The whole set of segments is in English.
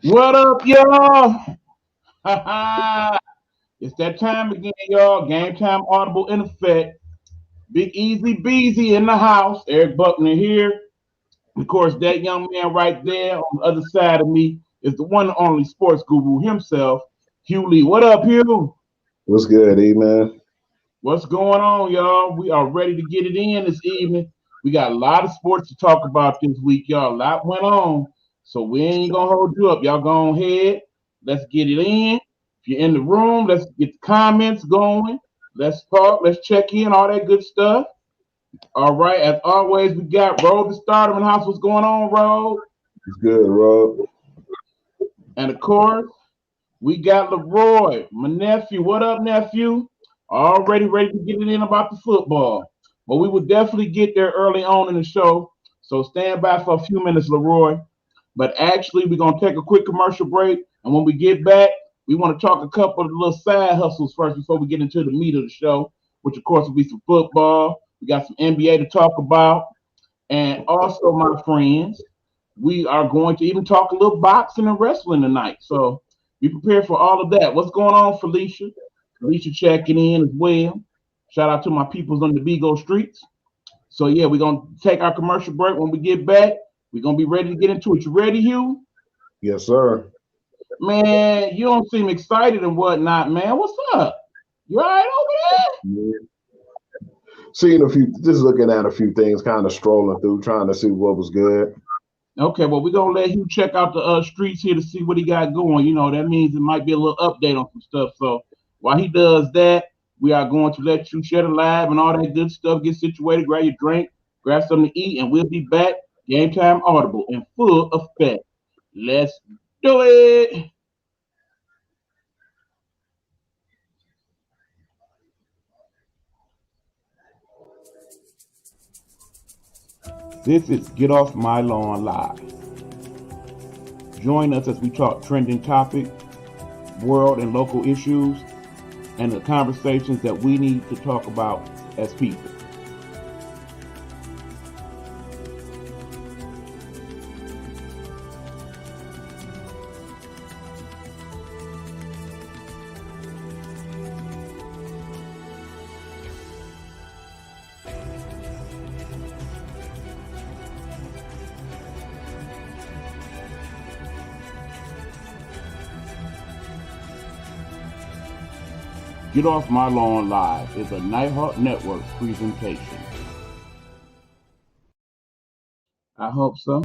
What up, y'all? It's that time again, y'all. Game time audible in effect. Big Easy Beezy in the house. Eric Buckner here. Of course, that young man right there on the other side of me is the one and only sports guru himself, Hugh Lee. What up, Hugh? What's good, man? What's going on, y'all? We are ready to get it in this evening. We got a lot of sports to talk about this week, y'all. A lot went on, so we ain't gonna hold you up. Y'all go ahead. Let's get it in. If you're in the room, let's get the comments going. Let's talk. Let's check in. All that good stuff. All right. As always, we got Road the Stardom in the house. What's going on, Road? It's good, Rob. And of course, we got Leroy, my nephew. What up, nephew? Already ready to get it in about the football. But we will definitely get there early on in the show. So stand by for a few minutes, Leroy. But actually, we're going to take a quick commercial break. And when we get back, we want to talk a couple of little side hustles first before we get into the meat of the show, which, of course, will be some football. We got some NBA to talk about. And also, my friends, we are going to even talk a little boxing and wrestling tonight. So be prepared for all of that. What's going on, Felicia? Felicia checking in as well. Shout out to my peoples on the Vigo streets. So yeah, we're gonna take our commercial break. When we get back, we're gonna be ready to get into it. You ready, Hugh? Yes, sir. Man, you don't seem excited and whatnot, man. What's up? You all right over there? Yeah. Just looking at a few things, kind of strolling through, trying to see what was good. Okay, well, we're gonna let Hugh check out the streets here to see what he got going. You know, that means it might be a little update on some stuff. So while he does that, we are going to let you share the live and all that good stuff. Get situated, grab your drink, grab something to eat, and we'll be back. Game Time Audible in full effect. Let's do it. This is Get Off My Lawn Live. Join us as we talk trending topics, world and local issues, and the conversations that we need to talk about as people. Get Off My Lawn Live is a Nighthawk Network presentation. I hope so.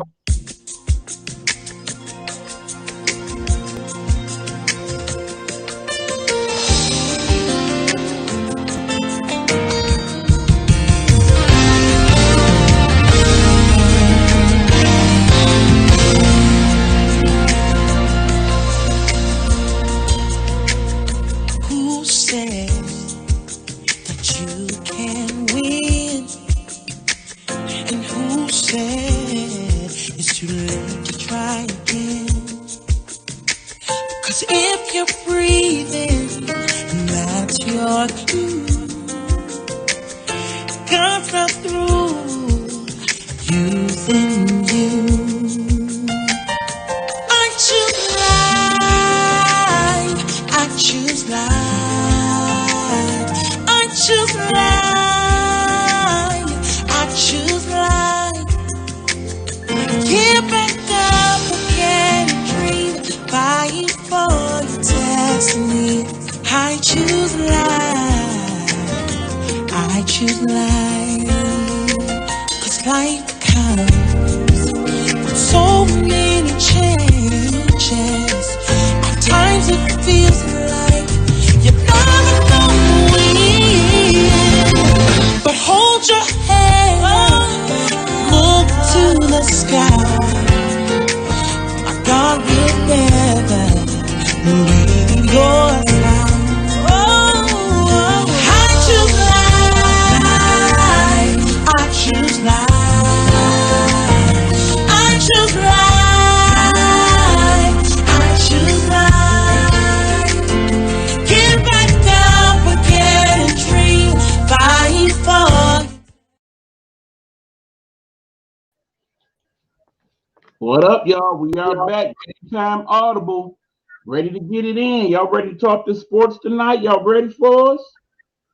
What up, y'all? We are back. Gametime Audible. Ready to get it in. Y'all ready to talk to sports tonight? Y'all ready for us?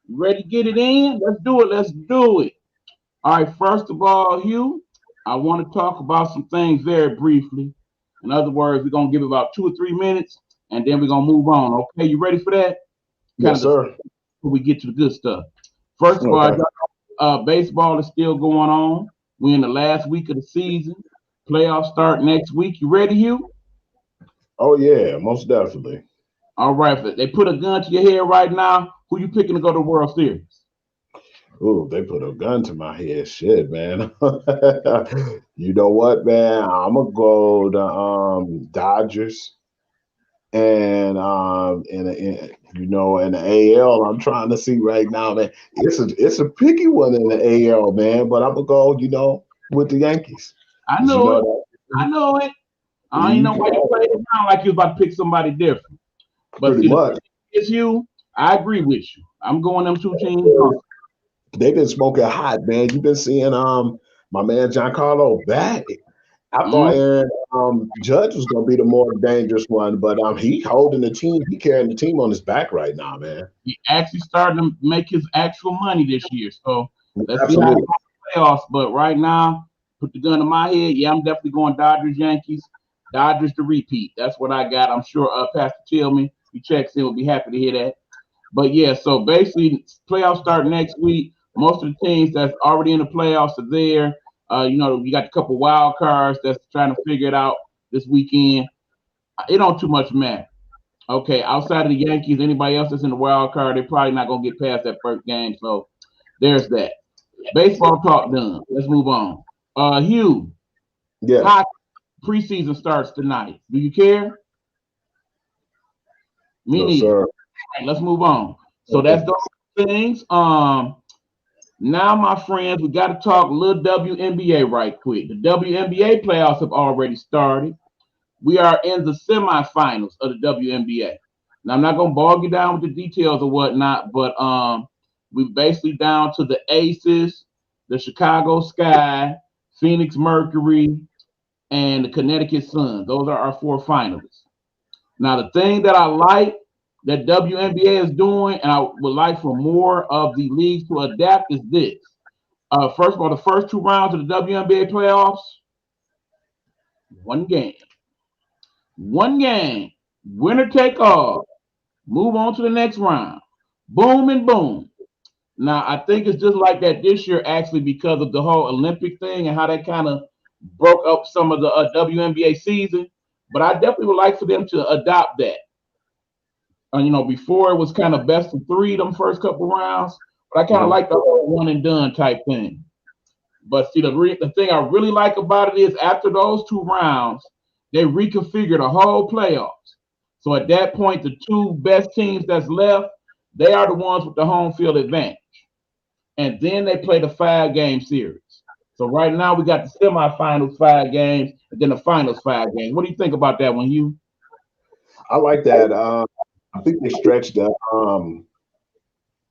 Ready to get it in? Let's do it. Let's do it. All right, first of all, Hugh, I want to talk about some things very briefly. In other words, we're going to give it about 2 or 3 minutes, and then we're going to move on. Okay, you ready for that? Kind Yes, of the sir. before we get to the good stuff. First of all, Okay. baseball is still going on. We're in the last week of the season. Playoffs start next week. You ready, Hugh? Oh yeah, most definitely. All right, if they put a gun to your head right now, who you picking to go to the World Series? Ooh, they put a gun to my head. Shit, man. You know what, man? I'm gonna go to Dodgers and in the AL. I'm trying to see right now, man. It's a picky one in the AL, man. But I'm gonna go, with the Yankees. I 'Cause you know know it. that I know it. I ain't you know why you played it down like you was about to pick somebody different. But pretty see, the much. thing is, you, I agree with you. I'm going them two teams on. They've been smoking hot, man. You've been seeing my man Giancarlo back. I thought Mm, Aaron Judge was gonna be the more dangerous one, but he holding the team, he carrying the team on his back right now, man. he actually starting to make his actual money this year. So let's see how it Absolutely. goes in the playoffs. But right now, put the gun to my head. Yeah, I'm definitely going Dodgers, Yankees. Dodgers to repeat. That's what I got. I'm sure Pastor Tillman, he checks in, will be happy to hear that. But yeah, so basically, playoffs start next week. Most of the teams that's already in the playoffs are there. You got a couple wild cards that's trying to figure it out this weekend. It don't too much matter. Okay, outside of the Yankees, anybody else that's in the wild card, they're probably not gonna get past that first game. So there's that. Baseball talk done. Let's move on. Hugh, Yes. hockey preseason starts tonight. Do you care? Me No, neither. sir. All right, let's move on. So that's those things. Now, my friends, we got to talk a little WNBA right quick. The WNBA playoffs have already started. We are in the semifinals of the WNBA. Now, I'm not going to bog you down with the details or whatnot, but we basically down to the Aces, the Chicago Sky, Phoenix Mercury, and the Connecticut Sun. Those are our four finalists. Now, the thing that I like that WNBA is doing, and I would like for more of the leagues to adapt, is this. First of all, the first two rounds of the WNBA playoffs, one game. One game. Winner take all. Move on to the next round. Boom and boom. Now, I think it's just like that this year, actually, because of the whole Olympic thing and how that kind of broke up some of the WNBA season. But I definitely would like for them to adopt that. Before it was kind of best of three, them first couple rounds. But I kind of Mhm. like the whole one and done type thing. But see, the thing I really like about it is after those two rounds, they reconfigured the whole playoffs. So at that point, the two best teams that's left, they are the ones with the home field advantage. And then they play the 5 game series. So right now we got the semifinals 5 games, and then the finals 5 games. What do you think about that one, you? I like that. I think they stretched that.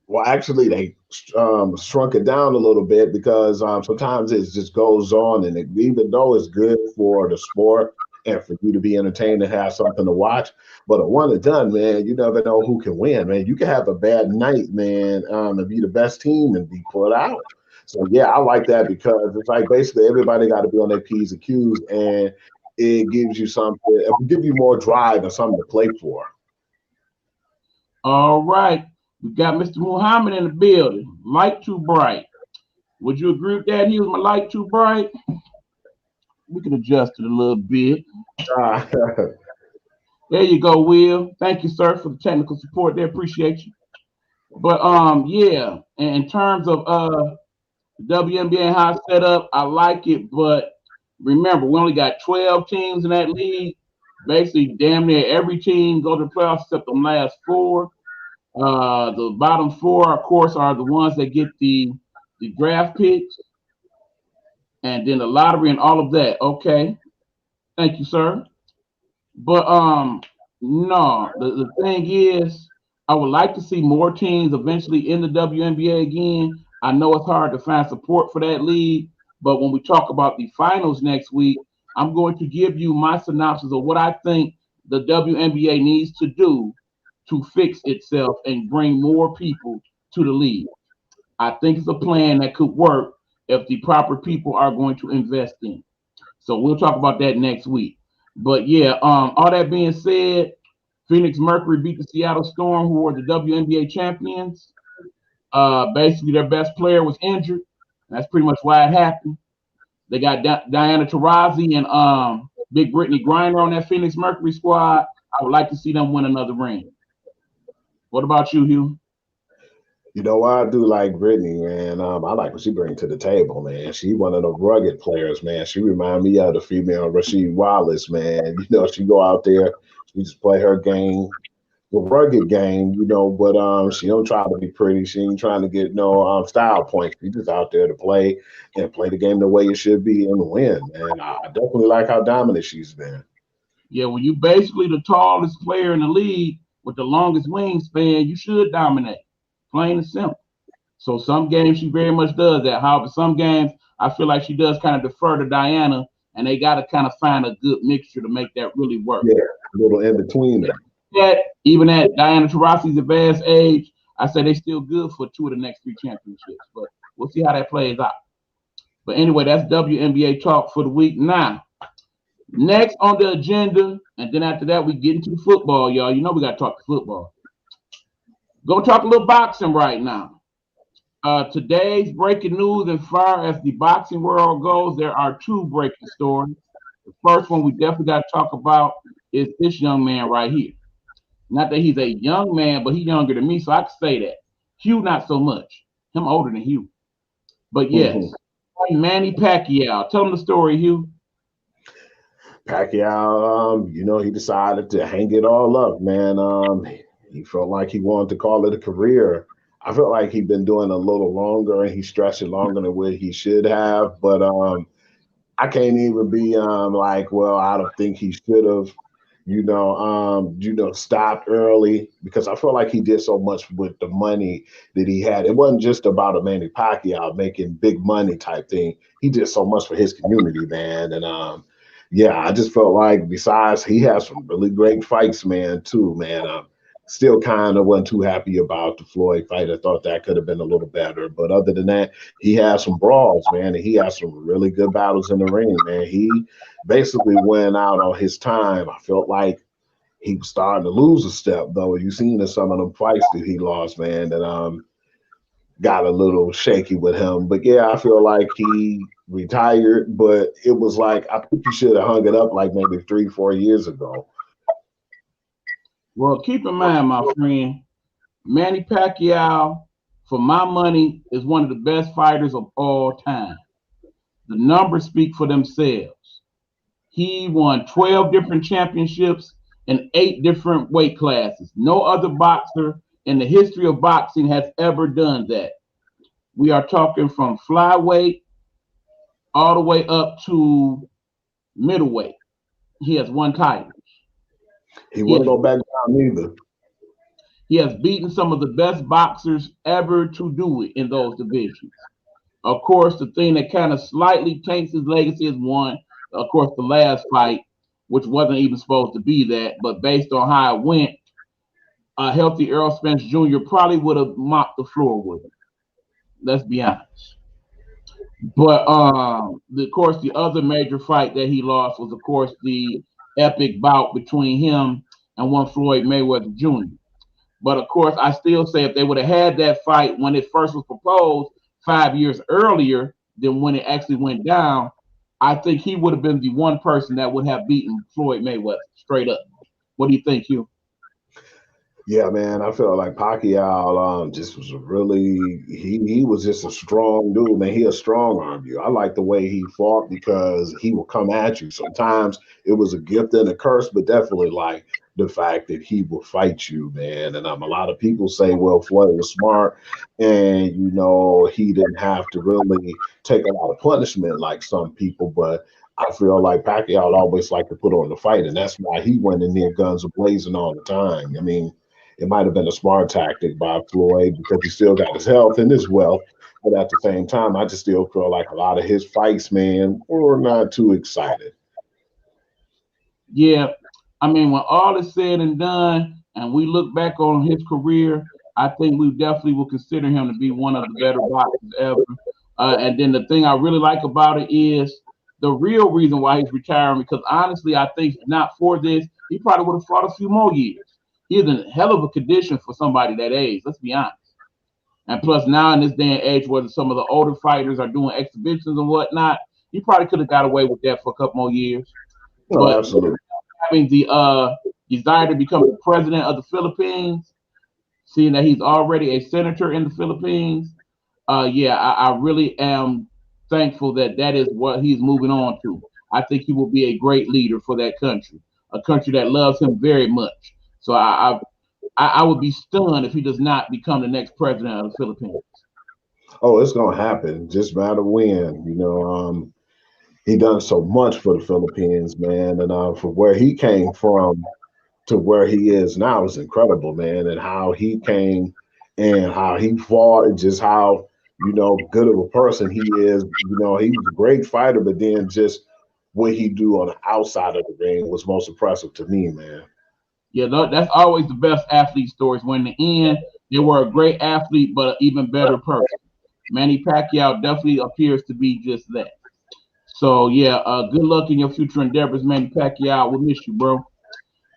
Well, actually, they shrunk it down a little bit because sometimes it just goes on, and even though it's good for the sport and for you to be entertained and have something to watch, but a one and done, man, you never know who can win, man. You can have a bad night, man, and be the best team and be put out. So yeah, I like that because it's like basically everybody got to be on their P's and Q's, and it gives you something, it will give you more drive and something to play for. All right. We got Mr. Muhammad in the building. Light too bright. Would you agree with that? He was my light too bright. We can adjust it a little bit. Ah, There you go, Will. Thank you, sir, for the technical support. They appreciate you. But yeah, in terms of WNBA and how it's set up, I like it. But remember, we only got 12 teams in that league. Basically, damn near every team go to the playoffs except the last four. The bottom four, of course, are the ones that get the draft picks and then the lottery and all of that. Okay, thank you, sir. But no, the thing is, I would like to see more teams eventually in the WNBA again. I know it's hard to find support for that league, but when we talk about the finals next week, I'm going to give you my synopsis of what I think the WNBA needs to do to fix itself and bring more people to the league. I think it's a plan that could work if the proper people are going to invest in. So we'll talk about that next week. But yeah, all that being said, Phoenix Mercury beat the Seattle Storm, who were the WNBA champions. Basically, their best player was injured. That's pretty much why it happened. They got Diana Taurasi and Big Brittany Griner on that Phoenix Mercury squad. I would like to see them win another ring. What about you, Hugh? You know why I do like Brittany, man. I like what she brings to the table, man. She one of the rugged players, man. She remind me of the female Rasheed Wallace, man. You know, she go out there, she just play her game, the rugged game, you know, but she don't try to be pretty. She ain't trying to get no style points. She just out there to play and play the game the way it should be and win. And I definitely like how dominant she's been. Yeah, when you basically the tallest player in the league with the longest wingspan, you should dominate. Plain and simple. So some games she very much does that. However, some games I feel like she does kind of defer to Diana, and they got to kind of find a good mixture to make that really work. Yeah, a little in between there. That even at Diana Taurasi's advanced age, I say they still good for two of the next three championships. But we'll see how that plays out. But anyway, that's WNBA talk for the week. Now, next on the agenda, and then after that, we get into the football, y'all. You know we got to talk football. Go talk a little boxing right now. Today's breaking news, as far as the boxing world goes, there are two breaking stories. The first one we definitely got to talk about is this young man right here. Not that he's a young man, but he's younger than me, so I can say that. Hugh, not so much. Him older than Hugh. But yes, Manny Pacquiao. Tell him the story, Hugh. Pacquiao, you know, he decided to hang it all up, man. He felt like he wanted to call it a career. I felt like he'd been doing a little longer and he stretched it longer than what he should have. But I can't even be like, well, I don't think he should have, stopped early because I felt like he did so much with the money that he had. It wasn't just about a Manny Pacquiao making big money type thing. He did so much for his community, man. And yeah, I just felt like besides he has some really great fights, man, too, man. Still kind of wasn't too happy about the Floyd fight. I thought that could have been a little better. But other than that, he has some brawls, man, and he has some really good battles in the ring, man. He basically went out on his time. I felt like he was starting to lose a step, though. You seen in some of them fights that he lost, man, that got a little shaky with him. But yeah, I feel like he retired, but it was like I think he should have hung it up like maybe 3-4 years ago. Well, keep in mind, my friend, Manny Pacquiao, for my money, is one of the best fighters of all time. The numbers speak for themselves. He won 12 different championships in 8 different weight classes. No other boxer in the history of boxing has ever done that. We are talking from flyweight all the way up to middleweight. He has won titles. He wouldn't go back down either. He has beaten some of the best boxers ever to do it in those divisions. Of course, the thing that kind of slightly taints his legacy is one, of course, the last fight, which wasn't even supposed to be that, but based on how it went, a healthy Earl Spence Jr. probably would have mopped the floor with him. Let's be honest. But of course, the other major fight that he lost was, of course, the epic bout between him and one Floyd Mayweather Jr. But of course, I still say if they would have had that fight when it first was proposed 5 years earlier than when it actually went down, I think he would have been the one person that would have beaten Floyd Mayweather straight up. What do you think, Hugh? Yeah, man, I felt like Pacquiao just was a really he was just a strong dude, man. He a strong arm you. I like the way he fought because he will come at you. Sometimes it was a gift and a curse, but definitely like the fact that he will fight you, man. And a lot of people say, well, Floyd was smart, and he didn't have to really take a lot of punishment like some people, but I feel like Pacquiao always liked to put on the fight, and that's why he went in there guns blazing all the time. I mean, it might have been a smart tactic by Floyd because he still got his health and his wealth. But at the same time, I just still feel like a lot of his fights, man, were not too excited. Yeah, I mean, when all is said and done, and we look back on his career, I think we definitely will consider him to be one of the better boxers ever. And then the thing I really like about it is the real reason why he's retiring. Because honestly, I think not for this, he probably would have fought a few more years. He's in a hell of a condition for somebody that age. Let's be honest. And plus, now in this day and age, where some of the older fighters are doing exhibitions and whatnot, he probably could have got away with that for a couple more years. No, But absolutely. having the desire to become the president of the Philippines, seeing that he's already a senator in the Philippines, yeah, I really am thankful that that is what he's moving on to. I think he will be a great leader for that country, a country that loves him very much. So I would be stunned if he does not become the next president of the Philippines. Oh, it's gonna happen. Just matter when. He done so much for the Philippines, man, and from where he came from to where he is now is incredible, man. And how he came and how he fought, and just how good of a person he is. He was a great fighter, but then just what he do on the outside of the ring was most impressive to me, man. Yeah, that's always the best athlete stories. When in the end, they were a great athlete, but an even better person. Manny Pacquiao definitely appears to be just that. So yeah, good luck in your future endeavors, Manny Pacquiao. We'll miss you, bro.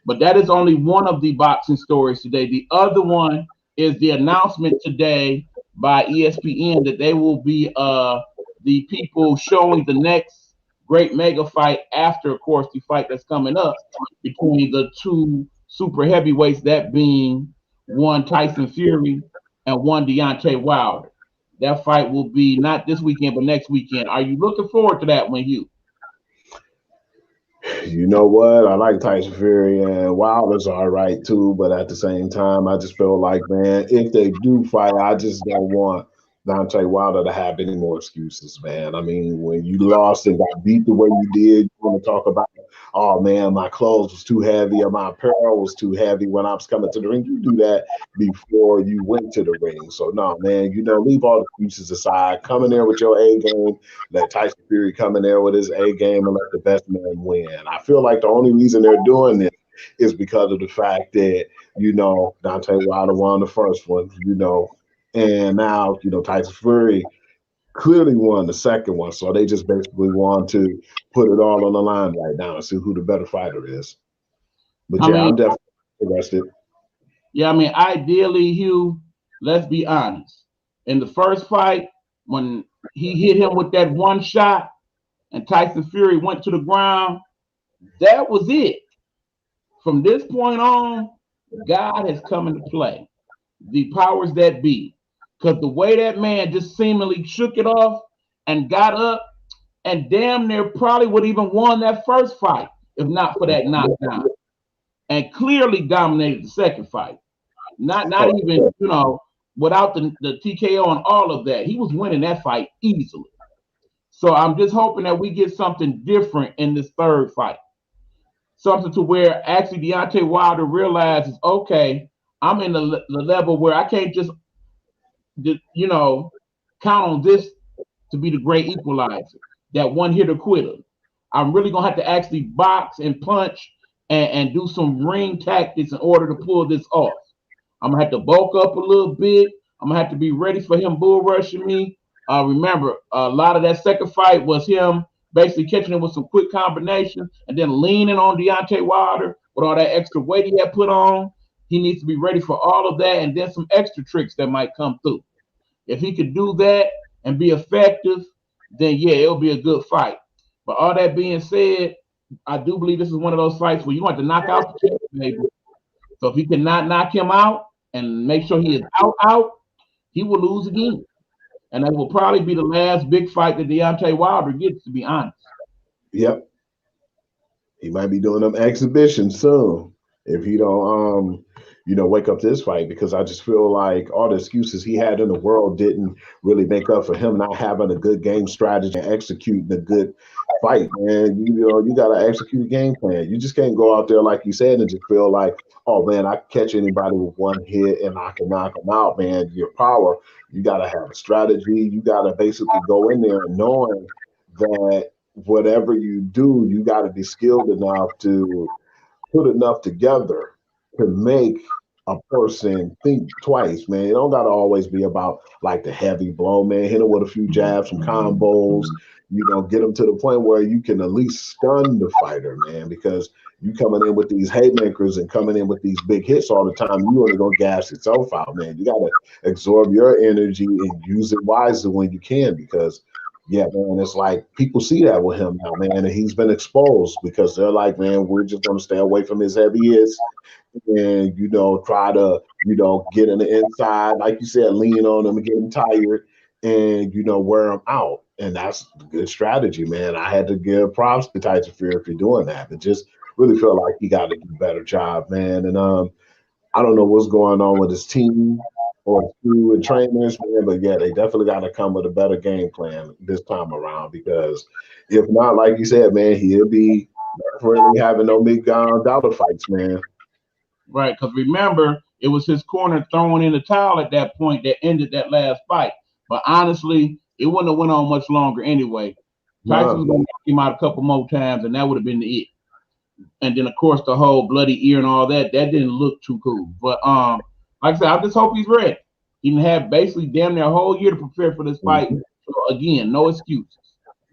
But that is only one of the boxing stories today. The other one is the announcement today by ESPN that they will be the people showing the next great mega fight after, of course, the fight that's coming up between the two super heavyweights, that being one Tyson Fury and one Deontay Wilder. That fight will be not this weekend, but next weekend. Are you looking forward to that one, Hugh? You know what? I like Tyson Fury, and Wilder's all right too. But at the same time, I just feel like, man, if they do fight, I just don't want Deontay Wilder to have any more excuses, man. I mean, when you lost and got beat the way you did, you want to talk about, oh man, my clothes was too heavy or my apparel was too heavy when I was coming to the ring. You do that before you went to the ring. So no, man, leave all the excuses aside. Come in there with your A game. Let Tyson Fury come in there with his A game and let the best man win. I feel like the only reason they're doing this is because of the fact that, Dante Wilder won the first one, and now, Tyson Fury clearly won the second one. So they just basically want to put it all on the line right now and see who the better fighter is. But I yeah, mean, I'm definitely interested. yeah, I mean, ideally, Hugh, let's be honest. In the first fight, when he hit him with that one shot and Tyson Fury went to the ground, that was it. From this point on, God has come into play. The powers that be. Because the way that man just seemingly shook it off and got up and damn near probably would even won that first fight if not for that knockdown. And clearly dominated the second fight. Not Oh, even, without the TKO and all of that. He was winning that fight easily. So I'm just hoping that we get something different in this third fight. Something to where actually Deontay Wilder realizes, okay, I'm in the level where I can't just, you know, count on this to be the great equalizer, that one hitter quitter. I'm really gonna have to actually box and punch and do some ring tactics in order to pull this off. I'm gonna have to bulk up a little bit. I'm gonna have to be ready for him bull rushing me. Remember, a lot of that second fight was him basically catching him with some quick combinations and then leaning on Deontay Wilder with all that extra weight he had put on. He needs to be ready for all of that and then some extra tricks that might come through. If he could do that and be effective, then yeah, it'll be a good fight. But all that being said, I do believe this is one of those fights where you want to knock out the champ, baby. So if he cannot knock him out and make sure he is out, he will lose again. And that will probably be the last big fight that Deontay Wilder gets, to be honest. yep. He might be doing them exhibitions soon if he don't wake up to this fight, because I just feel like all the excuses he had in the world didn't really make up for him not having a good game strategy and executing a good fight, man. You gotta execute a game plan. You just can't go out there like you said and just feel like, oh man, I can catch anybody with one hit and I can knock them out, man. Your power, you gotta have a strategy. You gotta basically go in there knowing that whatever you do, you got to be skilled enough to put enough together to make a person think twice, man. It don't gotta always be about like the heavy blow, man. Hit him with a few jabs, some combos, get him to the point where you can at least stun the fighter, man, because you coming in with these haymakers and coming in with these big hits all the time, you only gonna gas yourself out, man. You gotta absorb your energy and use it wisely when you can, because yeah, man, it's like people see that with him now, man, and he's been exposed because they're like, man, we're just going to stay away from his heavy hits and, try to, get in the inside, like you said, lean on him and get him tired and, wear him out. And that's a good strategy, man. I had to give props to Tyson Fury for doing that, but just really feel like he got to do a better job, man. And I don't know what's going on with his team or his crew and trainers, man, but yeah, they definitely got to come with a better game plan this time around because if not, like you said, man, he'll be really having no big dollar fights, man. Right, because remember, it was his corner throwing in the towel at that point that ended that last fight. But honestly, it wouldn't have went on much longer anyway. Tyson Nah, was going to knock him out a couple more times, and that would have been the it. And then, of course, the whole bloody ear and all that didn't look too cool. But like I said, I just hope he's ready. He didn't have basically damn near a whole year to prepare for this fight. mhm. So again, no excuses.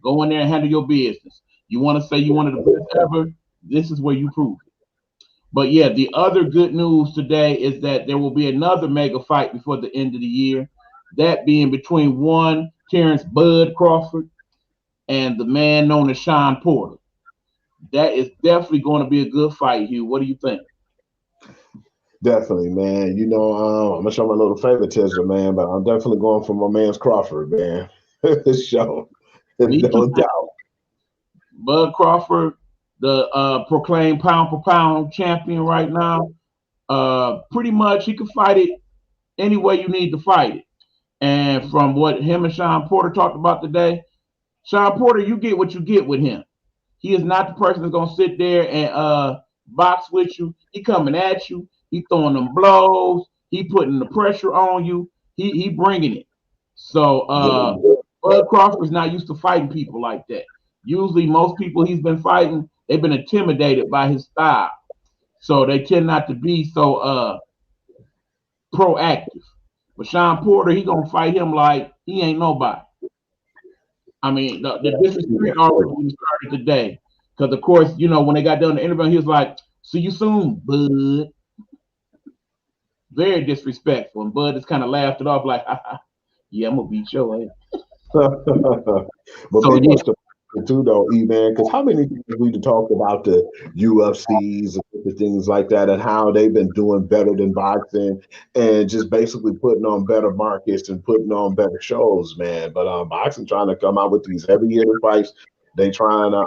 Go in there and handle your business. You want to say you one of the best ever? This is where you prove it. But yeah, the other good news today is that there will be another mega fight before the end of the year. That being between one Terrence Bud Crawford and the man known as Sean Porter. That is definitely going to be a good fight, Hugh. What do you think? Definitely, man. I'm gonna show my little favoritism, man, but I'm definitely going for my man's Crawford, man. Show, Me too. no doubt. Bud Crawford, the proclaimed pound for pound champion right now. Pretty much he can fight it any way you need to fight it. And from what him and Sean Porter talked about today, Sean Porter, you get what you get with him. He is not the person that's gonna sit there and box with you. He coming at you. He throwing them blows. He putting the pressure on you. He bringing it. So Yeah. Bud Crawford is not used to fighting people like that. Usually, most people he's been fighting, they've been intimidated by his style. So they tend not to be so proactive. But Sean Porter, he gonna fight him like he ain't nobody. I mean, the disrespect already started today. Because of course, when they got done the interview, he was like, "See you soon, Bud." Very disrespectful. And Bud just kind of laughed it off like, "Yeah, I'm gonna beat your ass." But So big yeah, ups to too though, E man, because how many times we talk about the UFCs and different things like that, and how they've been doing better than boxing, and just basically putting on better markets and putting on better shows, man. But boxing trying to come out with these heavy hitter fights. They trying to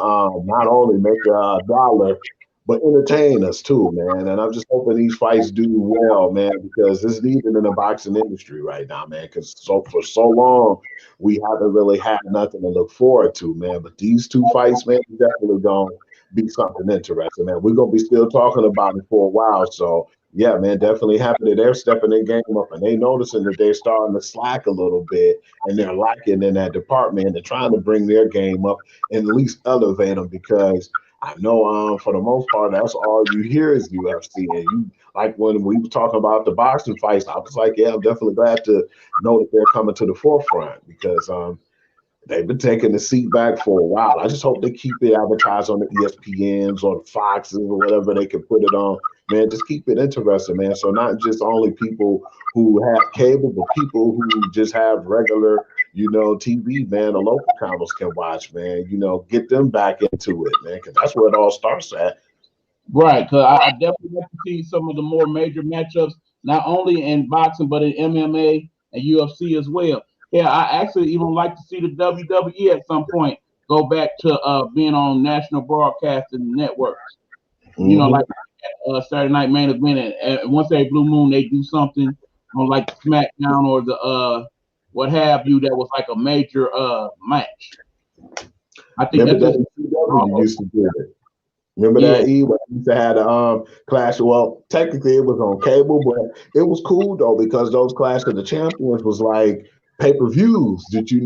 not only make a dollar, but entertain us too, man. And I'm just hoping these fights do well, man, because it's needed in the boxing industry right now, man. Because for so long we haven't really had nothing to look forward to, man. But these two fights, man, definitely gonna be something interesting, man. We're gonna be still talking about it for a while. So yeah, man, definitely happy that they're stepping their game up and they noticing that they're starting to slack a little bit and they're lacking in that department. They're trying to bring their game up and at least elevate them because I know for the most part that's all you hear is UFC. And you like when we were talking about the boxing fights, I was like, yeah, I'm definitely glad to know that they're coming to the forefront because they've been taking the seat back for a while. I just hope they keep it advertised on the ESPNs or the Foxes or whatever they can put it on. Man, just keep it interesting, man. So not just only people who have cable, but people who just have regular, TV, man, the local channels can watch, man. Get them back into it, man, because that's where it all starts at. right. Because I definitely want to see some of the more major matchups, not only in boxing but in MMA and UFC as well. Yeah, I actually even like to see the WWE at some point go back to being on national broadcasting networks. Hmm. Like Saturday Night Main Event, and once every blue moon they do something on like SmackDown or the what have you that was like a major match. I think Remember that's just WCW used to do it. Remember yeah, that E when we used to have the clash? Well, technically it was on cable, but it was cool though because those Clash of the Champions was like pay-per-views that you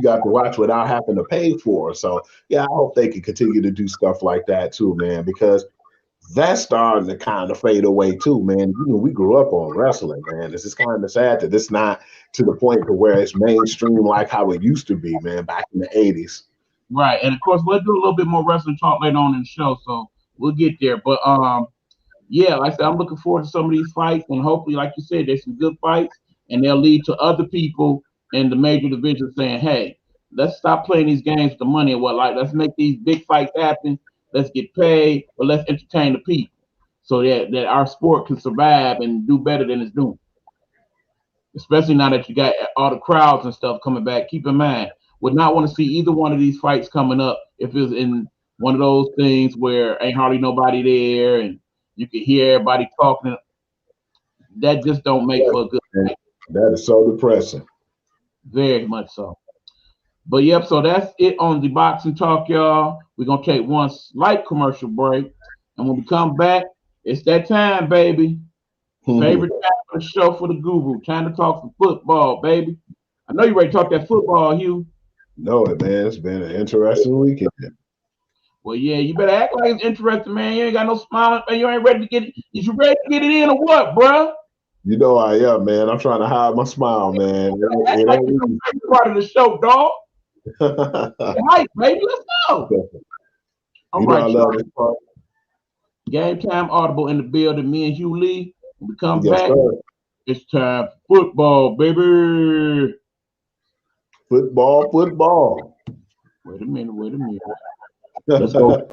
got to watch without having to pay for. So yeah, I hope they can continue to do stuff like that too, man, because that's starting to kind of fade away too, man. We grew up on wrestling, man. It's just kind of sad that it's not to the point to where it's mainstream like how it used to be, man, back in the 80s. Right, and of course we'll do a little bit more wrestling talk later on in the show, so we'll get there. But yeah, like I said, I'm looking forward to some of these fights, and hopefully, like you said, there's some good fights, and they'll lead to other people in the major division saying, "Hey, let's stop playing these games with the money and what like. Let's make these big fights happen. Let's get paid, but let's entertain the people so that our sport can survive and do better than it's doing." Especially now that you got all the crowds and stuff coming back. Keep in mind, would not want to see either one of these fights coming up if it's in one of those things where ain't hardly nobody there and you can hear everybody talking. That just don't make for a good fight. That is so depressing. Very much so. But yep, so that's it on the boxing talk, y'all. We're gonna take one slight commercial break, and when we come back, it's that time, baby. Favorite time of the show for the guru. Time to talk some football, baby. I know you ready to talk that football, Hugh. No, man, it's been an interesting weekend. Well, yeah, you better act like it's interesting, man. You ain't got no smile, man. You ain't ready to get it. Is you ready to get it in or what, bruh? You know I am, man. I'm trying to hide my smile, man. Act like it's a part of the show, dog. Hype, baby. Let's go. All right, I love this part. Gametime Audible in the building. Me and Hugh Lee. When we come Yes, back, sir. it's time for football, baby. Football. Wait a minute. Let's go.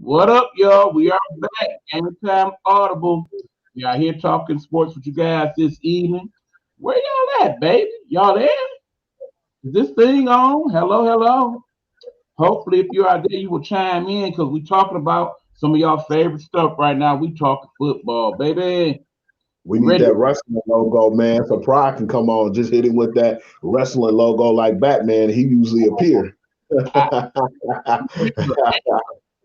What up, y'all? We are back. Gametime Audible. We are here talking sports with you guys this evening. Where y'all at, baby? Y'all there? Is this thing on? Hello. Hopefully, if you're out there, you will chime in because we're talking about some of y'all favorite stuff right now. We talking football, baby. We need that wrestling logo, man. So Pride can come on, just hit him with that wrestling logo like Batman. He usually appear.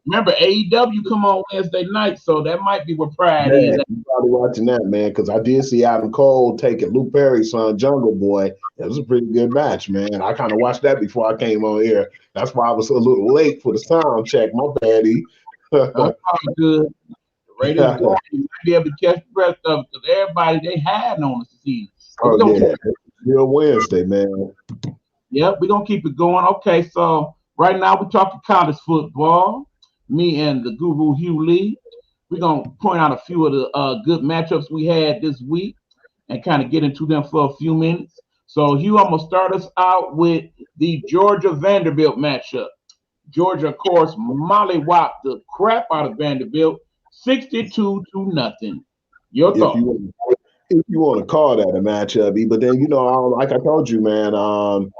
Remember, AEW come on Wednesday night, so that might be where Pride is. You probably watching that, man, because I did see Adam Cole taking Luke Perry's son, Jungle Boy. It was a pretty good match, man. I kind of watched that before I came on here. That's why I was a little late for the sound check. My baddie. Good. Raiders going. You might be able to catch the rest of it because everybody, they hiding on us this evening. Oh, yeah. It's Wednesday, man. Yep, we're going to keep it going. Okay, so right now we're talking college football. Me and the guru Hugh Lee. We're going to point out a few of the good matchups we had this week and kind of get into them for a few minutes. So, Hugh, I'm going to start us out with the Georgia-Vanderbilt matchup. Georgia, of course, mollywopped the crap out of Vanderbilt, 62-0. Your thoughts? if you want to call that a matchup. But then, like I told you, man,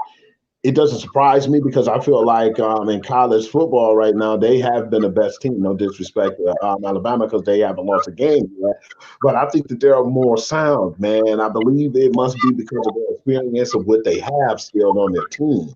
it doesn't surprise me because I feel like in college football right now, they have been the best team. No disrespect to Alabama because they haven't lost a game yet. But I think that they're more sound, man. I believe it must be because of their experience of what they have still on their team.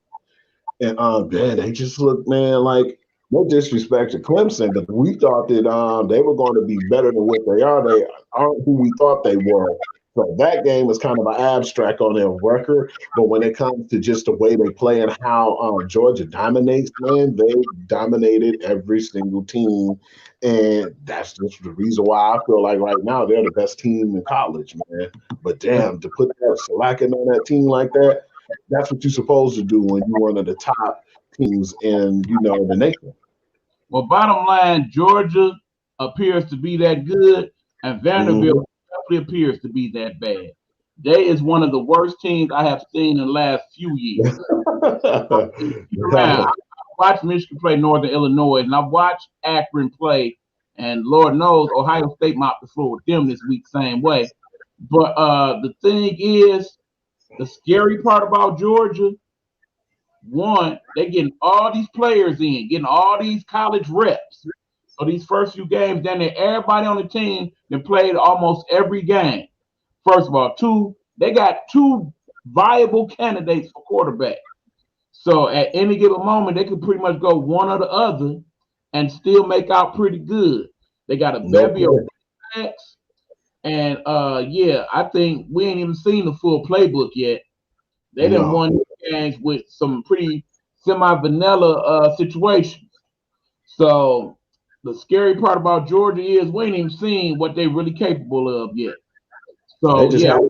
And man, they just look, man, like no disrespect to Clemson, but we thought that they were going to be better than what they are. They aren't who we thought they were. So that game is kind of an abstract on their record. But when it comes to just the way they play and how Georgia dominates, man, they dominated every single team. And that's just the reason why I feel like right now they're the best team in college, man. But damn, to put that slacking on that team like that, that's what you're supposed to do when you're one of the top teams in, the nation. Well, bottom line, Georgia appears to be that good, and Vanderbilt definitely appears to be that bad. They is one of the worst teams I have seen in the last few years. I watched Michigan play Northern Illinois, and I watched Akron play, and Lord knows Ohio State mopped the floor with them this week, same way. But the thing is, the scary part about Georgia, one, they're getting all these players in, getting all these college reps. So these first few games, then everybody on the team then played almost every game. First of all, two, they got two viable candidates for quarterback. So at any given moment, they could pretty much go one or the other and still make out pretty good. They got a bevy of backs. And yeah, I think we ain't even seen the full playbook yet. They didn't won games with some pretty semi-vanilla situations. So the scary part about Georgia is we ain't even seen what they're really capable of yet. So they just have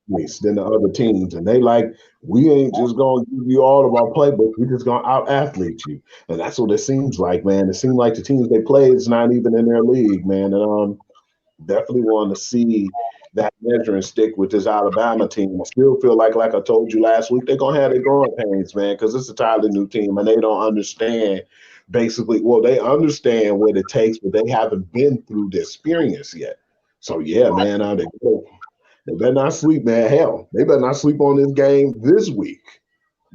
athletes than the other teams, and they like we ain't just gonna give you all of our playbook. We just gonna out athlete you, and that's what it seems like, man. It seems like the teams they play is not even in their league, man. And definitely want to see that measuring stick with this Alabama team. I still feel like I told you last week, they're gonna have their growing pains, man, because it's a entirely new team and they don't understand. Basically, well, they understand what it takes, but they haven't been through the experience yet. So yeah, man, they better not sleep, man. Hell, they better not sleep on this game this week.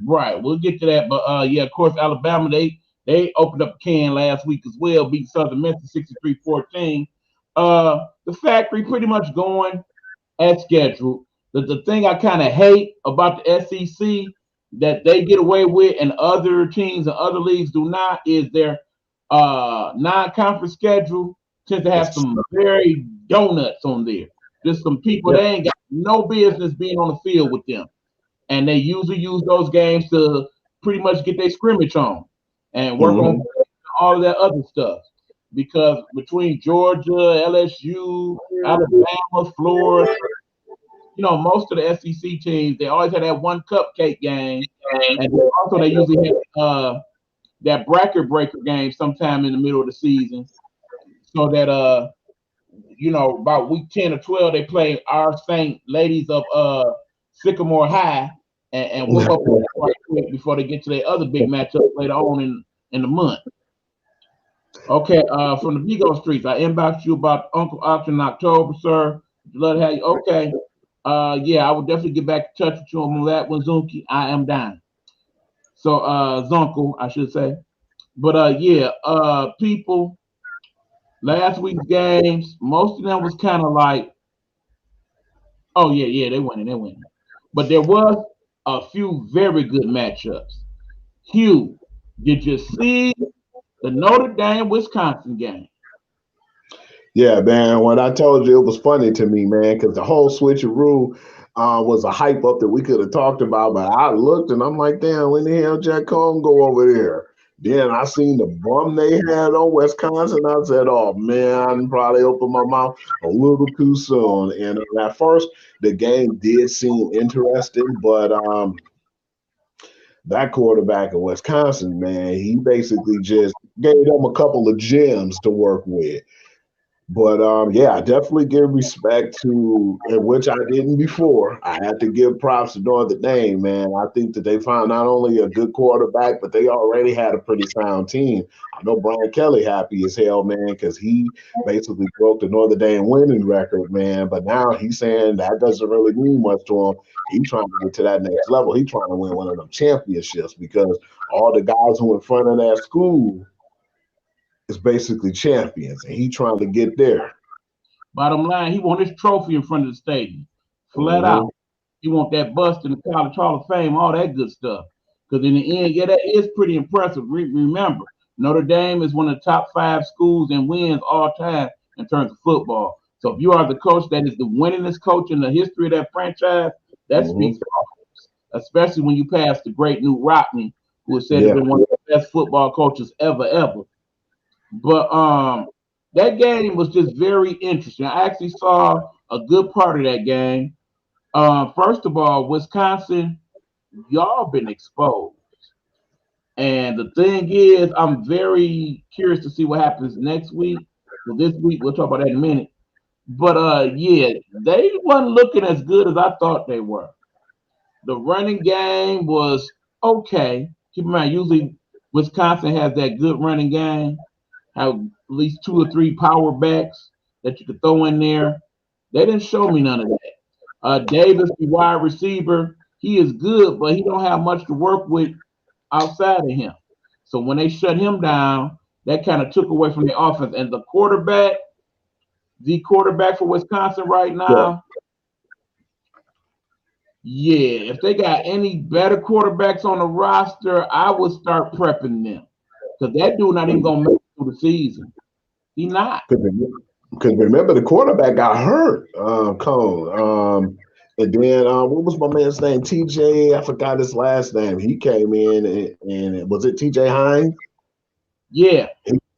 right, we'll get to that. But yeah, of course, Alabama, they opened up a can last week as well, beat Southern Miss 63-14. The factory pretty much going as scheduled. The thing I kind of hate about the SEC that they get away with and other teams and other leagues do not is their non-conference schedule tends to have some very donuts on there. Just some people they ain't got no business being on the field with them, and they usually use those games to pretty much get their scrimmage on and work on all of that other stuff. Because between Georgia, LSU, Alabama, Florida, most of the SEC teams, they always had that one cupcake game. And also they usually have that bracket breaker game sometime in the middle of the season. So that about week 10 or 12, they play our Saint Ladies of Sycamore High and whip up right quick before they get to their other big matchup later on in the month. Okay, from the Vigo Streets, I inboxed you about Uncle Auction in October, sir. Love to have you. Okay. Yeah, I will definitely get back in touch with you on that one, Zunki. I am down. So, Zunkel, I should say. But yeah, people, last week's games, most of them was kind of like, oh yeah, they winning. But there was a few very good matchups. Hugh, did you see the Notre Dame Wisconsin game? Yeah, man. When I told you, it was funny to me, man, because the whole switcheroo was a hype up that we could have talked about. But I looked and I'm like, damn, when the hell Jack Cohn go over there? Then I seen the bum they had on Wisconsin. I said, oh man, probably opened my mouth a little too soon. And at first, the game did seem interesting, but that quarterback in Wisconsin, man, he basically just gave them a couple of gems to work with. But yeah, I definitely give respect to, and which I didn't before. I had to give props to Notre Dame, man. I think that they found not only a good quarterback, but they already had a pretty sound team. I know Brian Kelly happy as hell, man, because he basically broke the Notre Dame winning record, man. But now he's saying that doesn't really mean much to him. He's trying to get to that next level. He's trying to win one of them championships because all the guys who in front of that school is basically champions, and he trying to get there. Bottom line, he want his trophy in front of the stadium, flat out. Hmm. He want that bust in the College Hall of Fame, all that good stuff. Because in the end, yeah, that is pretty impressive. Remember, Notre Dame is one of the top 5 schools in wins all time in terms of football. So if you are the coach that is the winningest coach in the history of that franchise, that Hmm. speaks volumes. Especially when you pass the great New Rockne, who is said to Yeah. be one of the best football coaches ever. But that game was just very interesting. I actually saw a good part of that game. First of all, Wisconsin, y'all been exposed. And the thing is, I'm very curious to see what happens next week. Well, this week, we'll talk about that in a minute. But yeah, they wasn't looking as good as I thought they were. The running game was okay. Keep in mind, usually Wisconsin has that good running game, have at least 2 or 3 power backs that you could throw in there. They didn't show me none of that. Davis, the wide receiver, he is good, but he don't have much to work with outside of him. So when they shut him down, that kind of took away from the offense. And the quarterback for Wisconsin right Yeah. now, yeah, if they got any better quarterbacks on the roster, I would start prepping them. Because that dude not even gonna make it through the season. He not. Because remember the quarterback got hurt, Cone. And then what was my man's name? TJ. I forgot his last name. He came in and was it TJ Hines? Yeah.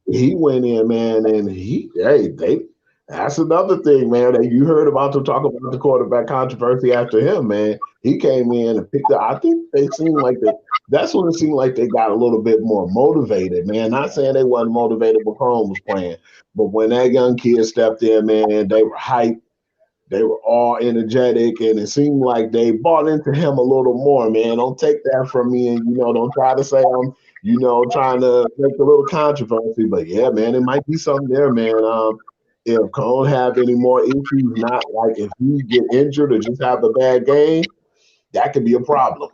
He went in, man, and they that's another thing, man. That you heard about them talk about the quarterback controversy after him, man. He came in and picked up. I think they seemed like that's when it seemed like they got a little bit more motivated, man. Not saying they wasn't motivated when Chrome was playing, but when that young kid stepped in, man, they were hyped. They were all energetic, and it seemed like they bought into him a little more, man. Don't take that from me, and don't try to say I'm, trying to make a little controversy. But yeah, man, it might be something there, man. If Cone have any more issues, not like if he get injured or just have a bad game, that could be a problem.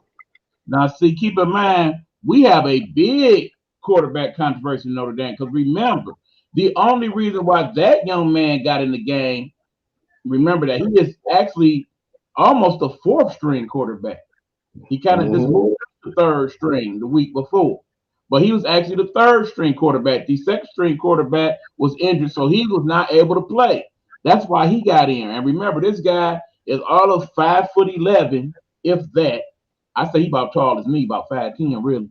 Now, see, keep in mind, we have a big quarterback controversy in Notre Dame. Because remember, the only reason why that young man got in the game, remember that he is actually almost a 4th string quarterback. He kind of just Hmm. moved to 3rd string the week before. But he was actually the 3rd string quarterback. The 2nd string quarterback was injured, so he was not able to play. That's why he got in. And remember, this guy is all of 5'11", if that. I say he about tall as me, about 5'10", really,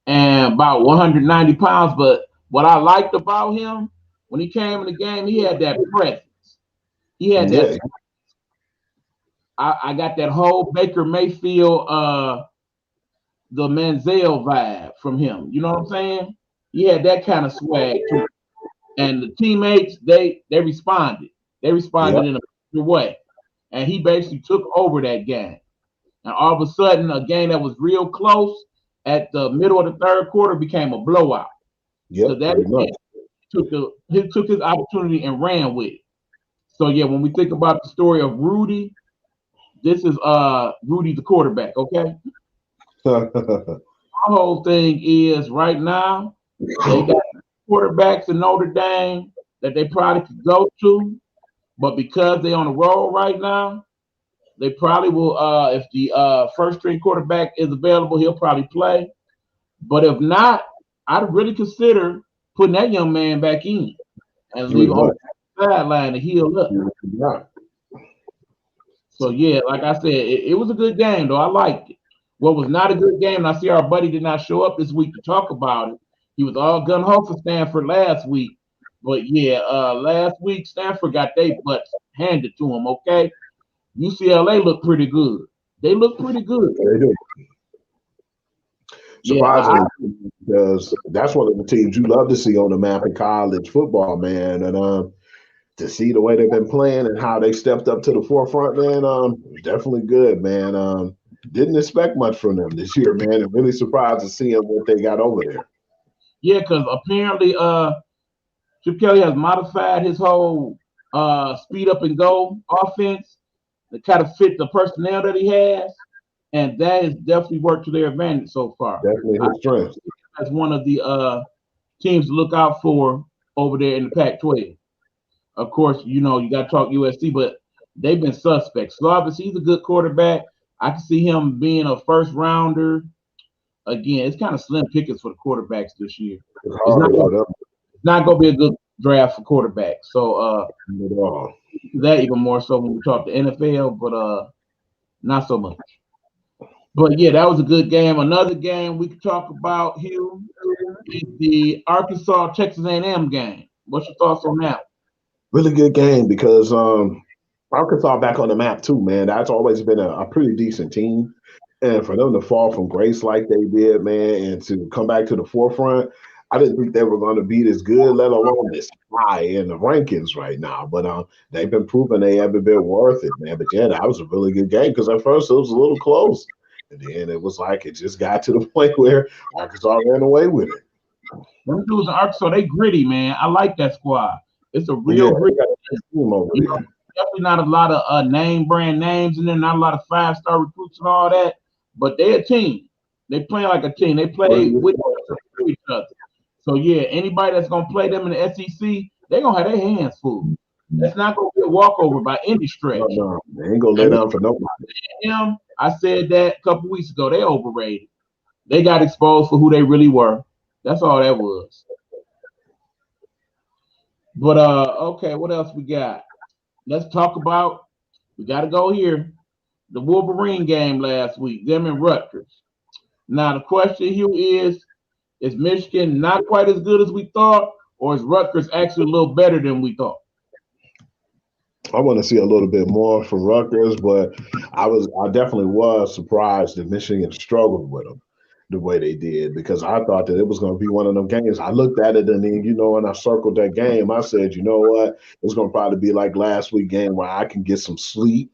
and about 190 pounds. But what I liked about him when he came in the game, he had that presence. He had that. Yeah, I got that whole Baker Mayfield the Manziel vibe from him. You know what I'm saying? He had that kind of swag too. And the teammates, they responded. They yeah, responded in a good way. And he basically took over that game. And all of a sudden, a game that was real close at the middle of the 3rd quarter became a blowout. yep, Because that pretty much. he took his opportunity and ran with it. So yeah, when we think about the story of Rudy, this is Rudy the quarterback, okay? My whole thing is right now, they got quarterbacks in Notre Dame that they probably could go to, but because they're on the road right now, they probably will. If the 1st string quarterback is available, he'll probably play. But if not, I'd really consider putting that young man back in and leave Pretty him on much. the sideline to heal up. Yeah. So yeah, like I said, it was a good game though. I liked it. What was not a good game, and I see our buddy did not show up this week to talk about it. He was all gun ho for Stanford last week. But yeah, last week Stanford got their butts handed to them, okay? UCLA looked pretty good. They look pretty good. They do. Yeah, Surprisingly, because that's one of the teams you love to see on the map in college football, man. And to see the way they've been playing and how they stepped up to the forefront, man, definitely good, man. Didn't expect much from them this year, man, and really surprised to see what they got over there. Yeah, because apparently Chip Kelly has modified his whole speed up and go offense to kind of fit the personnel that he has, and that has definitely worked to their advantage so far. Definitely his strength. As one of the teams to look out for over there in the Pac-12. Of course, you know you got to talk USC, but they've been suspects. Slovis, he's a good quarterback. I can see him being a first rounder. Again, it's kind of slim pickings for the quarterbacks this year. It's not going to be a good draft for quarterbacks. So that even more so when we talk the NFL, but not so much. But yeah, that was a good game. Another game we could talk about, Hugh, is the Arkansas Texas A&M game. What's your thoughts on that? Really good game because Arkansas back on the map too, man. That's always been a pretty decent team. And for them to fall from grace like they did, man, and to come back to the forefront, I didn't think they were going to be this good, let alone this high in the rankings right now. But they've been proving they haven't been worth it, man. But yeah, that was a really good game because at first it was a little close. And then it was like it just got to the point where Arkansas ran away with it. Them dudes in Arkansas, they gritty, man. I like that squad. It's a real gritty team over there. Definitely not a lot of name brand names in there, not a lot of 5-star recruits and all that. But they're a team. They play like a team. They play with each other. So yeah, anybody that's gonna play them in the SEC, they're gonna have their hands full. That's not gonna be a walkover by any stretch. No, they ain't gonna lay down for nobody. I said that a couple weeks ago. They overrated. They got exposed for who they really were. That's all that was. But okay, what else we got? Let's talk about. We got to go here. The Wolverine game last week. Them and Rutgers. Now the question here is Michigan not quite as good as we thought, or is Rutgers actually a little better than we thought? I want to see a little bit more from Rutgers, but I definitely was surprised that Michigan struggled with them the way they did because I thought that it was going to be one of them games. I looked at it and then, when I circled that game, I said, you know what? It's going to probably be like last week game where I can get some sleep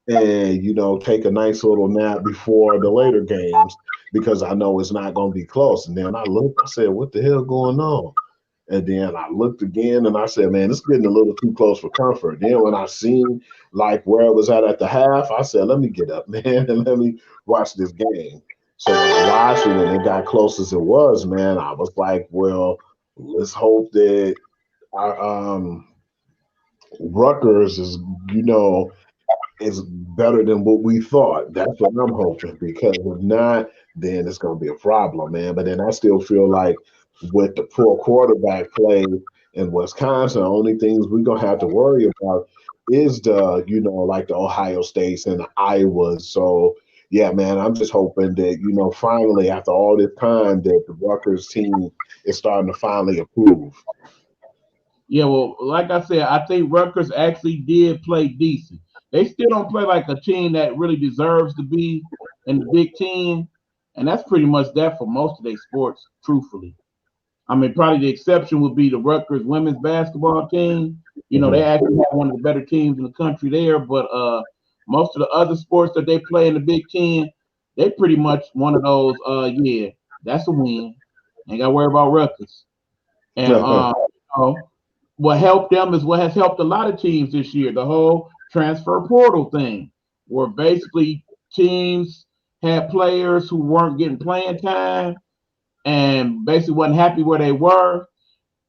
and, take a nice little nap before the later games because I know it's not going to be close. And then I looked, I said, what the hell going on? And then I looked again and I said, man, it's getting a little too close for comfort. Then when I seen like where it was at the half, I said, let me get up, man, and let me watch this game. So when I watched it and it got close as it was, man, I was like, well, let's hope that our Rutgers is better than what we thought. That's what I'm hoping because if not, then it's going to be a problem, man. But then I still feel like with the poor quarterback play in Wisconsin, the only things we're going to have to worry about is like the Ohio States and the Iowas. So, yeah, man, I'm just hoping that, finally, after all this time, that the Rutgers team is starting to finally improve. Yeah, well, like I said, I think Rutgers actually did play decent. They still don't play like a team that really deserves to be in the Big Ten, and that's pretty much that for most of their sports, truthfully. I mean, probably the exception would be the Rutgers women's basketball team. They actually have one of the better teams in the country there, but most of the other sports that they play in the Big Ten, they pretty much one of those, yeah, that's a win. Ain't got to worry about Rutgers. And what helped them is what has helped a lot of teams this year, the whole transfer portal thing, where basically teams had players who weren't getting playing time and basically wasn't happy where they were.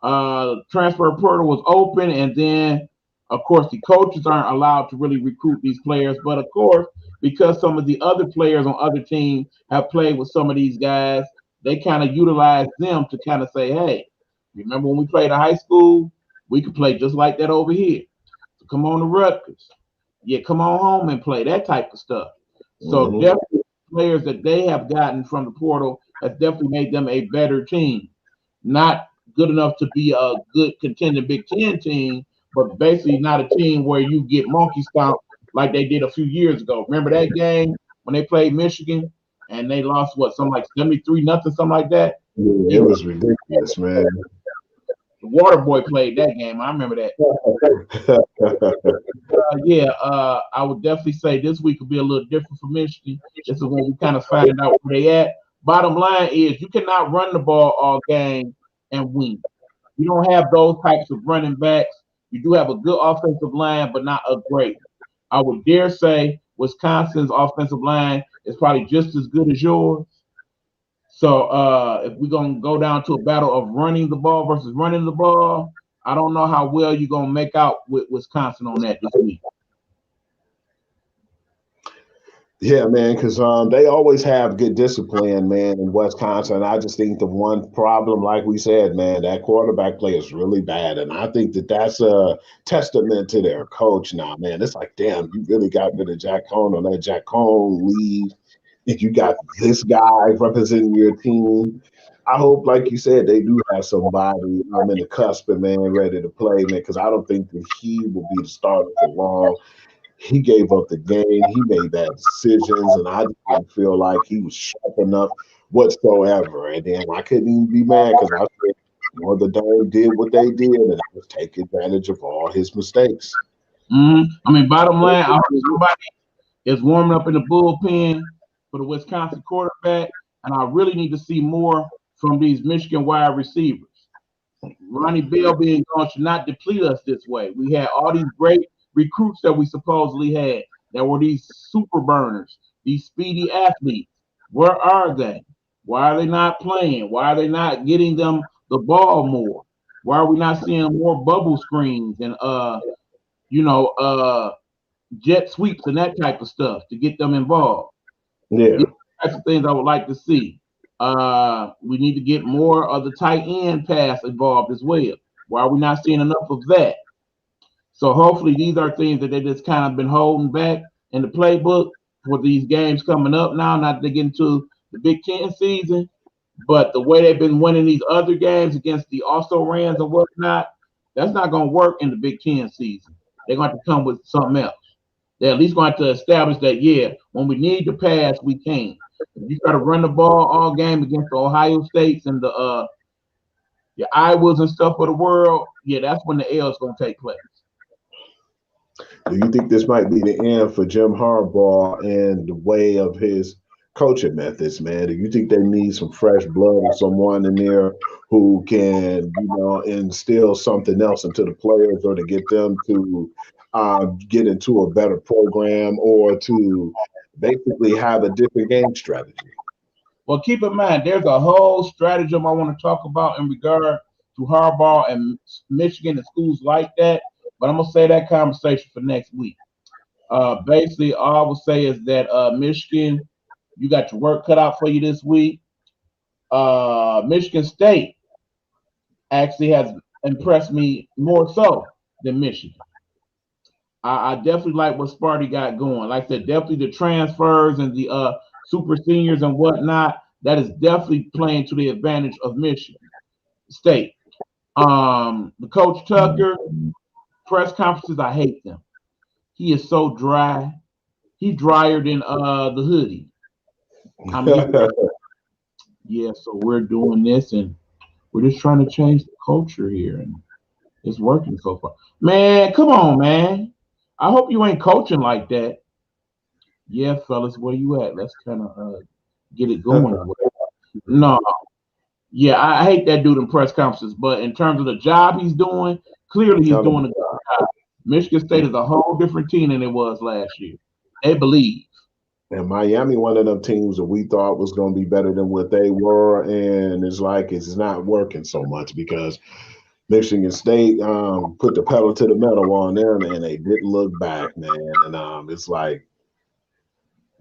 Transfer portal was open, and then, of course, the coaches aren't allowed to really recruit these players. But, of course, because some of the other players on other teams have played with some of these guys, they kind of utilize them to kind of say, hey, remember when we played in high school? We could play just like that over here. So come on to Rutgers. Yeah, come on home and play, that type of stuff. So definitely players that they have gotten from the portal has definitely made them a better team. Not good enough to be a good contending Big Ten team, but basically not a team where you get monkey stomped like they did a few years ago. Remember that game when they played Michigan and they lost something like 73-0, something like that? Yeah, it was ridiculous, man. The Water Boy played that game. I remember that. I would definitely say this week will be a little different for Michigan. This is when we kind of find out where they at. Bottom line is you cannot run the ball all game and win. You don't have those types of running backs. You do have a good offensive line, but not a great. I would dare say Wisconsin's offensive line is probably just as good as yours. So if we're gonna go down to a battle of running the ball versus running the ball, I don't know how well you're gonna make out with Wisconsin on that this week. Yeah, man, because they always have good discipline, man, in Wisconsin. I just think the one problem, like we said, man, that quarterback play is really bad, and I think that that's a testament to their coach now, man. It's like, damn, you really got rid of Jack Cohn or let Jack Cohn leave. If you got this guy representing your team, I hope, like you said, they do have somebody in the cusp and man ready to play, man, because I don't think that he will be the starter for long. He gave up the game. He made bad decisions, and I just didn't feel like he was sharp enough whatsoever. And then I couldn't even be mad because I said, the Dome did what they did, and I was taking advantage of all his mistakes. I mean, bottom line, I hope somebody is warming up in the bullpen for the Wisconsin quarterback, and I really need to see more from these Michigan wide receivers. Ronnie Bell being gone should not deplete us this way. We had all these great recruits that we supposedly had that were these super burners, these speedy athletes. Where are they? Why are they not playing? Why are they not getting them the ball more? Why are we not seeing more bubble screens and you know, jet sweeps and that type of stuff to get them involved? Yeah. These are types of things I would like to see. We need to get more of the tight end pass involved as well. Why are we not seeing enough of that? So hopefully these are things that they just kind of been holding back in the playbook for these games coming up now. Not to get into the Big Ten season, but the way they've been winning these other games against the also rans and whatnot, that's not going to work in the Big Ten season. They're going to have to come with something else. They're at least going to establish that, yeah, when we need to pass, we can. If you try to run the ball all game against the Ohio States and the your Iowas and stuff of the world, yeah, that's when the L is going to take place. Do you think this might be the end for Jim Harbaugh and the way of his coaching methods, man? Do you think they need some fresh blood or someone in there who can, instill something else into the players or to get them to get into a better program or to basically have a different game strategy? Well, keep in mind, there's a whole stratagem I want to talk about in regard to Harbaugh and Michigan and schools like that. But I'm gonna say that conversation for next week. Basically, all I will say is that Michigan, you got your work cut out for you this week. Michigan State actually has impressed me more so than Michigan. I definitely like what Sparty got going. Like I said, definitely the transfers and the super seniors and whatnot. That is definitely playing to the advantage of Michigan State. The Coach Tucker press conferences, I hate them. He is so dry. He's drier than the hoodie. I mean, yeah. So we're doing this, and we're just trying to change the culture here, and it's working so far. Man, come on, man. I hope you ain't coaching like that. Yeah, fellas, where you at? Let's kind of get it going. No, yeah, I hate that dude in press conferences, but in terms of the job he's doing, clearly he's doing a good job. Michigan State is a whole different team than it was last year. They believe. And Miami, one of them teams that we thought was going to be better than what they were, and it's like it's not working so much because Michigan State put the pedal to the metal on them, and they didn't look back, man. And it's like,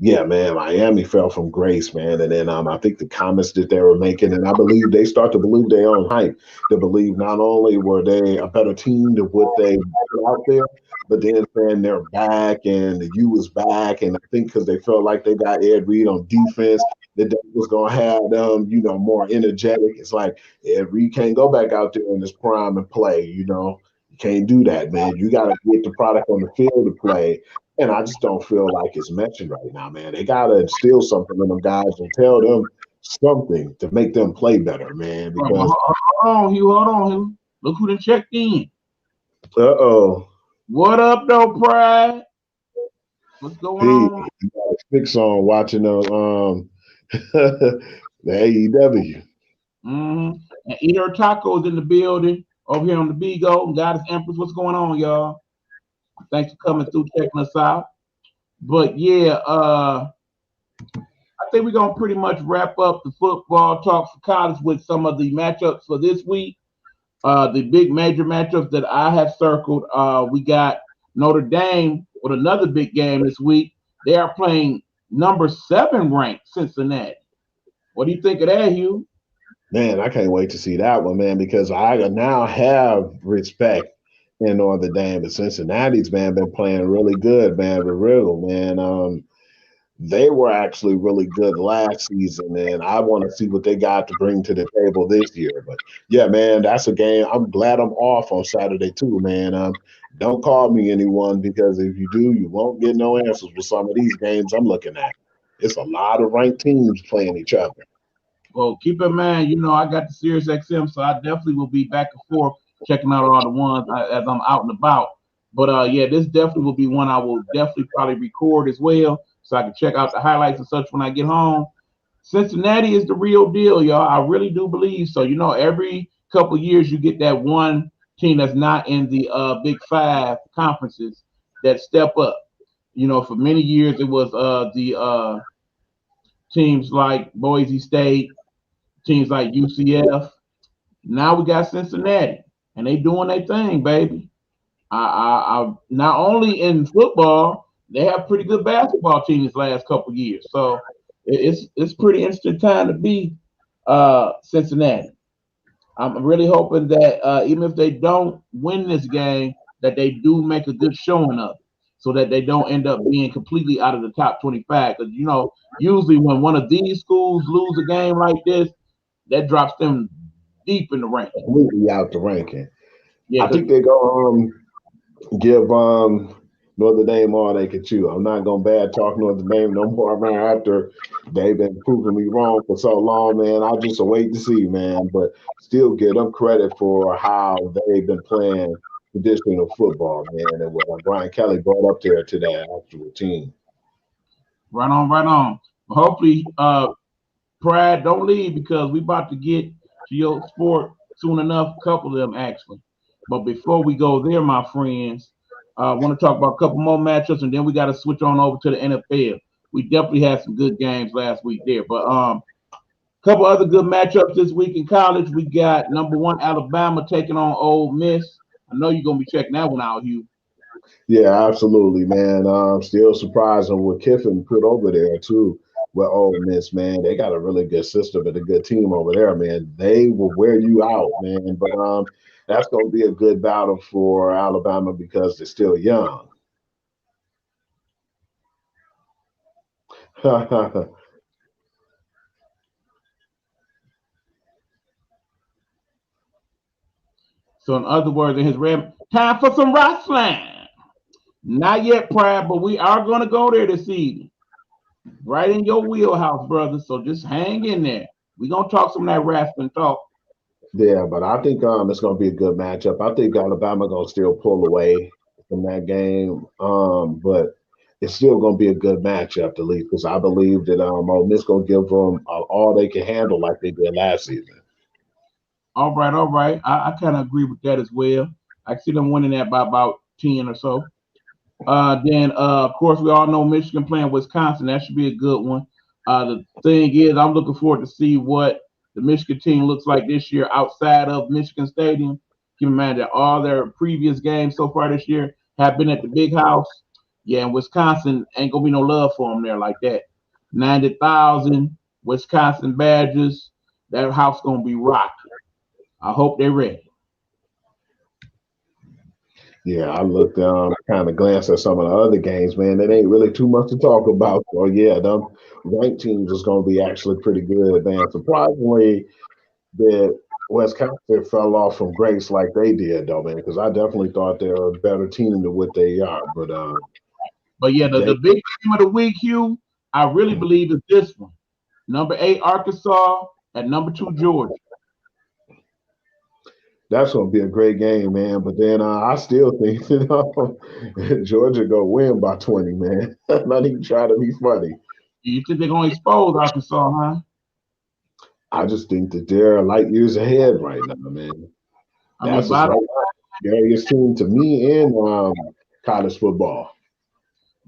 yeah, man, Miami fell from grace, man. And then I think the comments that they were making, and I believe they start to believe their own hype. They believe not only were they a better team than what they put out there, but then saying they're back and the U was back. And I think because they felt like they got Ed Reed on defense, that they was going to have them, more energetic. It's like Ed Reed can't go back out there in his prime and play, You can't do that, man. You got to get the product on the field to play. And I just don't feel like it's mentioned right now, man. They gotta instill something in them guys and tell them something to make them play better, man. Because hold on, Hugh. Hold on, Hugh. Look who done checked in. Uh-oh. What up, though, Pride? What's going P, on? you got a fix on watching the the AEW. Mm-hmm. And Eater Tacos in the building over here on the Bigo. Goddess Empress, what's going on, y'all? Thanks for coming through, checking us out. But yeah, I think we're gonna pretty much wrap up the football talk for college with some of the matchups for this week. The big major matchups that I have circled. We got Notre Dame with another big game this week. They are playing number 7 ranked Cincinnati. What do you think of that, Hugh? Man, I can't wait to see that one, man, because I now have respect in Notre Dame. But Cincinnati's, man, been playing really good, man, for real, man. They were actually really good last season, and I want to see what they got to bring to the table this year. But yeah, man, that's a game. I'm glad I'm off on Saturday too, man. Don't call me anyone because if you do, you won't get no answers with some of these games I'm looking at. It's a lot of ranked teams playing each other. Well, keep in mind, I got the Sirius XM, so I definitely will be back and forth checking out all the ones as I'm out and about. But yeah, this definitely will be one I will definitely probably record as well, so I can check out the highlights and such when I get home. Cincinnati is the real deal, y'all. I really do believe so. Every couple years you get that one team that's not in the Big Five conferences that step up. For many years it was the teams like Boise State, teams like UCF. Now we got Cincinnati, and they doing their thing, baby. I not only in football, they have pretty good basketball teams last couple years. So it's pretty interesting time to be Cincinnati. I'm really hoping that even if they don't win this game, that they do make a good showing of it, so that they don't end up being completely out of the top 25. Because usually when one of these schools lose a game like this, that drops them deep in the ranking. Completely out the ranking. Yeah, I because think they're gonna give Notre Dame all they can chew. I'm not gonna bad talk Notre Dame no more, man. After they've been proving me wrong for so long, man. I just wait to see, man. But still give them credit for how they've been playing traditional football, man, and what Brian Kelly brought up there to that actual team. right on, right on. Hopefully, Pride, don't leave because we about to get to your sport soon enough. A couple of them actually. But before we go there, my friends, I want to talk about a couple more matchups, and then we got to switch on over to the NFL. We definitely had some good games last week there, but couple other good matchups this week in college. We got number 1 Alabama taking on Ole Miss. I know you're gonna be checking that one out, Hugh. Yeah, absolutely, man. Still surprising what Kiffin put over there too. With Ole Miss, man, they got a really good system and a good team over there, man. They will wear you out, man. But that's going to be a good battle for Alabama because they're still young. So in other words, in his red time for some wrestling. Not yet, Pride, but we are gonna go there this evening. Right in your wheelhouse, brother. So just hang in there. We're gonna talk some of that wrestling talk. Yeah, but I think it's going to be a good matchup. I think Alabama going to still pull away from that game, but it's still going to be a good matchup to least because I believe that Ole Miss going to give them all they can handle like they did last season. All right, all right. I kind of agree with that as well. I see them winning that by about 10 or so. Then, of course, we all know Michigan playing Wisconsin. That should be a good one. The thing is, I'm looking forward to see what the Michigan team looks like this year outside of Michigan Stadium. Keep in mind that all their previous games so far this year have been at the Big House. Yeah, and Wisconsin ain't gonna be no love for them there like that. 90,000 Wisconsin Badgers. That house gonna be rocking. I hope they're ready. Yeah, I looked kind of glanced at some of the other games, man. It ain't really too much to talk about. So yeah, them ranked teams is going to be actually pretty good, man. Surprisingly, that Wisconsin fell off from grace like they did, though, man. Because I definitely thought they were a better team than what they are. But But yeah, the they, big game of the week, Hugh, I really believe is this one. Number 8, Arkansas, at number 2, Georgia. That's gonna be a great game, man. But then I still think Georgia gonna win by 20, man. Not even try to be funny. You think they're gonna expose Arkansas, huh? I just think that they're light years ahead right now, man. I mean, That's just right now. Scariest team to me in college football.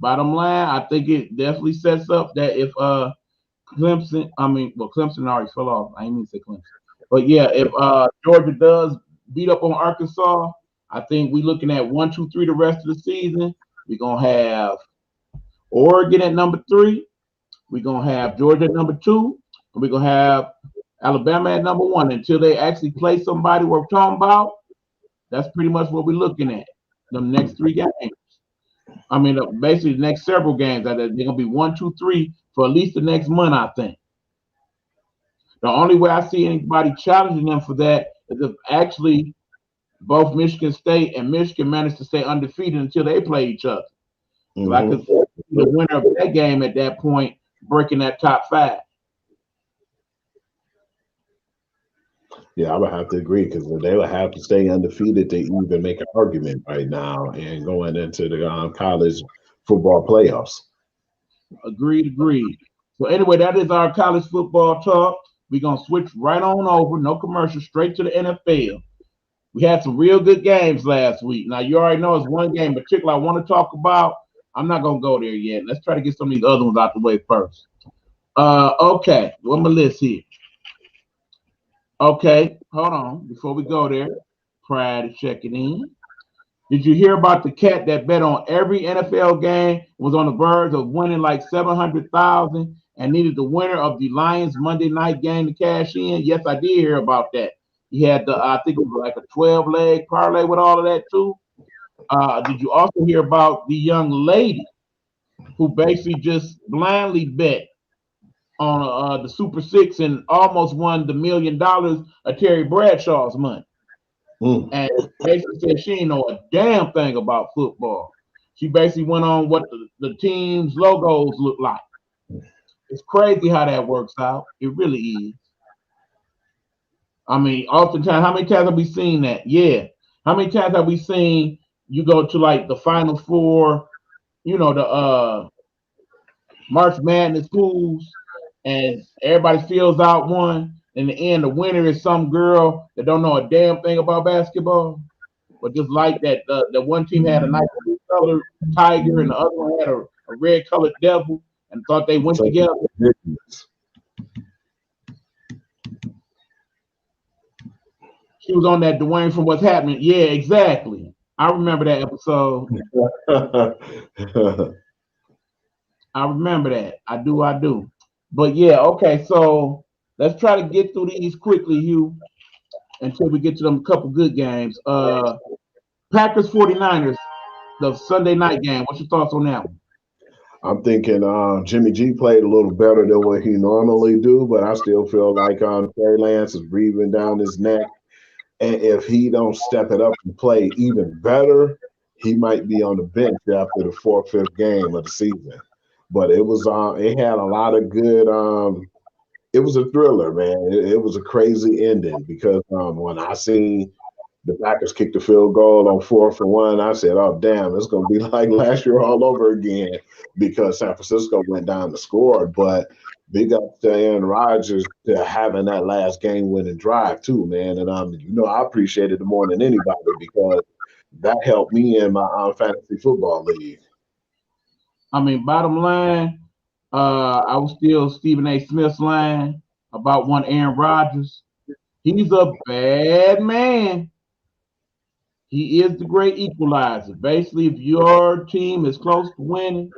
bottom line, I think it definitely sets up that if Clemson, Clemson already fell off. I didn't mean to say Clemson. But yeah, if Georgia does beat up on Arkansas, I think we're looking at 1, 2, 3 the rest of the season. We're gonna have Oregon at number 3. We're gonna have Georgia at number 2, and we're gonna have Alabama at number 1 until they actually play somebody we're talking about. That's pretty much what we're looking at. The next 3 games. Basically the next several games. They're gonna be 1, 2, 3 for at least the next month, I think. The only way I see anybody challenging them for that is if actually both Michigan State and Michigan manage to stay undefeated until they play each other. So I could see the winner of that game at that point breaking that top 5. Yeah, I would have to agree because they would have to stay undefeated to even make an argument right now and going into the college football playoffs. Agreed. So anyway, that is our college football talk. We're gonna switch right on over, no commercial, straight to the NFL. We had some real good games last week. Now you already know it's one game in particular I want to talk about. I'm not gonna go there yet. Let's try to get some of these other ones out the way first. Okay, what's my list here? Okay, hold on. Before we go there, prior to checking in, did you hear about the cat that bet on every NFL game, was on the verge of winning like 700,000 and needed the winner of the Lions Monday night game to cash in? Yes, I did hear about that. He had I think it was like a 12-leg parlay with all of that too. Did you also hear about the young lady who basically just blindly bet on the Super Six and almost won the $1 million of Terry Bradshaw's money? And basically said she ain't know a damn thing about football. She basically went on what the team's logos look like. It's crazy how that works out. It really is. Oftentimes, how many times have we seen that? Yeah. How many times have we seen you go to like the Final Four, the March Madness pools, and everybody fills out one. In the end, the winner is some girl that don't know a damn thing about basketball. But just like that, the one team had a nice blue colored tiger and the other one had a red colored devil, and thought they went together. She was on that Dwayne from What's Happening. Yeah, exactly. I remember that episode. I remember that. I do. But yeah, okay, so let's try to get through these quickly, Hugh, until we get to them couple good games. Packers 49ers, the Sunday night game. What's your thoughts on that one? I'm thinking Jimmy G played a little better than what he normally do, but I still feel like Trey Lance is breathing down his neck. And if he don't step it up and play even better, he might be on the bench after the 4th, 5th game of the season. But it was it had a lot of good it was a thriller, man. It was a crazy ending because when I seen the Packers kicked the field goal on 4th and 1, I said, oh damn, it's gonna be like last year all over again because San Francisco went down to score. But big up to Aaron Rodgers to having that last game winning drive too, man. And I appreciated it more than anybody because that helped me in my fantasy football league. Bottom line, I was still Stephen A. Smith's line about one Aaron Rodgers. He's a bad man. He is the great equalizer. Basically, if your team is close to winning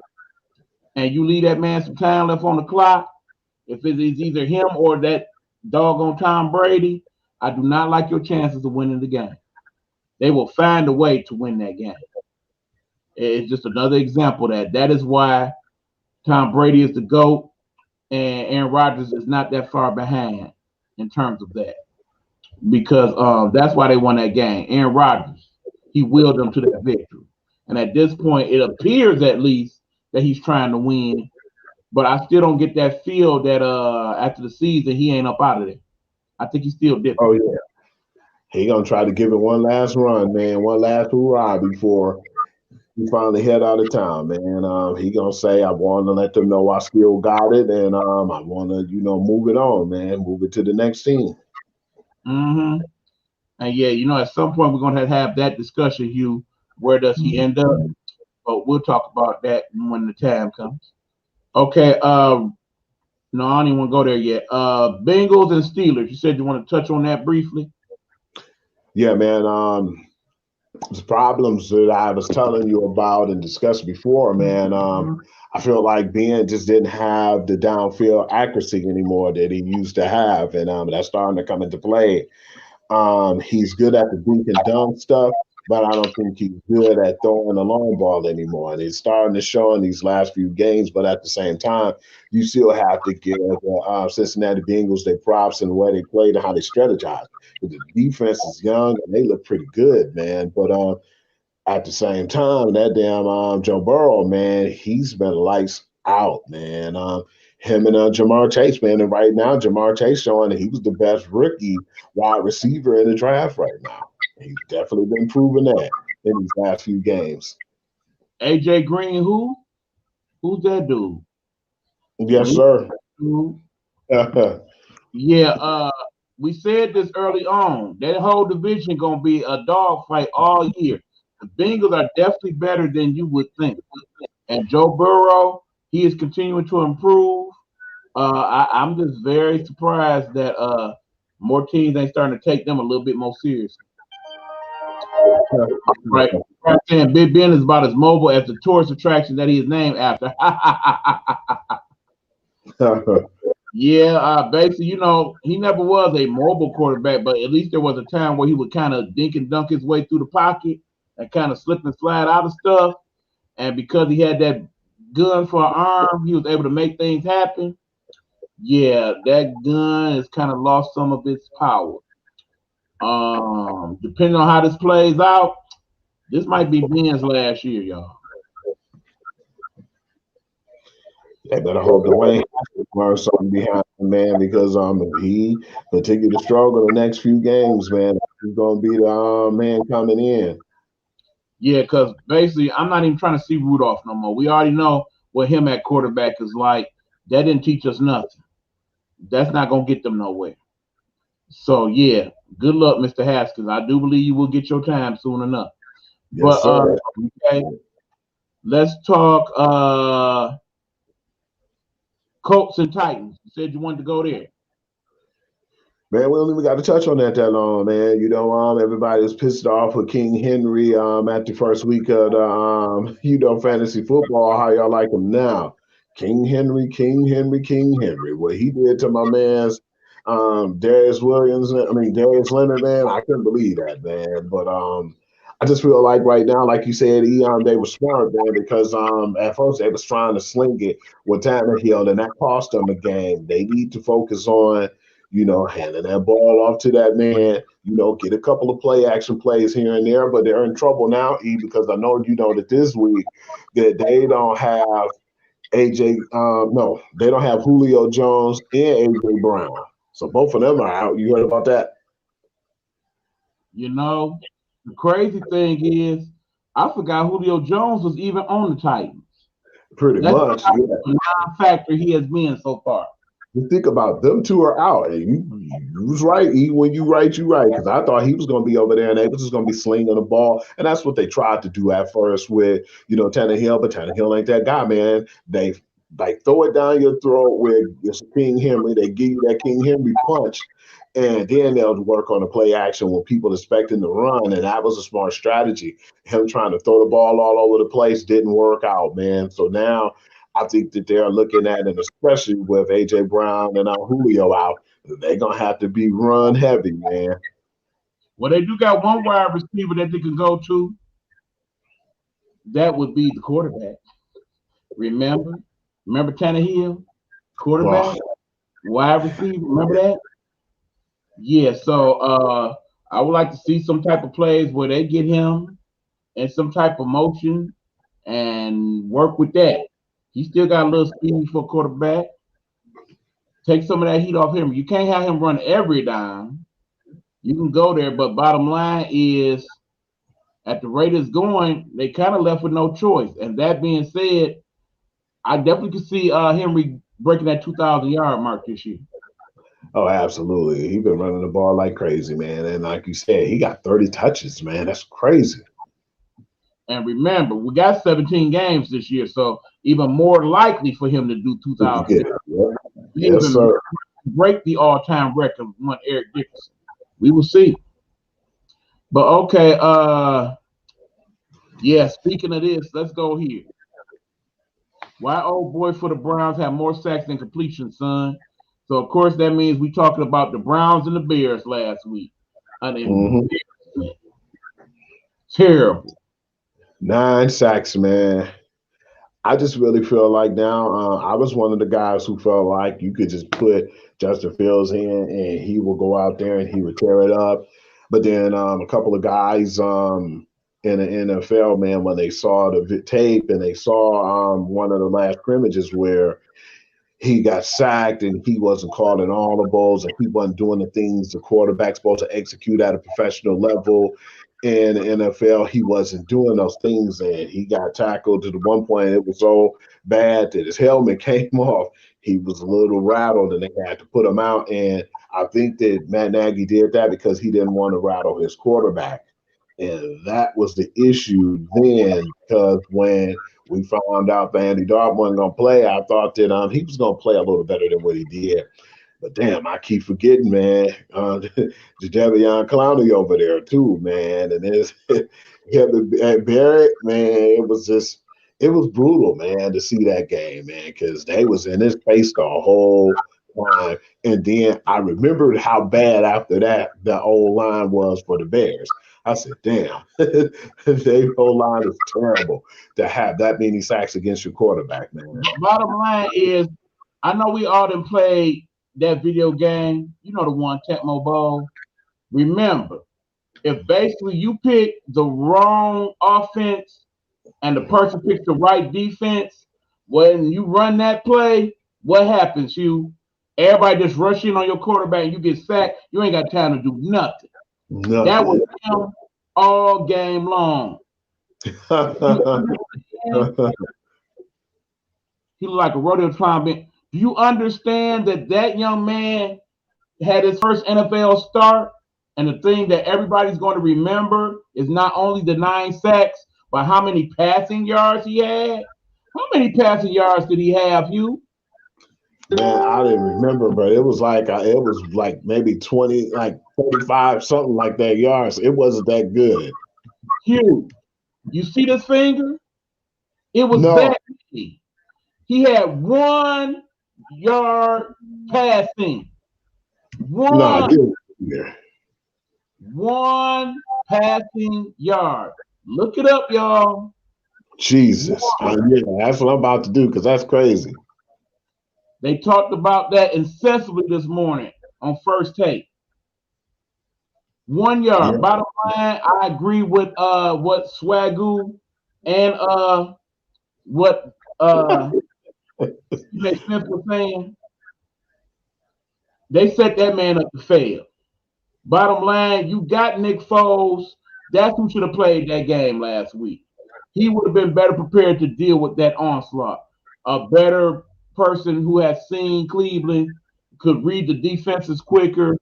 and you leave that man some time left on the clock, if it is either him or that doggone Tom Brady, I do not like your chances of winning the game. They will find a way to win that game. It's just another example that is why Tom Brady is the GOAT and Aaron Rodgers is not that far behind in terms of that. Because that's why they won that game. Aaron Rodgers, he willed them to that victory. And at this point, it appears at least that he's trying to win. But I still don't get that feel that after the season, he ain't up out of there. I think he's still different. Oh, yeah. He gonna try to give it one last run, man, one last hurrah before he finally head out of town, man. He gonna say, "I want to let them know I still got it, and I want to, move it on, man, move it to the next team." Mm-hmm. And yeah, at some point we're gonna have that discussion, Hugh. Where does he end up? But we'll talk about that when the time comes. Okay. No, I don't even want to go there yet. Bengals and Steelers. You said you want to touch on that briefly. Yeah, man. The problems that I was telling you about and discussed before, man. I feel like Ben just didn't have the downfield accuracy anymore that he used to have, and that's starting to come into play. He's good at the dink and dunk stuff, but I don't think he's good at throwing the long ball anymore. And he's starting to show in these last few games, but at the same time, you still have to give Cincinnati Bengals their props and the way they played and how they strategize. The defense is young and they look pretty good, man. But at the same time, that damn Joe Burrow, man, he's been lights out, man. Him and Jamar Chase, man, and right now Jamar Chase showing that he was the best rookie wide receiver in the draft right now. He's definitely been proving that in these last few games. AJ Green, who? Who's that dude? Yes, sir. Yeah, we said this early on. That whole division gonna be a dogfight all year. The Bengals are definitely better than you would think. And Joe Burrow, he is continuing to improve. I'm just very surprised that more teams ain't starting to take them a little bit more seriously. Right. Right saying Big Ben is about as mobile as the tourist attraction that he is named after. Yeah, basically, he never was a mobile quarterback, but at least there was a time where he would kind of dink and dunk his way through the pocket and kind of slip and slide out of stuff. And because he had that gun for an arm, he was able to make things happen. Yeah, that gun has kind of lost some of its power. Depending on how this plays out, this might be Ben's last year, y'all. They better hope Dwayne Haskins learns something behind him, man, because if he continue to struggle the next few games, man, he's gonna be the man coming in. Yeah, because basically, I'm not even trying to see Rudolph no more. We already know what him at quarterback is like. That didn't teach us nothing. That's not gonna get them nowhere. So yeah, good luck, Mr. Haskins. I do believe you will get your time soon enough. Yes, But sir. okay, let's talk Colts and Titans. You said you wanted to go there. Man, we don't even got to touch on that long, man. Everybody was pissed off with King Henry at the first week of the fantasy football. How y'all like him now? King Henry, King Henry, King Henry. What he did to my man's Darius Leonard, man, I couldn't believe that, man. But I just feel like right now, like you said, they were smart, man, because at first they was trying to sling it with Tannehill, and that cost them a game. They need to focus on handing that ball off to that man, get a couple of play action plays here and there, but they're in trouble now, because I know that this week that they don't have AJ, no, they don't have Julio Jones and AJ Brown. So both of them are out. You heard about that? The crazy thing is, I forgot Julio Jones was even on the Titans. Pretty That's much, how yeah. non-factor he has been so far. You think about them two are out, and you was right. When you right, you right. Because I thought he was going to be over there, and they was just going to be slinging the ball, and that's what they tried to do at first with Tannehill, but Tannehill ain't that guy, man. They throw it down your throat with King Henry. They give you that King Henry punch, and then they'll work on the play action when people expecting to run, and that was a smart strategy. Him trying to throw the ball all over the place didn't work out, man. So now I think that they're looking at, and especially with AJ Brown and Julio out, they're gonna have to be run heavy, man. Well, they do got one wide receiver that they can go to. That would be the quarterback. Remember Tannehill, quarterback, wide receiver. Remember that? Yeah. So I would like to see some type of plays where they get him in some type of motion and work with that. He still got a little speed for a quarterback. Take some of that heat off him. You can't have him run every down, You can go there, but bottom line is, at the rate it's going, they kind of left with no choice. And that being said, I definitely could see Henry breaking that 2,000-yard mark this year. Oh, absolutely. He's been running the ball like crazy, man. And like you said, he got 30 touches, man. That's crazy. And remember, we got 17 games this year, so even more likely for him to do 2,000. Yep. Yes, Even sir. break the all-time record of one Eric Dickerson. We will see. But okay, yeah, speaking of this, let's go here. Why old boy for the Browns have more sacks than completion, son? So of course that means we talking about the Browns and the Bears last week. An embarrassment. Terrible. 9 sacks, man. I just really feel like now I was one of the guys who felt like you could just put Justin Fields in and he will go out there and he would tear it up. But then a couple of guys in the NFL, man, when they saw the tape and they saw one of the last scrimmages where he got sacked and he wasn't calling audibles and he wasn't doing the things the quarterback's supposed to execute at a professional level in the NFL. He wasn't doing those things and he got tackled to the one point. It was so bad that his helmet came off. He was a little rattled and they had to put him out. And I think that Matt Nagy did that because he didn't want to rattle his quarterback. And that was the issue then, because when we found out that Andy Dalton wasn't going to play, I thought that he was going to play a little better than what he did. But damn, I keep forgetting, man. Jadeveon Clowney over there too, man. And there's Barrett, man. It was brutal, man, to see that game, man, because they was in his face the whole time. And then I remembered how bad after that the old line was for the Bears. I said, damn, their whole line is terrible to have that many sacks against your quarterback, man. Bottom line is, I know we all done played that video game, you know, the one Tecmo Bowl. Remember, if basically you pick the wrong offense and the person picks the right defense, when you run that play, what happens? Everybody just rush in on your quarterback and you get sacked. You ain't got time to do nothing. That was him all game long. He looked like a rodeo clown. Do you understand that young man had his first NFL start, and the thing that everybody's going to remember is not only the 9 sacks, but how many passing yards he had? How many passing yards did he have, Hugh? Man, I didn't remember, but it was like maybe 20, like 45, something like that yards. It wasn't that good. Hugh, you see this finger? It was No. that easy. He had 1 yard passing. One passing yard. Look it up, y'all. Jesus. Yeah, that's what I'm about to do because that's crazy. They talked about that incessantly this morning on First Take. 1 yard. Yeah. Bottom line, I agree with what Swagoo and what Smith was saying. They set that man up to fail. Bottom line, you got Nick Foles. That's who should have played that game last week. He would have been better prepared to deal with that onslaught. A better person who has seen Cleveland, could read the defenses quicker,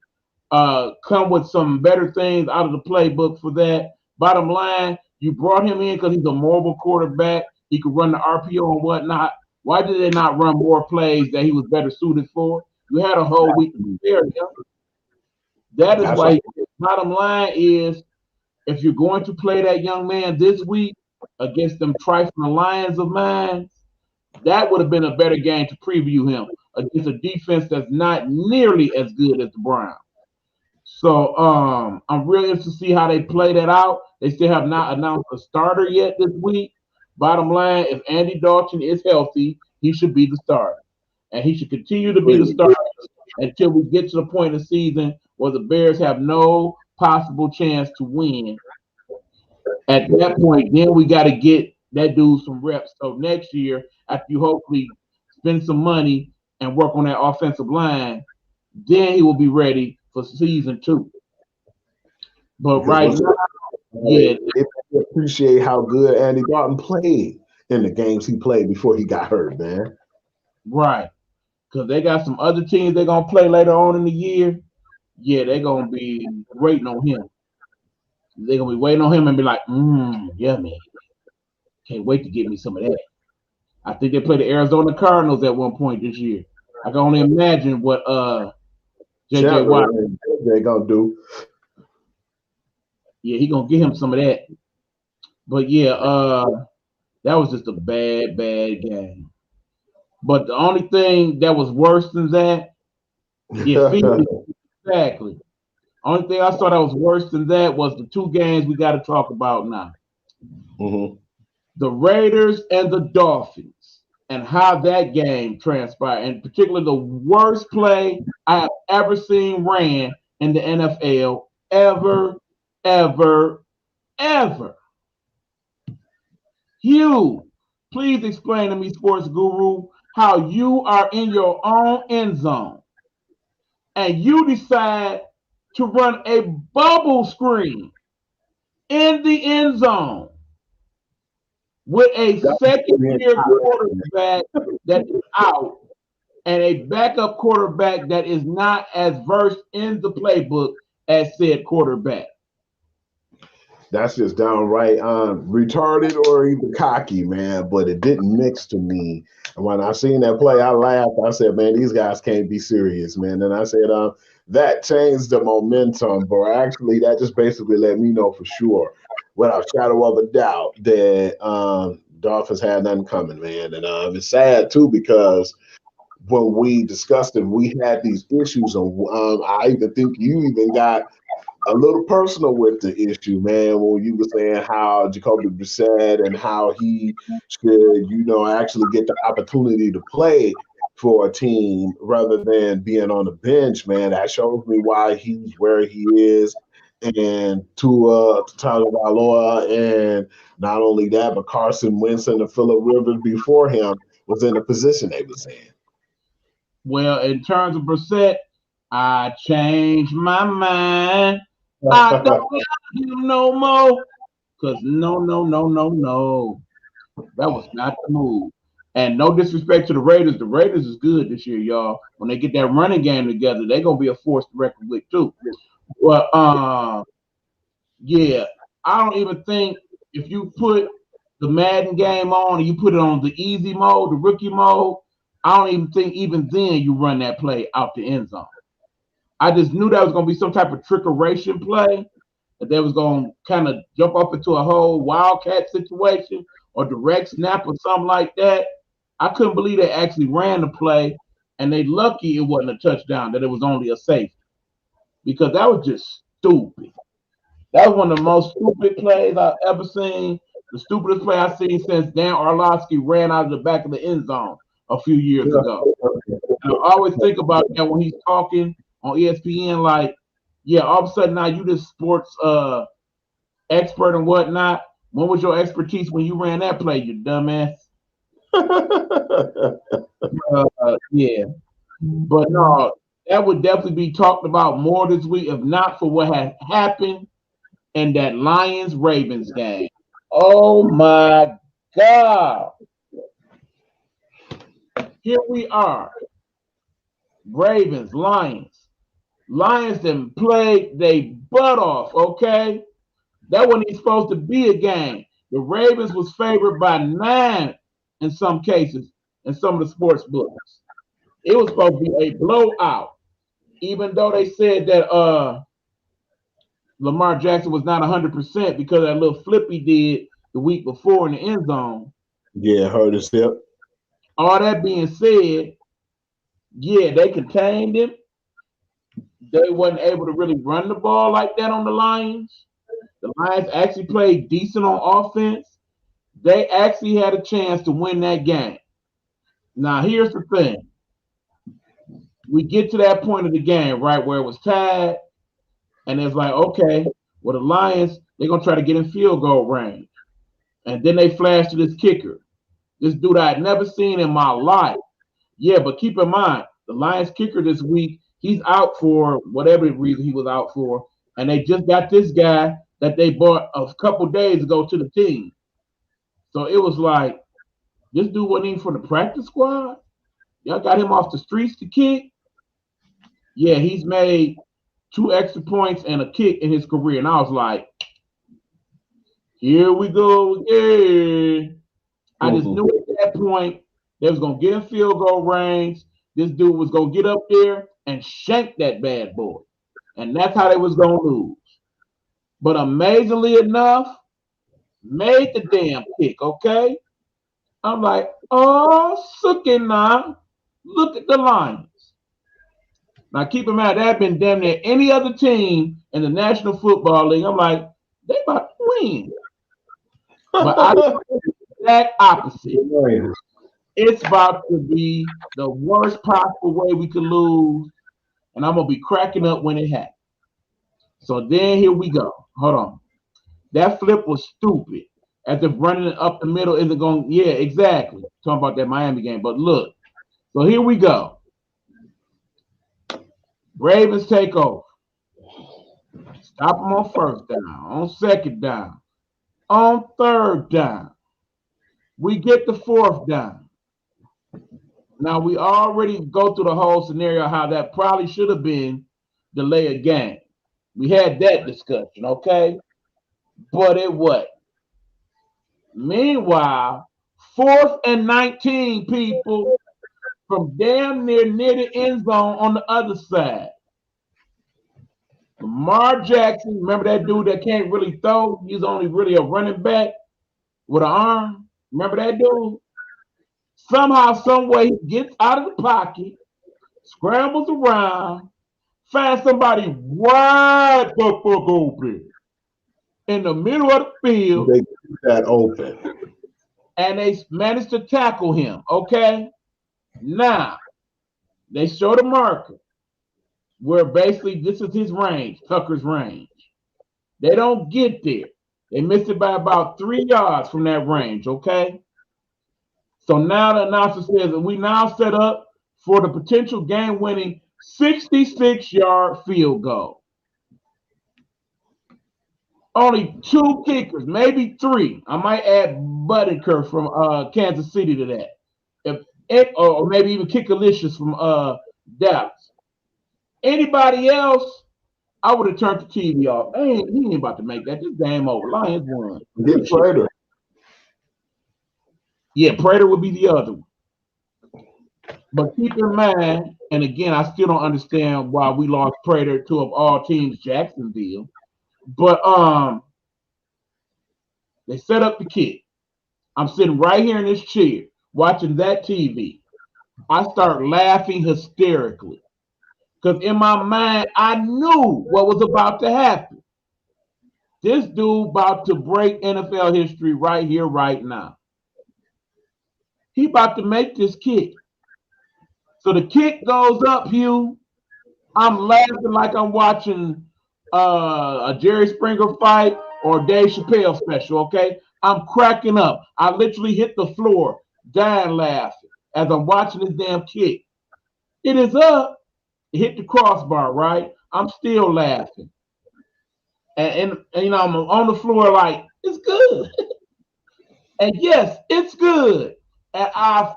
come with some better things out of the playbook for that. Bottom line, you brought him in because he's a mobile quarterback. He could run the RPO and whatnot. Why did they not run more plays that he was better suited for? You had a whole week to prepare him. That is why. Bottom line is, if you're going to play that young man this week against them trifling Lions of mine, that would have been a better game to preview him against a defense that's not nearly as good as the Browns. So I'm really interested to see how they play that out. They still have not announced a starter yet this week. Bottom line, if Andy Dalton is healthy, he should be the starter. And he should continue to be the starter until we get to the point of the season where the Bears have no possible chance to win. At that point, then we got to get that dude some reps. So next year, after you hopefully spend some money and work on that offensive line, then he will be ready for season 2. But Because right once now, yeah, it made me appreciate how good Andy Dalton played in the games he played before he got hurt, man. right. Because they got some other teams they're gonna play later on in the year. Yeah, they're gonna be waiting on him. They're gonna be waiting on him and be like, yeah, man, can't wait to get me some of that. I think they play the Arizona Cardinals at one point this year. I can only imagine what JJ Chandler Watt. and they gonna do. Yeah, he gonna get him some of that. But yeah, that was just a bad game. But the only thing that was worse than that, yeah, Phoenix, exactly. Only thing I saw that was worse than that was the two games we got to talk about now. Mhm. The Raiders and the Dolphins and how that game transpired, and particularly the worst play I have ever seen ran in the NFL ever, ever, ever. Hugh, please explain to me, sports guru, how you are in your own end zone and you decide to run a bubble screen in the end zone with a second year quarterback that is out and a backup quarterback that is not as versed in the playbook as said quarterback. That's just downright retarded or even cocky, man. But it didn't mix to me. And when I seen that play, I laughed. I said, "Man, these guys can't be serious, man." And I said, that changed the momentum. But actually, that just basically let me know for sure, without a shadow of a doubt, that Dolphins had nothing coming, man. And it's sad too because when we discussed it, we had these issues, and I even think you even got a little personal with the issue, man, when you were saying how Jacoby Brissett and how he should, actually get the opportunity to play for a team rather than being on the bench, man. That shows me why he's where he is. And to Tagovailoa, and not only that, but Carson Wentz and the Phillip Rivers before him was in the position they was in. Well, in terms of Brissett, I changed my mind. I don't like him no more. Because no. That was not the move. And no disrespect to the Raiders. The Raiders is good this year, y'all. When they get that running game together, they're gonna be a force to reckon with too. Well, yeah, I don't even think if you put the Madden game on and you put it on the easy mode, the rookie mode, I don't even think even then you run that play out the end zone. I just knew that was going to be some type of trickeration play, that they was going to kind of jump up into a whole wildcat situation or direct snap or something like that. I couldn't believe they actually ran the play, and they lucky it wasn't a touchdown, that it was only a safety, because that was just stupid. That was one of the most stupid plays I've ever seen. The stupidest play I've seen since Dan Orlovsky ran out of the back of the end zone a few years ago. And I always think about that when he's talking on ESPN, like, yeah, all of a sudden now you this sports expert and whatnot. When was your expertise when you ran that play, you dumbass? Yeah. But no, that would definitely be talked about more this week, if not for what had happened in that Lions Ravens game. Oh my God. Here we are. Ravens, Lions. Lions done played they butt off, okay? That wasn't even supposed to be a game. The Ravens was favored by 9 in some cases in some of the sports books. It was supposed to be a blowout, even though they said that Lamar Jackson was not 100% because of that little flip he did the week before in the end zone. Yeah, heard his hip. All that being said, yeah, they contained him. They wasn't able to really run the ball like that on the Lions. The Lions actually played decent on offense. They actually had a chance to win that game. Now, here's the thing. We get to that point of the game, right, where it was tied, and it's like, okay, well, the Lions, they're going to try to get in field goal range. And then they flash to this kicker, this dude I had never seen in my life. Yeah, but keep in mind, the Lions kicker this week, he's out for whatever reason he was out for. and they just got this guy that they bought a couple days ago to the team. So it was like, this dude wasn't even for the practice squad. Y'all got him off the streets to kick. Yeah, he's made 2 extra points and a kick in his career. And I was like, here we go again. I just knew at that point they was going to get in field goal range. This dude was going to get up there and shank that bad boy. And that's how they was going to lose. But amazingly enough, made the damn kick, okay? I'm like, oh, sucking now. Look at the Lions. Now, keep in mind, that had been damn near any other team in the National Football League. I'm like, they about to win. But I think the exact opposite. It's about to be the worst possible way we could lose, and I'm going to be cracking up when it happens. So then here we go. Hold on. That flip was stupid. As if running up the middle isn't going, yeah, exactly. Talking about that Miami game. But look, so here we go. Ravens take over. Stop them on first down, on second down, on third down. We get the fourth down. Now, we already go through the whole scenario how that probably should have been delay a game. We had that discussion, okay? But it what? Meanwhile, 4th and 19 people from damn near the end zone on the other side. Lamar Jackson, remember that dude that can't really throw? He's only really a running back with an arm. Remember that dude? Somehow, some way, he gets out of the pocket, scrambles around, finds somebody wide the fuck open in the middle of the field. They get that open. And they managed to tackle him, okay? Now, they show the marker where basically this is his range, Tucker's range. They don't get there. They missed it by about 3 yards from that range, okay? So now the announcer says that we now set up for the potential game-winning 66-yard field goal. Only 2 kickers, maybe 3. I might add Buttiker from Kansas City to that. Or maybe even Kickalicious from Dallas. Anybody else, I would have turned the TV off. He ain't about to make that. This game over. Lions won. Get Prater. Yeah, Prater would be the other one. But keep in mind, and again, I still don't understand why we lost Prater to, of all teams, Jacksonville. But they set up the kick. I'm sitting right here in this chair watching that TV. I start laughing hysterically. Because in my mind, I knew what was about to happen. This dude about to break NFL history right here, right now. He about to make this kick. So the kick goes up, Hugh. I'm laughing like I'm watching a Jerry Springer fight or a Dave Chappelle special, okay? I'm cracking up. I literally hit the floor, dying laughing as I'm watching this damn kick. It is up. It hit the crossbar, right? I'm still laughing. And you know, I'm on the floor like, it's good. And yes, it's good. And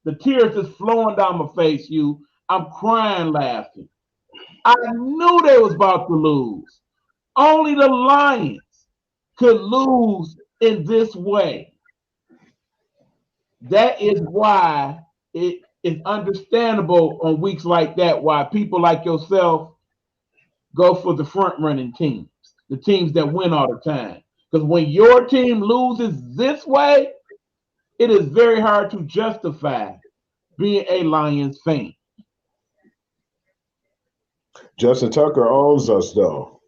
the tears is flowing down my face, Hugh. I'm crying laughing. I knew they was about to lose. Only the Lions could lose in this way. That is why it is understandable on weeks like that why people like yourself go for the front running teams, the teams that win all the time. Because when your team loses this way, it is very hard to justify being a Lions fan. Justin Tucker owns us, though.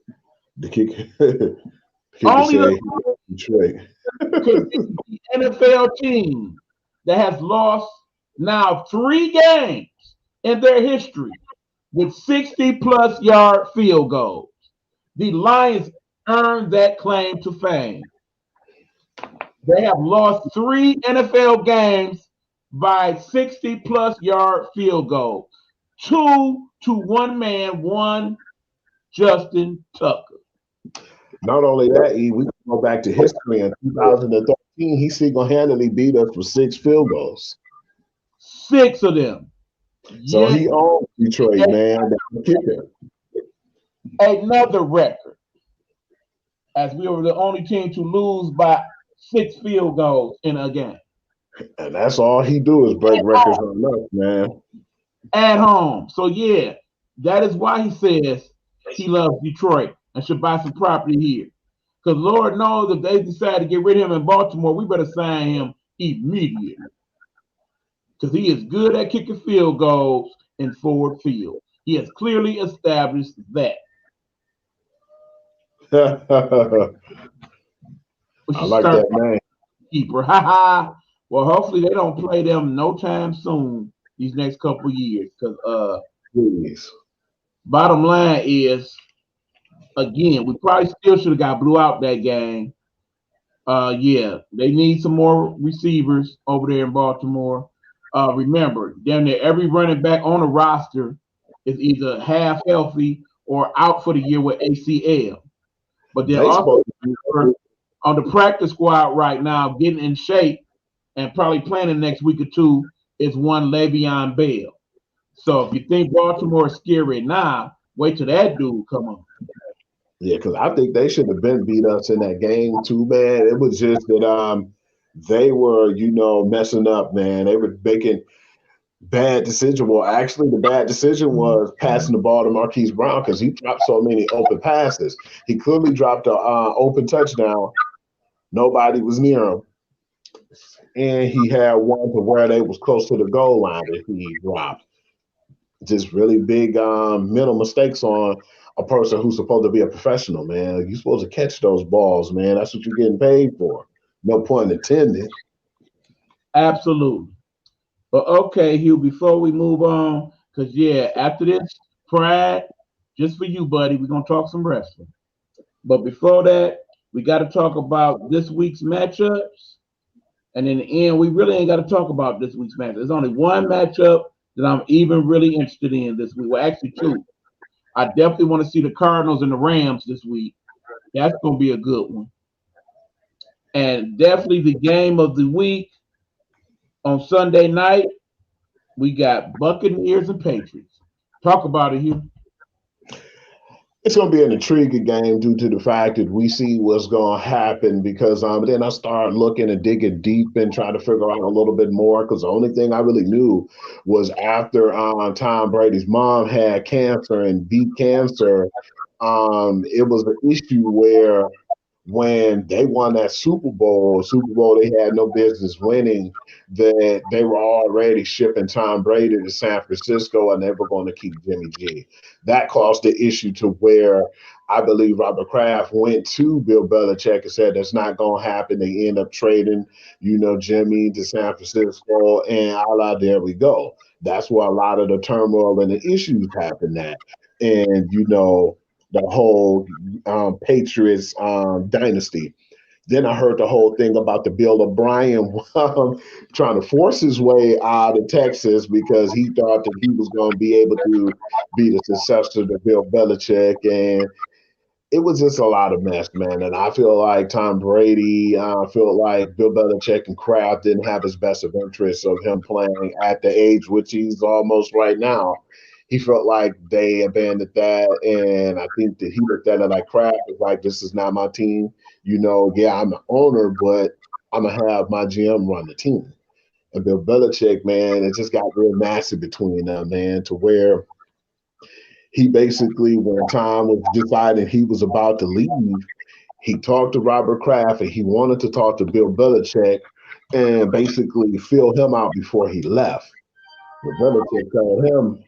The kicker Only say the NFL team that has lost now 3 games in their history with 60-plus yard field goals. The Lions earned that claim to fame. They have lost 3 NFL games by 60-plus yard field goals. 2 to 1 man, 1 Justin Tucker. Not only that, we can go back to history. In 2013, he single-handedly beat us for 6 field goals. 6 of them. So Yet he owns Detroit, man. That's the kicker. another record, as we were the only team to lose by 6 field goals in a game. And that's all he do is break records on us, man. At home. So yeah, that is why he says he loves Detroit and should buy some property here. Because Lord knows if they decide to get rid of him in Baltimore, we better sign him immediately. Because he is good at kicking field goals in Ford Field. He has clearly established that. We I should like start that name. keeper. Ha ha. Well, hopefully they don't play them no time soon these next couple of years. Because Please. bottom line is, again, we probably still should have got blew out that game. Yeah, they need some more receivers over there in Baltimore. Remember, damn near every running back on the roster is either half healthy or out for the year with ACL. But then They also supposed to be on the practice squad right now, getting in shape and probably playing the next week or two is one Le'Veon Bell. So if you think Baltimore is scary now, wait till that dude come on. yeah, because I think they should have been beat us in that game too, man. It was just that they were, messing up, man. They were making bad decision. Well, actually, the bad decision was passing the ball to Marquise Brown because he dropped so many open passes. He clearly dropped a open touchdown. Nobody was near him, and he had one to where they was close to the goal line that he dropped. Just really big mental mistakes on a person who's supposed to be a professional, man. You're supposed to catch those balls, man. That's what you're getting paid for. No pun intended. Absolutely. But okay, Hugh, before we move on, because yeah, after this pride, just for you, buddy, we're gonna talk some wrestling. But before that, we got to talk about this week's matchups. And in the end, we really ain't got to talk about this week's matchup. There's only one matchup that I'm even really interested in this week. Well, actually, two. I definitely want to see the Cardinals and the Rams this week. That's going to be a good one. And definitely the game of the week on Sunday night, we got Buccaneers and Patriots. Talk about it here. It's going to be an intriguing game due to the fact that we see what's going to happen because then I start looking and digging deep and trying to figure out a little bit more because the only thing I really knew was after Tom Brady's mom had cancer and beat cancer, it was an issue where when they won that Super Bowl they had no business winning, that they were already shipping Tom Brady to San Francisco and they were going to keep Jimmy G. That caused the issue to where I believe Robert Kraft went to Bill Belichick and said that's not going to happen. They end up trading, Jimmy to San Francisco, and there we go. That's where a lot of the turmoil and the issues happen at. And, the whole Patriots dynasty. Then I heard the whole thing about the Bill O'Brien trying to force his way out of Texas because he thought that he was going to be able to be the successor to Bill Belichick. And it was just a lot of mess, man. And I feel like Tom Brady, I feel like Bill Belichick and Kraft didn't have his best of interests of him playing at the age which he's almost right now. He felt like they abandoned that, and I think that he looked at it like Kraft was like, "This is not my team." Yeah, I'm the owner, but I'm gonna have my GM run the team. And Bill Belichick, man, it just got real nasty between them, man, to where he basically, when Tom was deciding he was about to leave, he talked to Robert Kraft and he wanted to talk to Bill Belichick and basically fill him out before he left. But Belichick told him,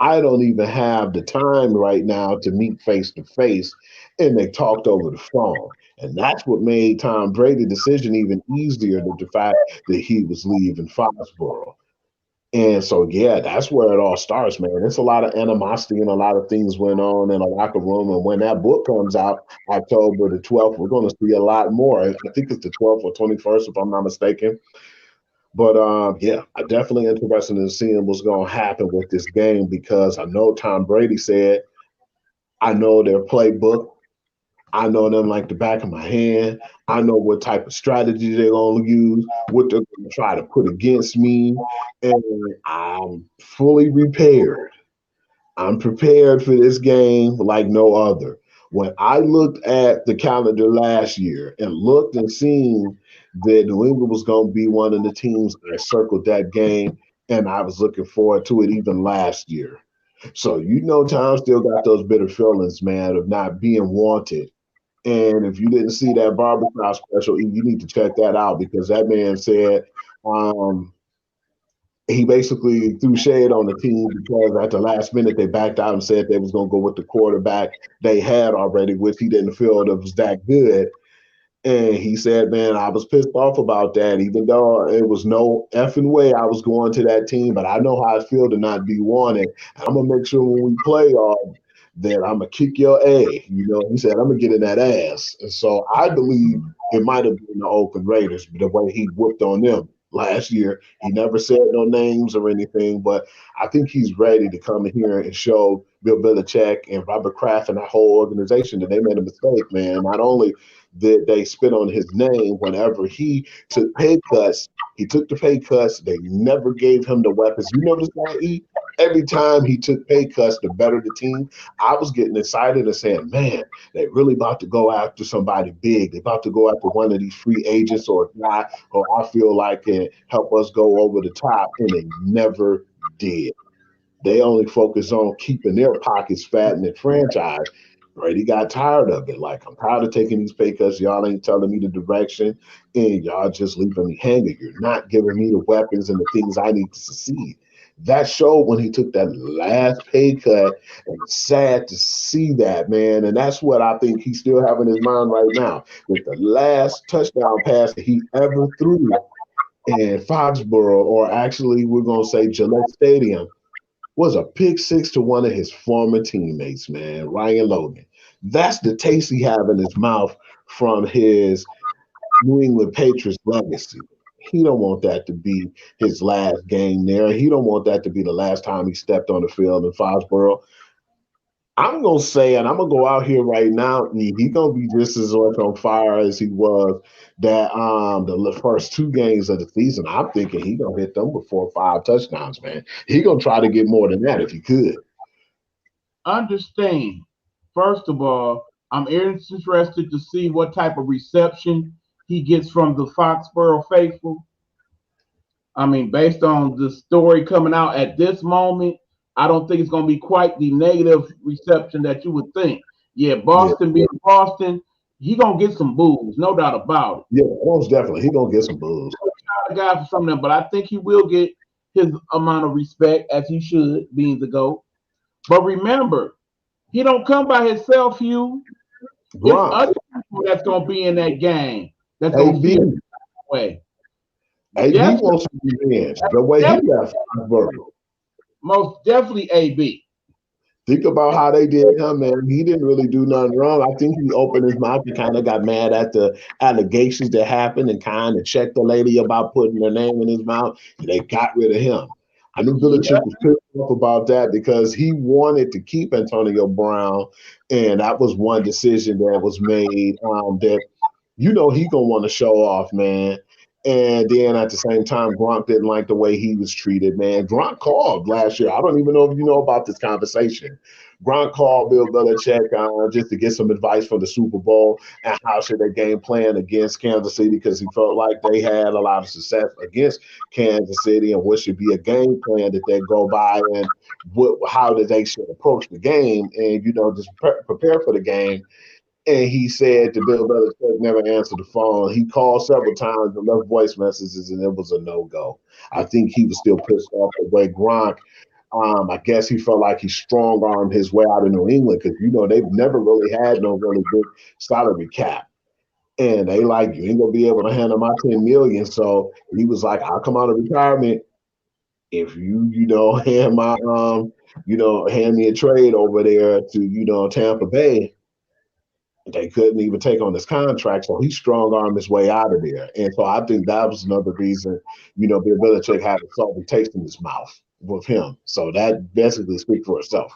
I don't even have the time right now to meet face to face. And they talked over the phone. And that's what made Tom Brady's decision even easier than the fact that he was leaving Foxborough. And so, yeah, that's where it all starts, man. It's a lot of animosity and a lot of things went on in a locker room. And when that book comes out, October the 12th, we're going to see a lot more. I think it's the 12th or 21st, if I'm not mistaken. But yeah, I'm definitely interested in seeing what's going to happen with this game because I know Tom Brady said I know their playbook. I know them like the back of my hand. I know what type of strategy they're gonna use, what they're gonna try to put against me, and I'm fully prepared. I'm prepared for this game like no other. When I looked at the calendar last year and looked and seen that New England was going to be one of the teams, I circled that game and I was looking forward to it even last year. So Tom still got those bitter feelings, man, of not being wanted. And if you didn't see that barbershop special, you need to check that out because that man said um, he basically threw shade on the team because at the last minute they backed out and said they was going to go with the quarterback they had already, which he didn't feel that was that good. And he said, man, I was pissed off about that, even though it was no effing way I was going to that team. But I know how I feel to not be wanted. I'm going to make sure when we play that I'm going to kick your ass. He said, I'm going to get in that ass. And so I believe it might have been the Oakland Raiders, the way he whooped on them last year. He never said no names or anything, but I think he's ready to come in here and show Bill Belichick and Robert Kraft and that whole organization that they made a mistake, man. Not only did they spit on his name whenever he took pay cuts. He took the pay cuts. They never gave him the weapons. You notice that, E? Every time he took pay cuts to better the team, I was getting excited and saying, man, they really about to go after somebody big. They about to go after one of these free agents or a guy who I feel like can help us go over the top. And they never did. They only focus on keeping their pockets fat and their franchise. Brady got tired of it. Like, I'm tired of taking these pay cuts. Y'all ain't telling me the direction, and y'all just leaving me hanging. You're not giving me the weapons and the things I need to succeed. That showed when he took that last pay cut, and it's sad to see that, man. And that's what I think he's still having in his mind right now. That the last touchdown pass that he ever threw in Foxborough, or actually, we're going to say Gillette Stadium, was a pick six to one of his former teammates, man, Ryan Logan. That's the taste he have in his mouth from his New England Patriots legacy. He don't want that to be his last game there. He don't want that to be the last time he stepped on the field in Foxborough. I'm gonna say, and I'm gonna go out here right now. He gonna be just as much on fire as he was that the first two games of the season. I'm thinking he gonna hit them with 4 or 5 touchdowns, man. He gonna try to get more than that if he could. Understand, first of all, I'm interested to see what type of reception he gets from the Foxborough faithful. I mean, based on the story coming out at this moment, I don't think it's going to be quite the negative reception that you would think. Yeah, Yeah, Boston being Boston, he gonna get some boos, no doubt about it. yeah, most definitely. He gonna get some booze. Not a guy for some of them, but I think he will get his amount of respect as he should, being the GOAT. But remember, he don't come by himself, you. It's Gronk, other people that's gonna be in that game that's gonna AB, feel that way. AB Definitely, wants some revenge. The way he definitely, left Foxborough. most definitely AB. Think about how they did him, man. He didn't really do nothing wrong. I think he opened his mouth and kind of got mad at the allegations that happened and kind of checked the lady about putting her name in his mouth, and they got rid of him. I knew Yeah, Belichick was pissed off about that because he wanted to keep Antonio Brown, and that was one decision that was made that he gonna want to show off, man. And then at the same time, Gronk didn't like the way he was treated, man. Gronk called last year. I don't even know if you know about this conversation. Gronk called Bill Belichick just to get some advice for the Super Bowl and how should they game plan against Kansas City because he felt like they had a lot of success against Kansas City and what should be a game plan that they go by and how that they should approach the game and just prepare for the game. And he said to Bill Belichick never answered the phone. He called several times and left voice messages, and it was a no go. I think he was still pissed off the way Gronk. I guess he felt like he strong armed his way out of New England because they've never really had no really big salary cap, and they like you ain't gonna be able to handle my 10 million. So he was like, I'll come out of retirement if hand my hand me a trade over there to Tampa Bay. They couldn't even take on this contract, so he strong armed his way out of there. And so I think that was another reason, Bill Belichick had a salty taste in his mouth with him. So that basically speaks for itself.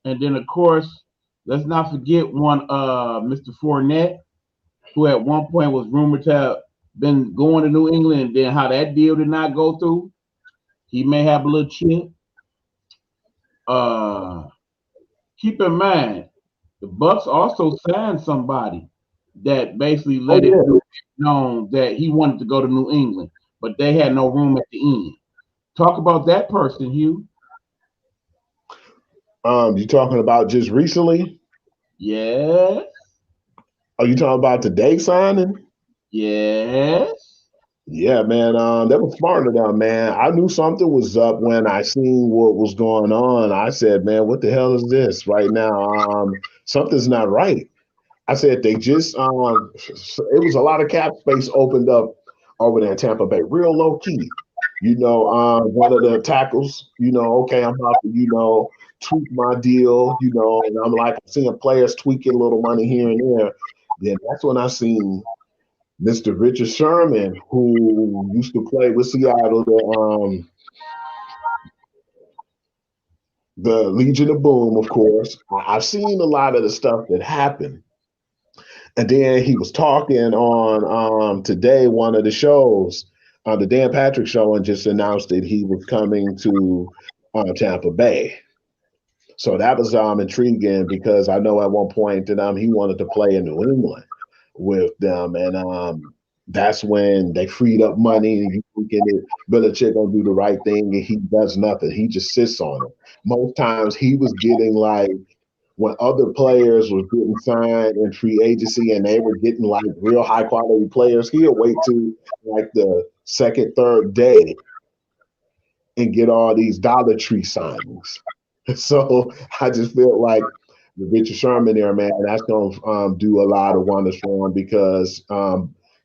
And then of course, let's not forget one Mr. Fournette, who at one point was rumored to have been going to New England, and then how that deal did not go through. He may have a little chip. Uh, Keep in mind, the Bucks also signed somebody that basically Oh let it yeah. be known that he wanted to go to New England, but they had no room at the end. Talk about that person, Hugh. You talking about just recently? Yes, Are you talking about today signing? yes. Yeah, man. That was smart of them, man. I knew something was up when I seen what was going on. I said, man, what the hell is this right now? Something's not right. I said they just it was a lot of cap space opened up over there in Tampa Bay, real low key. One of the tackles, okay, I'm about to, tweak my deal, and I'm like seeing players tweaking a little money here and there. Then that's when I seen Mr. Richard Sherman, who used to play with Seattle, the Legion of Boom, of course. I've seen a lot of the stuff that happened. And then he was talking on today, one of the shows, on the Dan Patrick show, and just announced that he was coming to Tampa Bay. So that was intriguing because I know at one point that he wanted to play in New England with them, and that's when they freed up money. And you thinking that Belichick gonna do the right thing, and he does nothing. He just sits on it. Most times he was getting like when other players were getting signed in free agency and they were getting like real high quality players, he'll wait to like the second, third day and get all these Dollar Tree signings. So I just feel like the Richard Sherman there, man, that's going to do a lot of wonders for him because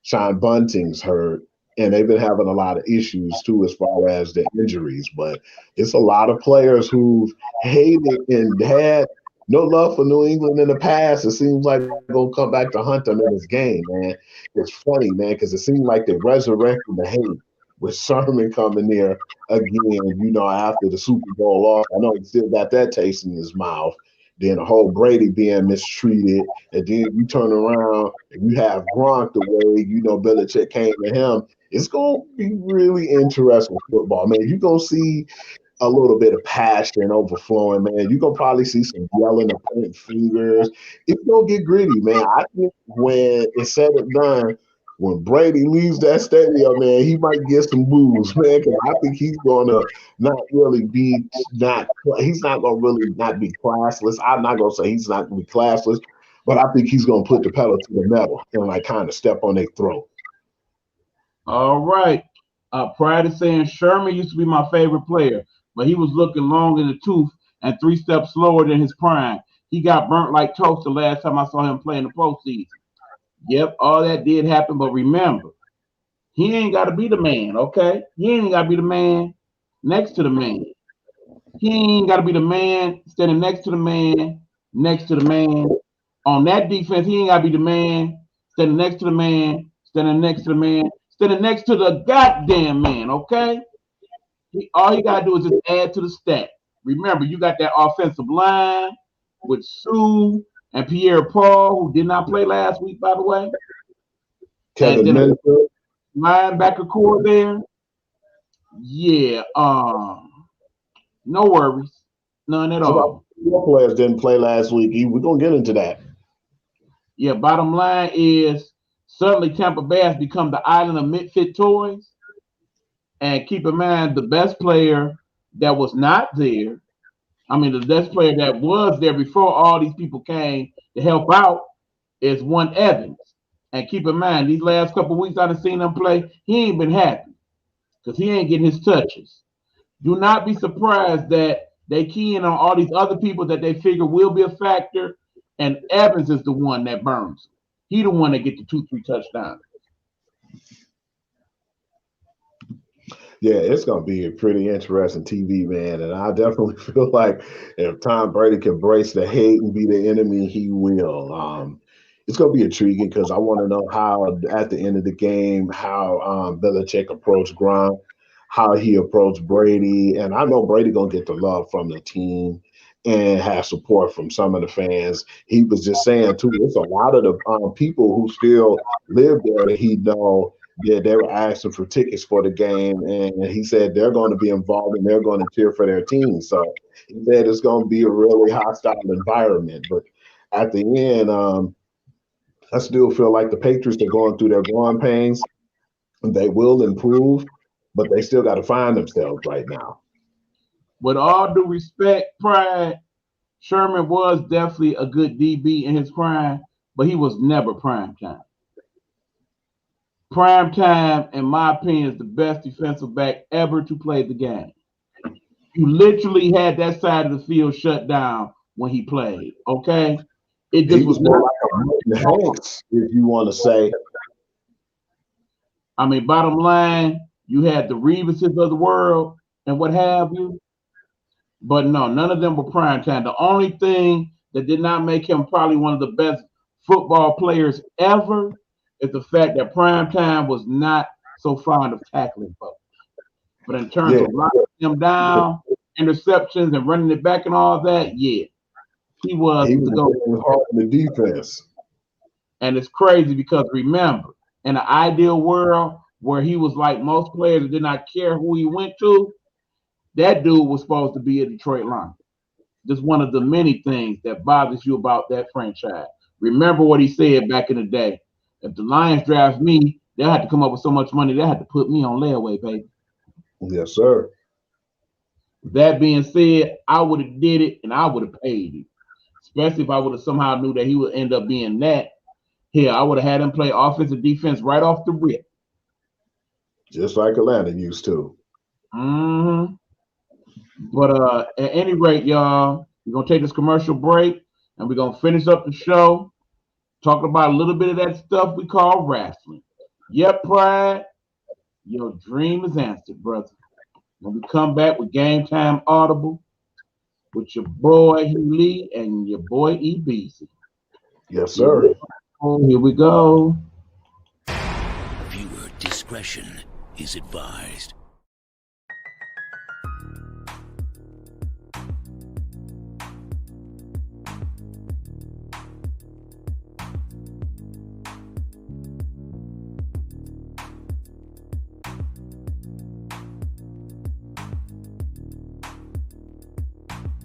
Sean Bunting's hurt. And they've been having a lot of issues too as far as the injuries. But it's a lot of players who've hated and had no love for New England in the past. It seems like they're going to come back to hunt them in this game, man. It's funny, man, because it seems like they resurrected the hate with Sherman coming there again, after the Super Bowl loss. I know he still got that taste in his mouth. Then the whole Brady being mistreated, and then you turn around and you have Gronk the way Belichick came to him. It's gonna be really interesting football, man. You're gonna see a little bit of passion overflowing, man. You're gonna probably see some yelling and pointing fingers. It's gonna get gritty, man. I think when it's said and done, when Brady leaves that stadium, man, he might get some boos, man, because I think he's gonna not really be not. He's not gonna really not be classless. I'm not gonna say he's not gonna be classless, but I think he's gonna put the pedal to the metal and like kind of step on their throat. All right. Prior to saying Sherman used to be my favorite player, but he was looking long in the tooth and 3 steps slower than his prime. He got burnt like toast the last time I saw him play in the postseason. Yep, all that did happen, but remember, he ain't got to be the man, okay? He ain't got to be the man next to the man. He ain't got to be the man standing next to the man, next to the man. On that defense, he ain't got to be the man standing next to the man, standing next to the man, standing next to the goddamn man, okay? All you got to do is just add to the stat. Remember, you got that offensive line with Sue and Pierre Paul, who did not play last week, by the way. And Kevin then a Minter. linebacker core there. Yeah, no worries. None at How about all. your players didn't play last week? We're gonna get into that. Yeah, bottom line is certainly Tampa Bay has become the island of misfit toys. And keep in mind, the best player that was not there, I mean, the best player that was there before all these people came to help out is one Evans. And keep in mind, these last couple of weeks I've seen him play, he ain't been happy because he ain't getting his touches. Do not be surprised that they key in on all these other people that they figure will be a factor, and Evans is the one that burns. He the one that get the 2, 3 touchdowns. Yeah, it's gonna be a pretty interesting TV, man. And I definitely feel like if Tom Brady can brace the hate and be the enemy, he will. It's gonna be intriguing because I want to know how at the end of the game how Belichick approached Gronk, how he approached Brady, and I know Brady gonna get the love from the team. and have support from some of the fans. He was just saying too, there's a lot of the people who still live there that he know. Yeah, they were asking for tickets for the game, and he said they're going to be involved and they're going to cheer for their team. So he said it's going to be a really hostile environment. But at the end, I still feel like the Patriots are going through their growing pains. They will improve, but they still got to find themselves right now. With all due respect, Pride, Sherman was definitely a good DB in his prime, but he was never prime time. Prime time, in my opinion, is the best defensive back ever to play the game. You literally had that side of the field shut down when he played. Okay, it just He was more like a Hanks, if you want to say. I mean, bottom line, you had the Reeveses of the world and what have you, but no, none of them were prime time. The only thing that did not make him probably one of the best football players ever is the fact that prime time was not so fond of tackling folks. But in terms of locking him down, interceptions and running it back and all that, yeah, he was to go hard in the defense. And it's crazy because remember, in an ideal world where he was like most players that did not care who he went to, that dude was supposed to be a Detroit Lion. Just one of the many things that bothers you about that franchise. Remember what he said back in the day. If the Lions draft me, they'll have to come up with so much money, they'll have to put me on layaway, baby. Yes, sir. That being said, I would have did it and I would have paid it. Especially if I would have somehow knew that he would end up being that. Here, I would have had him play offensive defense right off the rip. Just like Atlanta used to. Mm-hmm. But at any rate, y'all, we're going to take this commercial break and we're going to finish up the show talking about a little bit of that stuff we call wrestling. Yep, Pride, your dream is answered, brother. When we come back with Gametime Audible with your boy Hugh Lee and your boy E. Beasy. Yes, sir. Here we go. Viewer discretion is advised.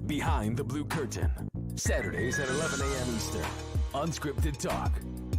Behind the Blue Curtain, Saturdays at 11 a.m. Eastern. Unscripted talk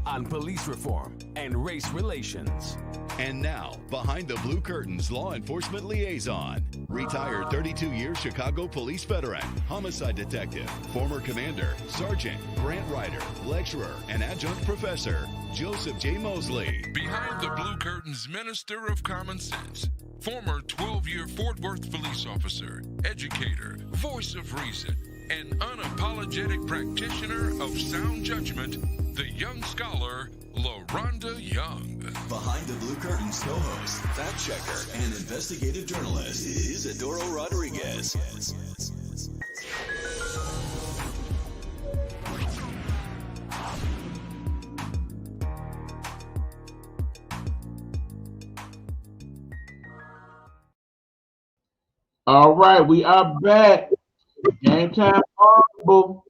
on police reform and race relations. And now, Behind the Blue Curtain's law enforcement liaison, retired 32-year Chicago police veteran, homicide detective, former commander, sergeant, grant writer, lecturer, and adjunct professor, Joseph J. Mosley. Behind the Blue Curtain's minister of common sense, former 12-year Fort Worth police officer, educator, voice of reason, and unapologetic practitioner of sound judgment, the young scholar, LaRonda Young. Behind the Blue Curtain's co-host, fact checker, and investigative journalist, Isidoro Rodriguez. All right, we are back. Gametime Audible.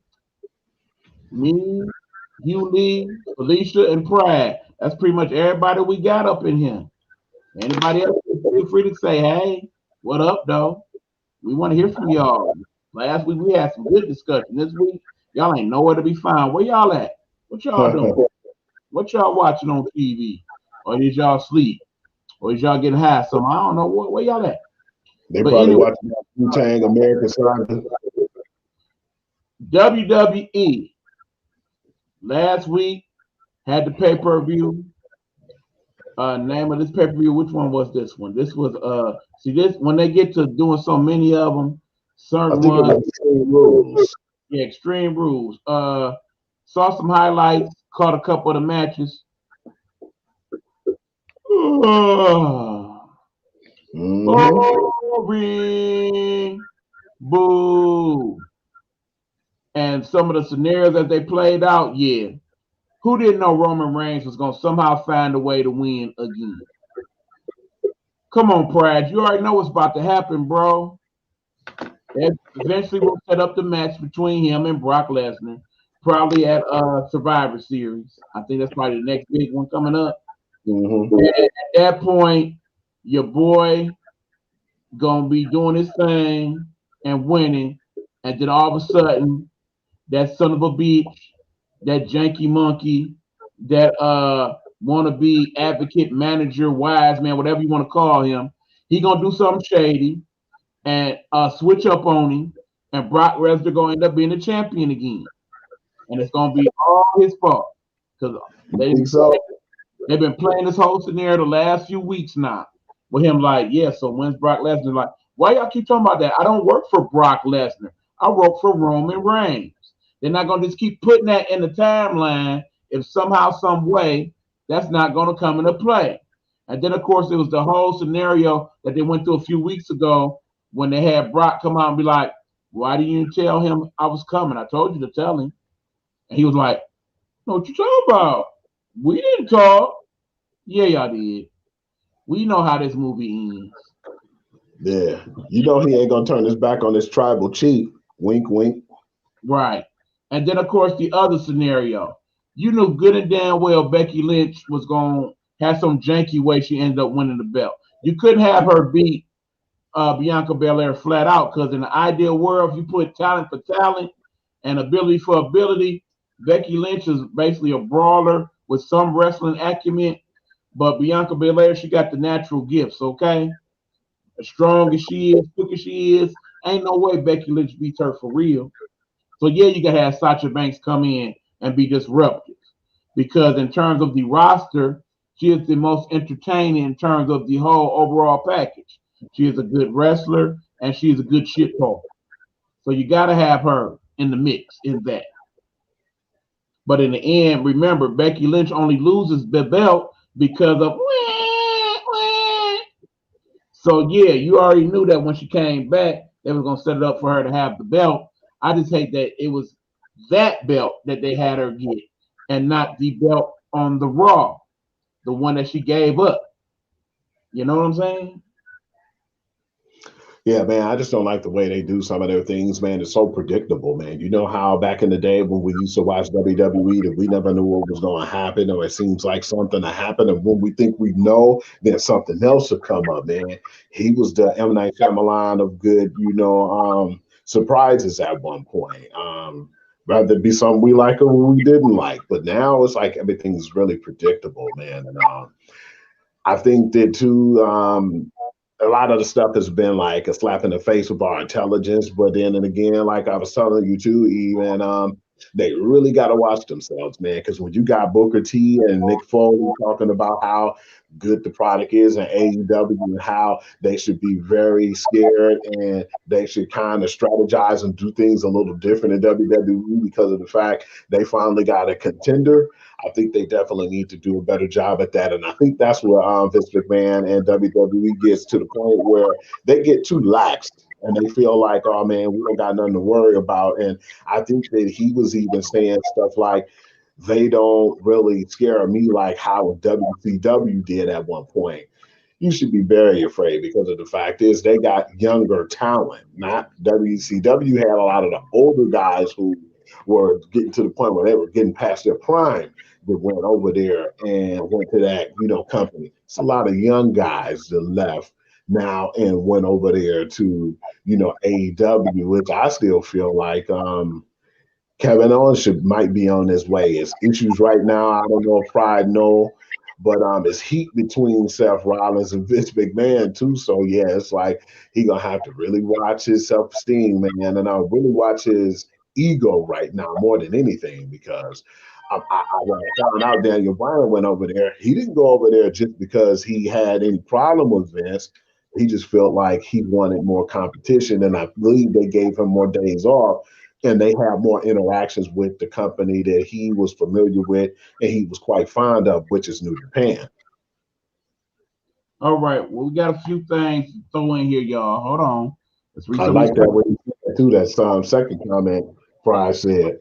Me, Hugh Lee, Felicia, and Pride. That's pretty much everybody we got up in here. Anybody else, feel free to say, hey, what up, though? We want to hear from y'all. Last week, we had some good discussion. This week, y'all ain't nowhere to be found. Where y'all at? What y'all doing? What y'all watching on TV? Or did y'all sleep? Or is y'all getting high? So I don't know. Where y'all at? They probably watching Wu-Tang American Saga. WWE last week had the pay-per-view. Name of this pay-per-view, which one was this one? This was see this when they get to doing so many of them, certain ones. Extreme Rules. Yeah, Extreme Rules. Saw some highlights, caught a couple of the matches. Boring. Boo. And some of the scenarios that they played out, yeah. Who didn't know Roman Reigns was going to somehow find a way to win again? Come on, Pride. You already know what's about to happen, bro. That eventually will set up the match between him and Brock Lesnar, probably at Survivor Series. I think that's probably the next big one coming up. Mm-hmm. And at that point, your boy gonna be doing his thing and winning, and then all of a sudden, that son of a bitch, that janky monkey, that wannabe advocate, manager, wise man, whatever you want to call him, he gonna do something shady and switch up on him, and Brock Lesnar gonna end up being the champion again, and it's gonna be all his fault because they Think so? they've been playing this whole scenario the last few weeks now with him like, yeah, so when's Brock Lesnar? Like, why y'all keep talking about that? I don't work for Brock Lesnar. I work for Roman Reigns. They're not going to just keep putting that in the timeline if somehow, some way, that's not going to come into play. And then, of course, it was the whole scenario that they went through a few weeks ago when they had Brock come out and be like, why didn't you tell him I was coming? I told you to tell him. And he was like, no, what you talking about? We didn't talk. Yeah, y'all did. We know how this movie ends. Yeah. You know he ain't gonna turn his back on this tribal chief. Wink, wink. Right. And then, of course, the other scenario. You knew good and damn well Becky Lynch was going to have some janky way she ended up winning the belt. You couldn't have her beat Bianca Belair flat out because in the ideal world, if you put talent for talent and ability for ability, Becky Lynch is basically a brawler with some wrestling acumen. But Bianca Belair, she got the natural gifts, okay? As strong as she is, quick as she is, ain't no way Becky Lynch beats her for real. So yeah, you gotta have Sasha Banks come in and be disruptive. Because in terms of the roster, she is the most entertaining in terms of the whole overall package. She is a good wrestler and she's a good shit talker. So you gotta have her in the mix in that. But in the end, remember, Becky Lynch only loses the belt because of so yeah, you already knew that when she came back, they were gonna set it up for her to have the belt. I just hate that it was that belt that they had her get, and not the belt on the Raw, the one that she gave up. You know what I'm saying? Yeah, man, I just don't like the way they do some of their things, man. It's so predictable, man. You know how back in the day when we used to watch WWE that we never knew what was going to happen, or it seems like something to happen, and when we think we know, then something else will come up, man. He was the M. Night Shyamalan of good, surprises at one point. Rather it be something we like or we didn't like, but now it's like everything's really predictable, man. And I think that too. A lot of the stuff has been like a slap in the face with our intelligence, but then and again, like I was telling you too, even they really got to watch themselves, man. Because when you got Booker T and Nick Foley talking about how good the product is in AEW and how they should be very scared and they should kind of strategize and do things a little different in WWE because of the fact they finally got a contender. I think they definitely need to do a better job at that. And I think that's where Vince McMahon and WWE gets to the point where they get too lax and they feel like, oh man, we don't got nothing to worry about. And I think that he was even saying stuff like, they don't really scare me like how WCW did at one point. You should be very afraid because of the fact is they got younger talent, not WCW had a lot of the older guys who were getting to the point where they were getting past their prime that went over there and went to that, company. It's a lot of young guys that left now and went over there to, AEW, which I still feel like Kevin Owens might be on his way. His issues right now, I don't know if Pride know, but it's heat between Seth Rollins and Vince McMahon too. So yeah, it's like he gonna have to really watch his self-esteem, man, and really watch his ego right now more than anything because when I found out Daniel Bryan went over there, he didn't go over there just because he had any problem with Vince. He just felt like he wanted more competition, and I believe they gave him more days off and they have more interactions with the company that he was familiar with and he was quite fond of, which is New Japan. All right. Well, we got a few things to throw in here, y'all. Hold on. Let's read I some like that way you said too, that second comment Fry said.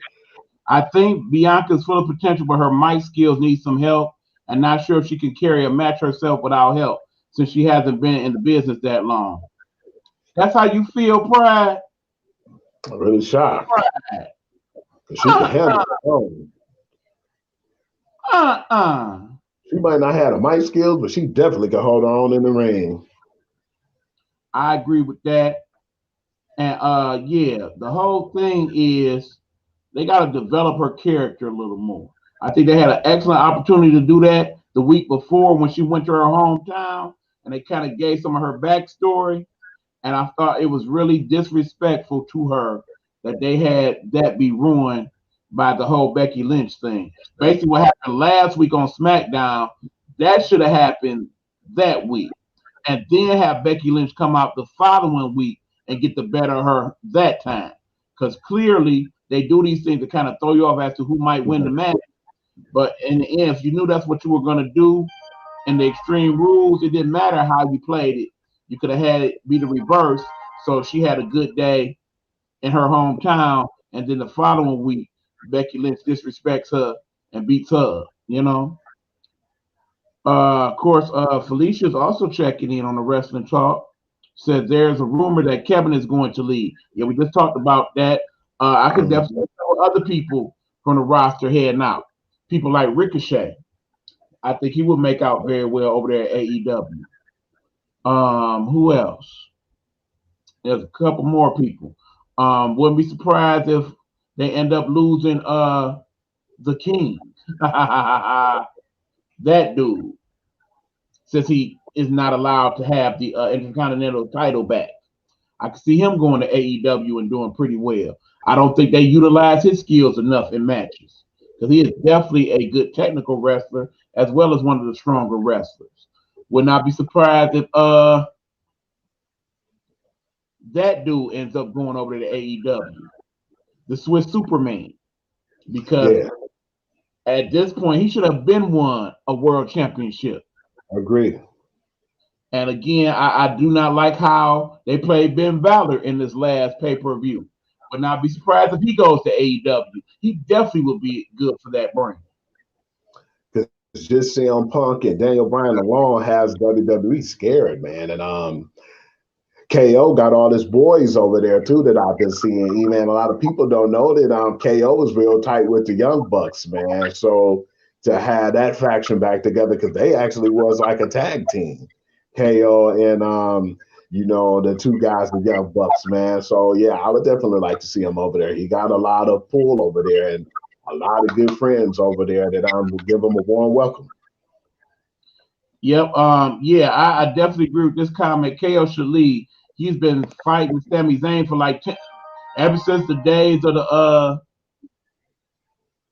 I think Bianca's full of potential, but her mic skills need some help. And not sure if she can carry a match herself without help, since she hasn't been in the business that long. That's how you feel, Pride? I'm really shocked. Right. 'Cause she can handle it. Oh, Uh-uh. she might not have the mic skills, but she definitely can hold her own in the ring. I agree with that. And yeah, the whole thing is they got to develop her character a little more. I think they had an excellent opportunity to do that the week before when she went to her hometown, and they kind of gave some of her backstory. And I thought it was really disrespectful to her that they had that be ruined by the whole Becky Lynch thing. Basically, what happened last week on SmackDown, that should have happened that week, and then have Becky Lynch come out the following week and get the better of her that time. Because clearly they do these things to kind of throw you off as to who might win the match. But in the end, if you knew that's what you were going to do in the Extreme Rules, it didn't matter how you played it. You could have had it be the reverse. So she had a good day in her hometown, and then the following week, Becky Lynch disrespects her and beats her. You know. Of course, Felicia's also checking in on the wrestling talk. Said there's a rumor that Kevin is going to leave. Yeah, we just talked about that. I could definitely tell other people from the roster heading out. People like Ricochet. I think he would make out very well over there at AEW. Who else? There's a couple more people. Wouldn't be surprised if they end up losing the King. That dude, since he is not allowed to have the Intercontinental title back. I can see him going to AEW and doing pretty well. I don't think they utilize his skills enough in matches because he is definitely a good technical wrestler as well as one of the stronger wrestlers. Would not be surprised if that dude ends up going over to the AEW, the Swiss Superman, because Yeah, at this point he should have been won a world championship. agreed. And again, I do not like how they played Ben Valor in this last pay-per-view. Would not be surprised if he goes to AEW. He definitely would be good for that brand. Because just CM Punk and Daniel Bryan alone has WWE scared, man. And KO got all his boys over there too that I've been seeing. Even a lot of people don't know that KO was real tight with the Young Bucks, man. So to have that faction back together, because they actually was like a tag team, KO and the two guys, the Young Bucks, man. So yeah, I would definitely like to see him over there. He got a lot of pull over there and a lot of good friends over there that will give him a warm welcome. Yep. Yeah, I definitely agree with this comment. KO should leave. He's been fighting Sami Zayn for like ever since the days of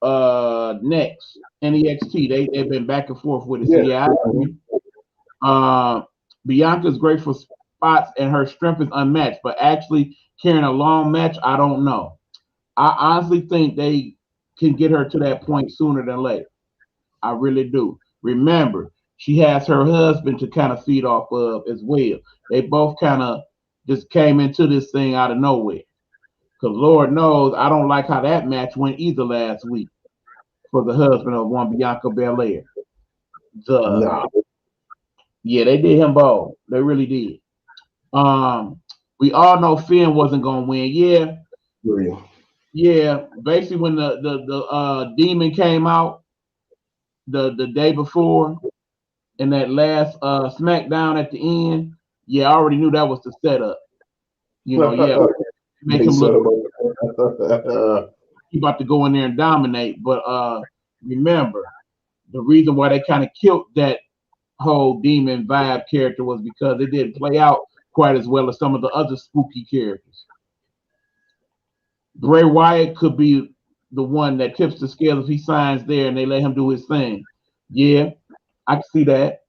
the next NEXT. They've been back and forth with it. So yeah, I agree. Bianca's great for spots and her strength is unmatched, but actually carrying a long match, I don't know. I honestly think they can get her to that point sooner than later. I really do. Remember, she has her husband to kind of feed off of as well. They both kind of just came into this thing out of nowhere. Because Lord knows I don't like how that match went either last week for the husband of one Bianca Belair. No. Yeah, they did him bold. They really did. We all know Finn wasn't gonna win. Yeah. Basically, when the demon came out the day before in that last SmackDown at the end, yeah, I already knew that was the setup. Yeah, make him look he about to go in there and dominate. But remember, the reason why they kind of killed that whole demon vibe character was because it didn't play out quite as well as some of the other spooky characters. Bray Wyatt could be the one that tips the scale if he signs there and they let him do his thing. Yeah, I can see that.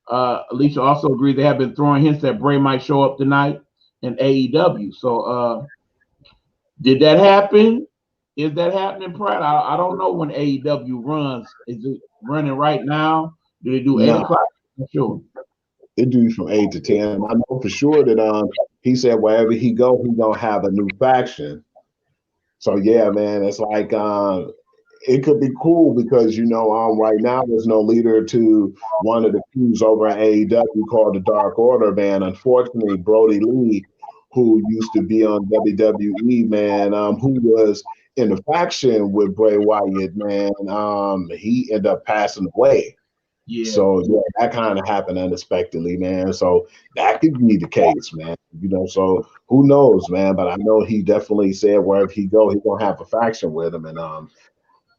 Alicia also agrees they have been throwing hints that Bray might show up tonight in AEW. So did that happen? Is that happening, Pratt? I don't know when AEW runs. Is it running right now? Do they do 8 o'clock? I'm sure. They do from 8 to 10. I know for sure that he said wherever he go, he's gonna have a new faction. So yeah, man, it's like it could be cool because right now there's no leader to one of the crews over at AEW called the Dark Order, man. Unfortunately, Brody Lee, who used to be on WWE, man, who was in the faction with Bray Wyatt, man. He ended up passing away. Yeah. So yeah, that kind of happened unexpectedly, man. So that could be the case, man. So who knows, man? But I know he definitely said wherever he go, he's gonna have a faction with him, and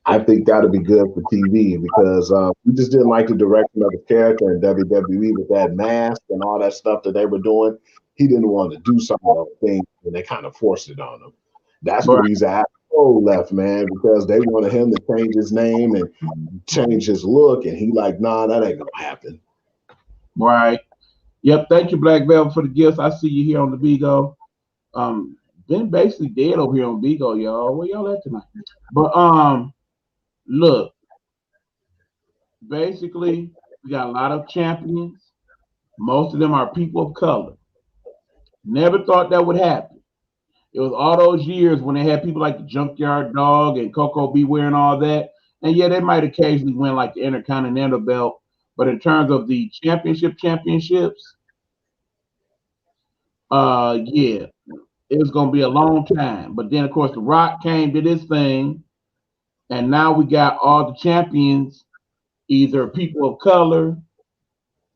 I think that'll be good for TV because we just didn't like the direction of the character in WWE with that mask and all that stuff that they were doing. He didn't want to do some of those things, and they kind of forced it on him. That's the reason Adam Cole left, man, because they wanted him to change his name and change his look, and he like, nah, that ain't gonna happen. Right. Yep. Thank you, Black Velvet, for the gifts. I see you here on the Bigo. Been basically dead over here on Bigo, y'all. Where y'all at tonight? But look, basically, we got a lot of champions. Most of them are people of color. Never thought that would happen. It was all those years when they had people like the Junkyard Dog and Coco Beware and all that. And yeah, they might occasionally win like the Intercontinental belt. But in terms of the championships, yeah, it was going to be a long time. But then, of course, The Rock came to this thing. And now we got all the champions, either people of color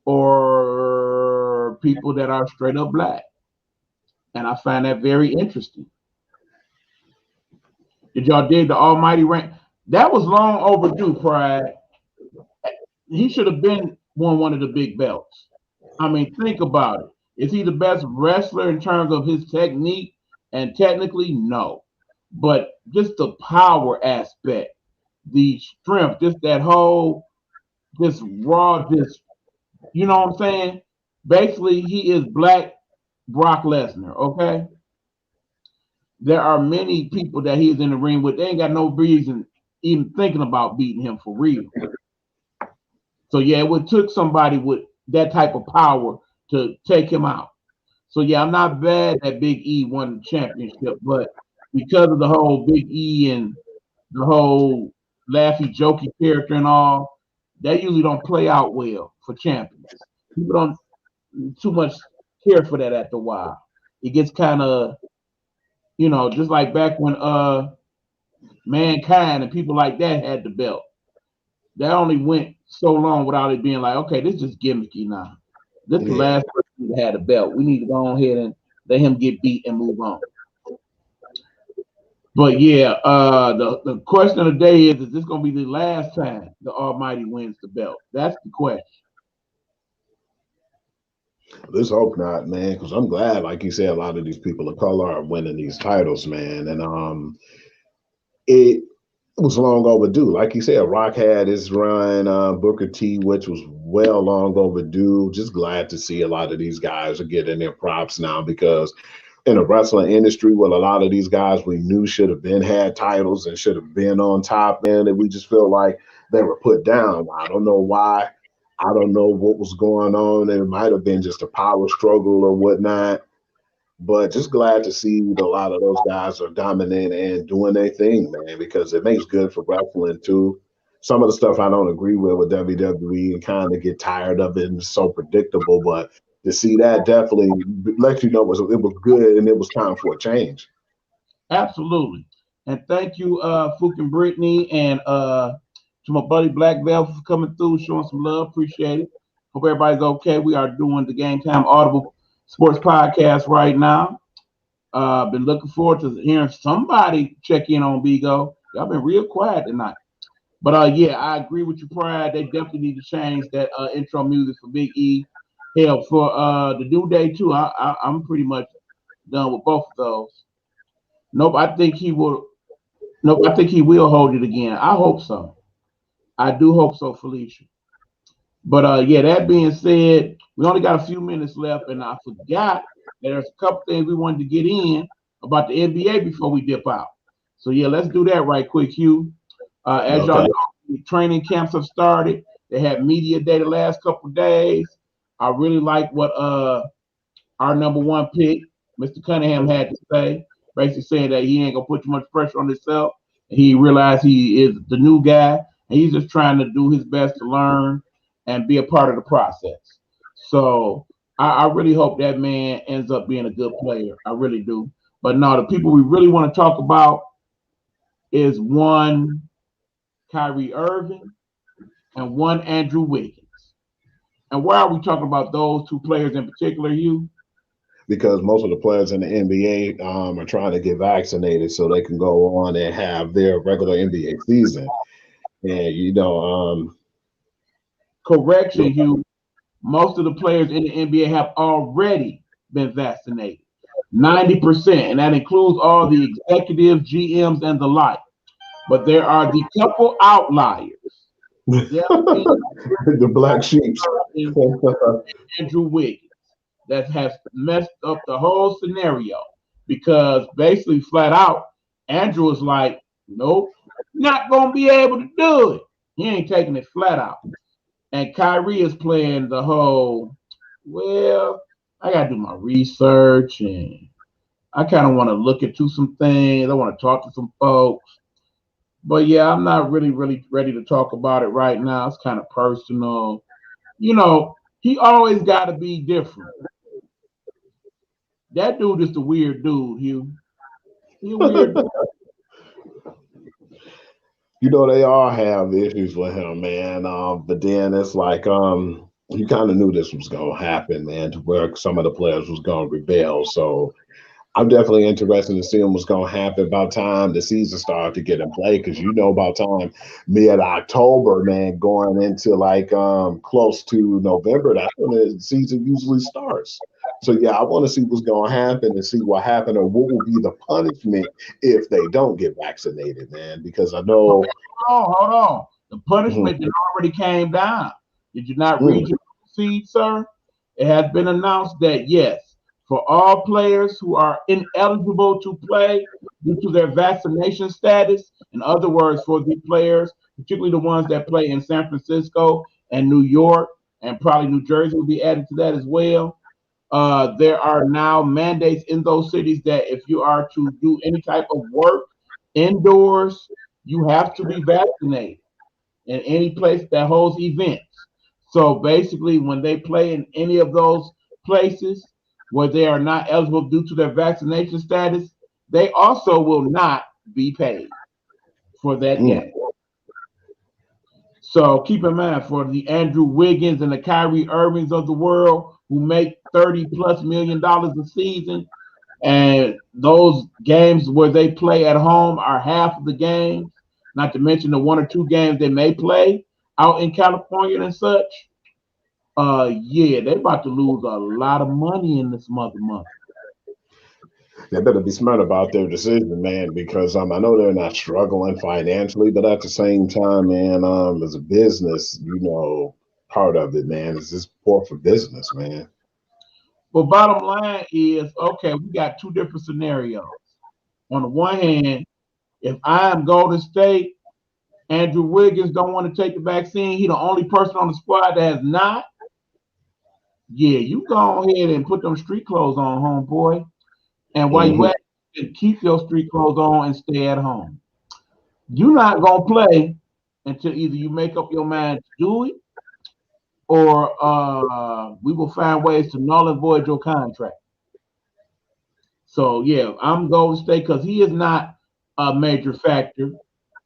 or people that are straight up black. And I find that very interesting. Did y'all dig the Almighty rank? That was long overdue, Pride. He should have been won one of the big belts. I mean, think about it. Is he the best wrestler in terms of his technique? And technically, no. But just the power aspect, the strength, just that whole, this raw, this, you know what I'm saying? Basically, he is black Brock Lesnar, okay? There are many people that he's in the ring with. They ain't got no reason even thinking about beating him for real. So, yeah, it would took somebody with that type of power to take him out. So, yeah, I'm not bad that Big E won the championship, but because of the whole Big E and the whole laughy, jokey character and all, they usually don't play out well for champions. People don't too much care for that after a while. It gets kind of, you know, just like back when Mankind and people like that had the belt. That only went so long without it being like, okay, this is just gimmicky now. This is the last person that had a belt. We need to go ahead and let him get beat and move on. But yeah, the question of the day is this going to be the last time the Almighty wins the belt? That's the question. Let's hope not, man, because I'm glad, like you said, a lot of these people of color are winning these titles, man. And it was long overdue. Like you said, Rock had his run, Booker T, which was well long overdue. Just glad to see a lot of these guys are getting their props now, because in the wrestling industry, with a lot of these guys we knew should have been had titles and should have been on top, man, and we just feel like they were put down. I don't know why. I don't know what was going on. It might have been just a power struggle or whatnot. But just glad to see that a lot of those guys are dominant and doing their thing, man, because it makes good for wrestling too. Some of the stuff I don't agree with WWE and kind of get tired of it and it's so predictable. But to see that definitely lets you know it was good and it was time for a change. Absolutely. And thank you, Fook and Brittany, and to my buddy Black Velvet for coming through, showing some love. Appreciate it. Hope everybody's okay. We are doing the Gametime Audible Sports Podcast right now. Been looking forward to hearing somebody check in on Bigo. Y'all been real quiet tonight. But yeah, I agree with you, Pride. They definitely need to change that intro music for Big E. Hell, for the New Day too. I'm pretty much done with both of those. Nope, I think he will. Nope, I think he will hold it again. I hope so. I do hope so, Felicia. But yeah, that being said, we only got a few minutes left, and I forgot that there's a couple things we wanted to get in about the NBA before we dip out. So yeah, let's do that right quick, Hugh. As y'all know, training camps have started. They had media day the last couple of days. I really like what our number one pick, Mr. Cunningham, had to say, basically saying that he ain't gonna put too much pressure on himself. He realized he is the new guy, and he's just trying to do his best to learn and be a part of the process. So I really hope that man ends up being a good player. I really do. But no, the people we really want to talk about is one Kyrie Irving and one Andrew Wiggins. And why are we talking about those two players in particular, Hugh? Because most of the players in the NBA are trying to get vaccinated so they can go on and have their regular NBA season. And Correction, Hugh. Most of the players in the NBA have already been vaccinated. 90%, and that includes all the executives, GMs, and the like. But there are the couple outliers. the black sheep. Andrew Wiggins that has messed up the whole scenario because basically flat out, Andrew is like, nope, not gonna be able to do it. He ain't taking it flat out. And Kyrie is playing the whole, well, I gotta do my research and I kind of want to look into some things. I want to talk to some folks. But yeah, I'm not really ready to talk about it right now. It's kind of personal. He always got to be different. That dude is the weird dude, Hugh. He a weird dude. They all have issues with him, man. But then it's like, you kind of knew this was gonna happen, man, to where some of the players was gonna rebel. So I'm definitely interested in seeing what's going to happen about time the season started to get in play, because about time mid-October, man, going into like close to November, that's when the season usually starts. So yeah, I want to see what's going to happen and see what happened or what will be the punishment if they don't get vaccinated, man. Because I know. Hold on. The punishment already came down. Did you not read your feed, sir? It has been announced that yes, for all players who are ineligible to play due to their vaccination status, in other words, for the players, particularly the ones that play in San Francisco and New York, and probably New Jersey will be added to that as well. There are now mandates in those cities that if you are to do any type of work indoors, you have to be vaccinated in any place that holds events. So basically, when they play in any of those places, where they are not eligible due to their vaccination status, they also will not be paid for that game. So keep in mind, for the Andrew Wiggins and the Kyrie Irvings of the world who make $30+ million a season, and those games where they play at home are half of the games, not to mention the one or two games they may play out in California and such. Yeah, they're about to lose a lot of money in this month. They better be smart about their decision, man, because I know they're not struggling financially, but at the same time, man, as a business, part of it, man, is just poor for business, man. But bottom line is, okay, we got two different scenarios. On the one hand, if I am Golden State, Andrew Wiggins don't want to take the vaccine. He the only person on the squad that has not. Yeah, you go ahead and put them street clothes on, homeboy. And while you at it, keep your street clothes on and stay at home. You're not gonna play until either you make up your mind to do it, or we will find ways to null and void your contract. So yeah, I'm Golden State because he is not a major factor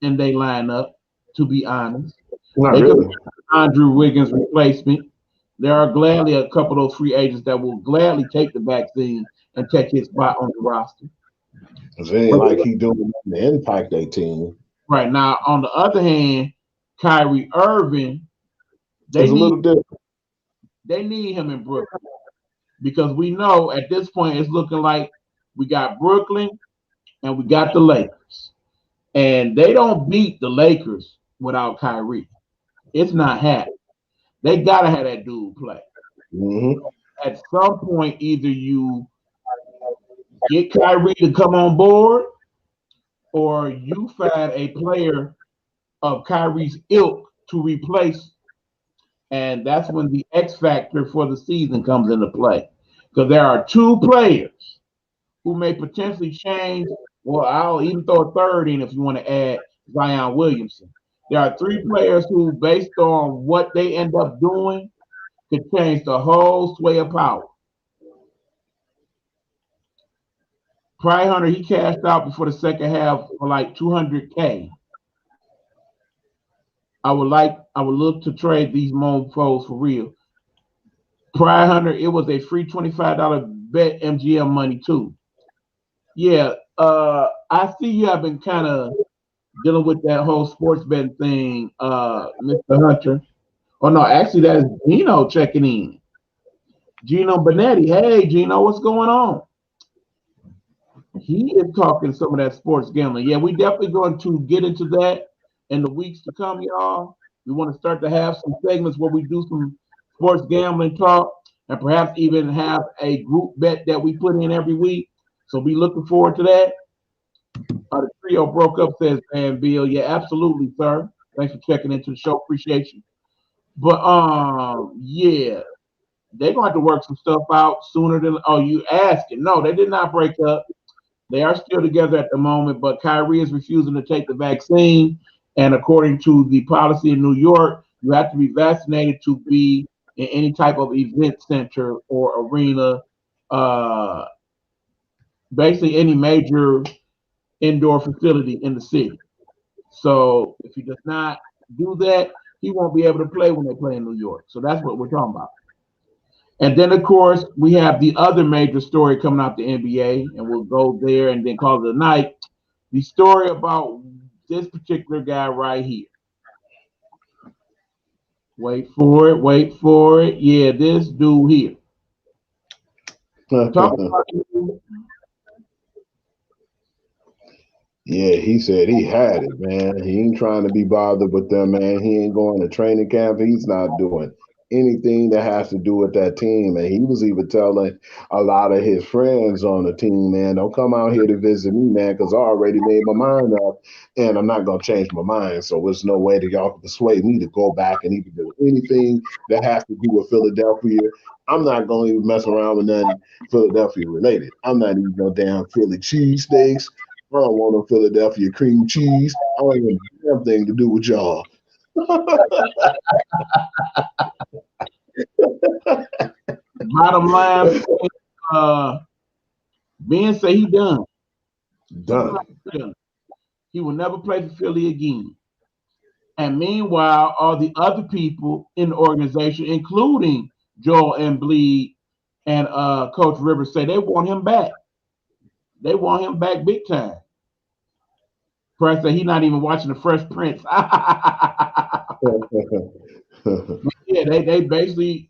in their lineup, to be honest. Not they really. could Andrew Wiggins replacement. There are gladly a couple of those free agents that will gladly take the vaccine and take his spot on the roster. It ain't like he doing the Impact 18. Right now, on the other hand, Kyrie Irving, It's a little different. They need him in Brooklyn because we know at this point it's looking like we got Brooklyn and we got the Lakers, and they don't beat the Lakers without Kyrie. It's not happening. They gotta have that dude play. At some point, either you get Kyrie to come on board, or you find a player of Kyrie's ilk to replace, and that's when the X factor for the season comes into play. Because there are two players who may potentially change. Well, I'll even throw a third in if you want to add Zion Williamson. There are three players who, based on what they end up doing, could change the whole sway of power. Pride Hunter, he cashed out before the second half for like $200K. I would look to trade these mofos for real. Pride Hunter, it was a free $25 bet MGM money too. Yeah, I see you have been kind of dealing with that whole sports betting thing, Mr. Hunter. Oh no, actually that is Gino checking in. Gino Benetti. Hey Gino, what's going on? He is talking some of that sports gambling. Yeah, we definitely going to get into that in the weeks to come, y'all. We want to start to have some segments where we do some sports gambling talk and perhaps even have a group bet that we put in every week. So be looking forward to that. The trio broke up, says Van Bill. Yeah, absolutely, sir. Thanks for checking into the show. Appreciate you. But yeah, they're going to have to work some stuff out sooner than you asking. No, they did not break up. They are still together at the moment, but Kyrie is refusing to take the vaccine. And according to the policy in New York, you have to be vaccinated to be in any type of event center or arena, basically any major indoor facility in the city. So if he does not do that, he won't be able to play when they play in New York. So that's what we're talking about. And then, of course, we have the other major story coming out the NBA, and we'll go there and then call it a night. The story about this particular guy right here. Wait for it, wait for it. Yeah, this dude here. Talk about Yeah, he said he had it, man. He ain't trying to be bothered with them, man. He ain't going to training camp. He's not doing anything that has to do with that team. And he was even telling a lot of his friends on the team, man, don't come out here to visit me, man, because I already made my mind up and I'm not going to change my mind. So there's no way that y'all can persuade me to go back and even do anything that has to do with Philadelphia. I'm not going to even mess around with nothing Philadelphia related. I'm not even no damn Philly cheesesteaks. I don't want no Philadelphia cream cheese. I don't even have anything to do with y'all. Bottom line, Ben say he done. Done. He will never play for Philly again. And meanwhile, all the other people in the organization, including Joel Embiid and Coach Rivers, say they want him back. They want him back big time. Press said he's not even watching the Fresh Prince. Yeah, they basically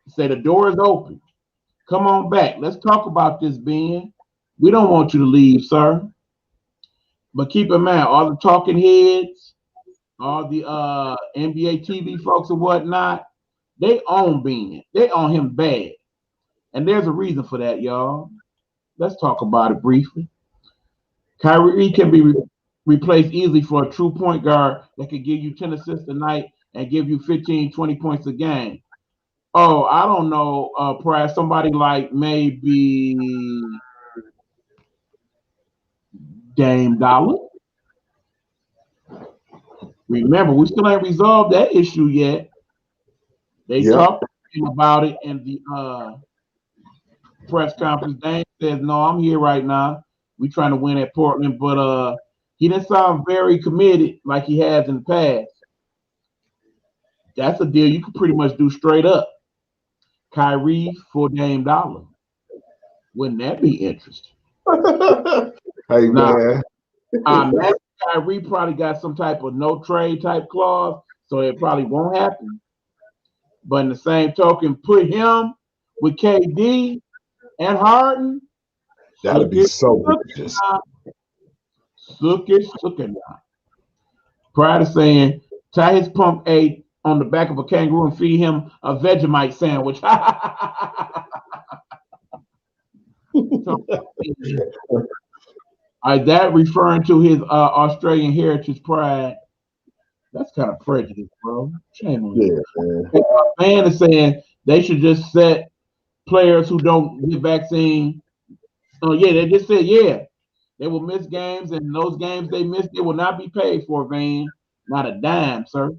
say the door is open. Come on back. Let's talk about this, Ben. We don't want you to leave, sir. But keep in mind, all the talking heads, all the NBA TV folks and whatnot, they own Ben. They own him bad. And there's a reason for that, y'all. Let's talk about it briefly. Kyrie can be replaced easily for a true point guard that could give you 10 assists a night and give you 15, 20 points a game. Oh, I don't know, perhaps somebody like maybe Dame Dollar. Remember, we still ain't resolved that issue yet. They talked about it in the press conference. Dame says, no, I'm here right now. We trying to win at Portland, but he didn't sound very committed like he has in the past. That's a deal you could pretty much do straight up. Kyrie for Dame Dollar. Wouldn't that be interesting? Hey, man. Kyrie probably got some type of no trade type clause, so it probably won't happen. But in the same token, put him with KD and Harden. That'd be so vicious. Sookish. Prior to saying, tie his pump eight on the back of a kangaroo and feed him a Vegemite sandwich. That referring to his Australian heritage pride. That's kind of prejudice, bro. Shame on you. Man is saying they should just set players who don't get vaccine. Oh yeah, they just said they will miss games, and those games they missed, they will not be paid for, Van. Not a dime, sir.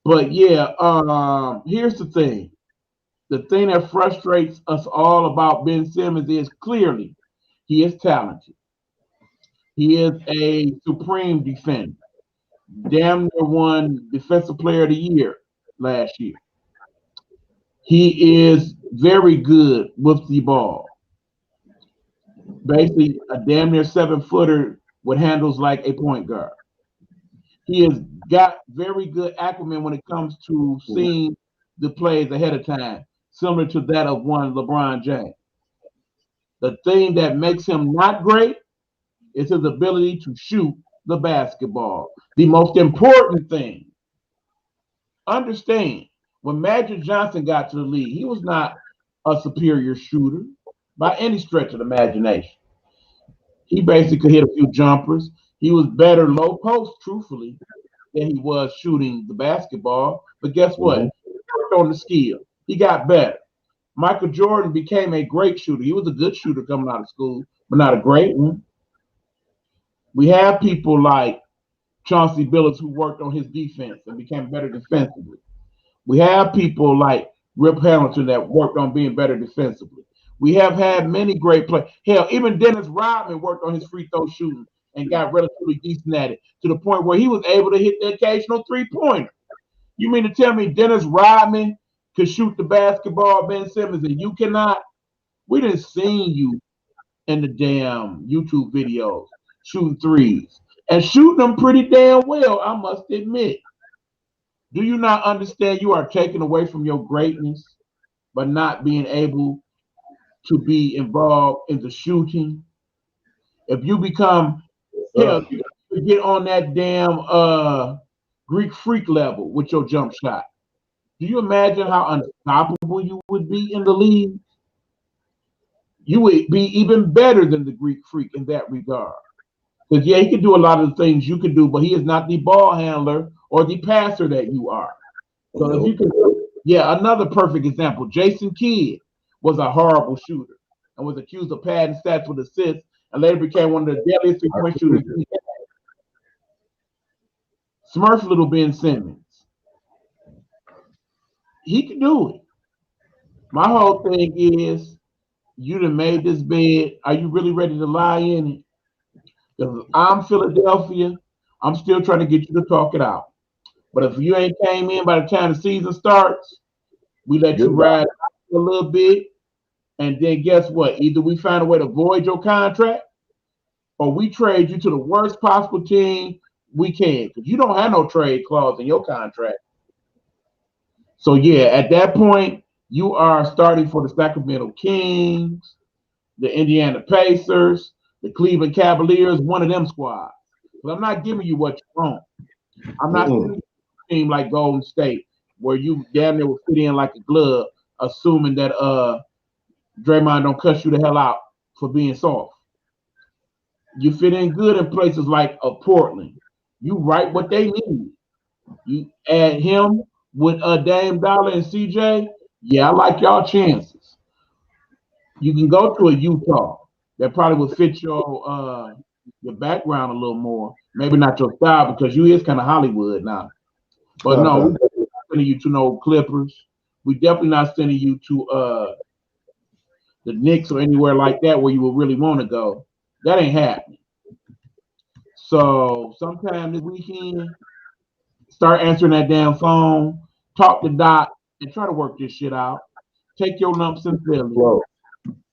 But yeah, here's the thing. The thing that frustrates us all about Ben Simmons is clearly he is talented. He is a supreme defender. Damn near won Defensive Player of the Year last year. He is very good with the ball. Basically, a damn near 7-footer with handles like a point guard. He has got very good acumen when it comes to seeing the plays ahead of time, similar to that of one LeBron James. The thing that makes him not great is his ability to shoot the basketball. The most important thing, understand, when Magic Johnson got to the league, he was not a superior shooter by any stretch of the imagination. He basically hit a few jumpers. He was better low post, truthfully, than he was shooting the basketball. But guess what? He worked on the skill. He got better. Michael Jordan became a great shooter. He was a good shooter coming out of school, but not a great one. We have people like Chauncey Billups who worked on his defense and became better defensively. We have people like Rip Hamilton that worked on being better defensively. We have had many great players. Hell, even Dennis Rodman worked on his free throw shooting and got relatively decent at it to the point where he was able to hit the occasional three-pointer. You mean to tell me Dennis Rodman could shoot the basketball, Ben Simmons, and you cannot? We didn't see you in the damn YouTube videos shooting threes and shooting them pretty damn well, I must admit. Do you not understand you are taken away from your greatness by not being able to be involved in the shooting? If you become, hell, you get on that damn Greek freak level with your jump shot. Do you imagine how unstoppable you would be in the league? You would be even better than the Greek freak in that regard. Because, yeah, he can do a lot of the things you can do, but he is not the ball handler or the passer that you are. So if you can, yeah, another perfect example, Jason Kidd was a horrible shooter and was accused of padding stats with assists and later became one of the deadliest three-point shooters. Smurf little Ben Simmons. He can do it. My whole thing is, you done made this bed. Are you really ready to lie in it? Because I'm Philadelphia, I'm still trying to get you to talk it out. But if you ain't came in by the time the season starts, we let you ride a little bit. And then guess what? Either we find a way to void your contract or we trade you to the worst possible team we can. Because you don't have no trade clause in your contract. So, yeah, at that point, you are starting for the Sacramento Kings, the Indiana Pacers, the Cleveland Cavaliers, one of them squads. But I'm not giving you what you want. I'm not sending you a team like Golden State, where you damn near will fit in like a glove, assuming that Draymond don't cuss you the hell out for being soft. You fit in good in places like Portland. You write what they need. You add him with Dame Dollar and CJ. Yeah, I like y'all chances. You can go to a Utah that probably would fit your background a little more. Maybe not your style because you is kind of Hollywood now. But no, we're not sending you to no Clippers. We definitely not sending you to the Knicks or anywhere like that where you would really want to go. That ain't happening. So sometime this weekend, start answering that damn phone, talk to Doc, and try to work this shit out. Take your lumps in Philly.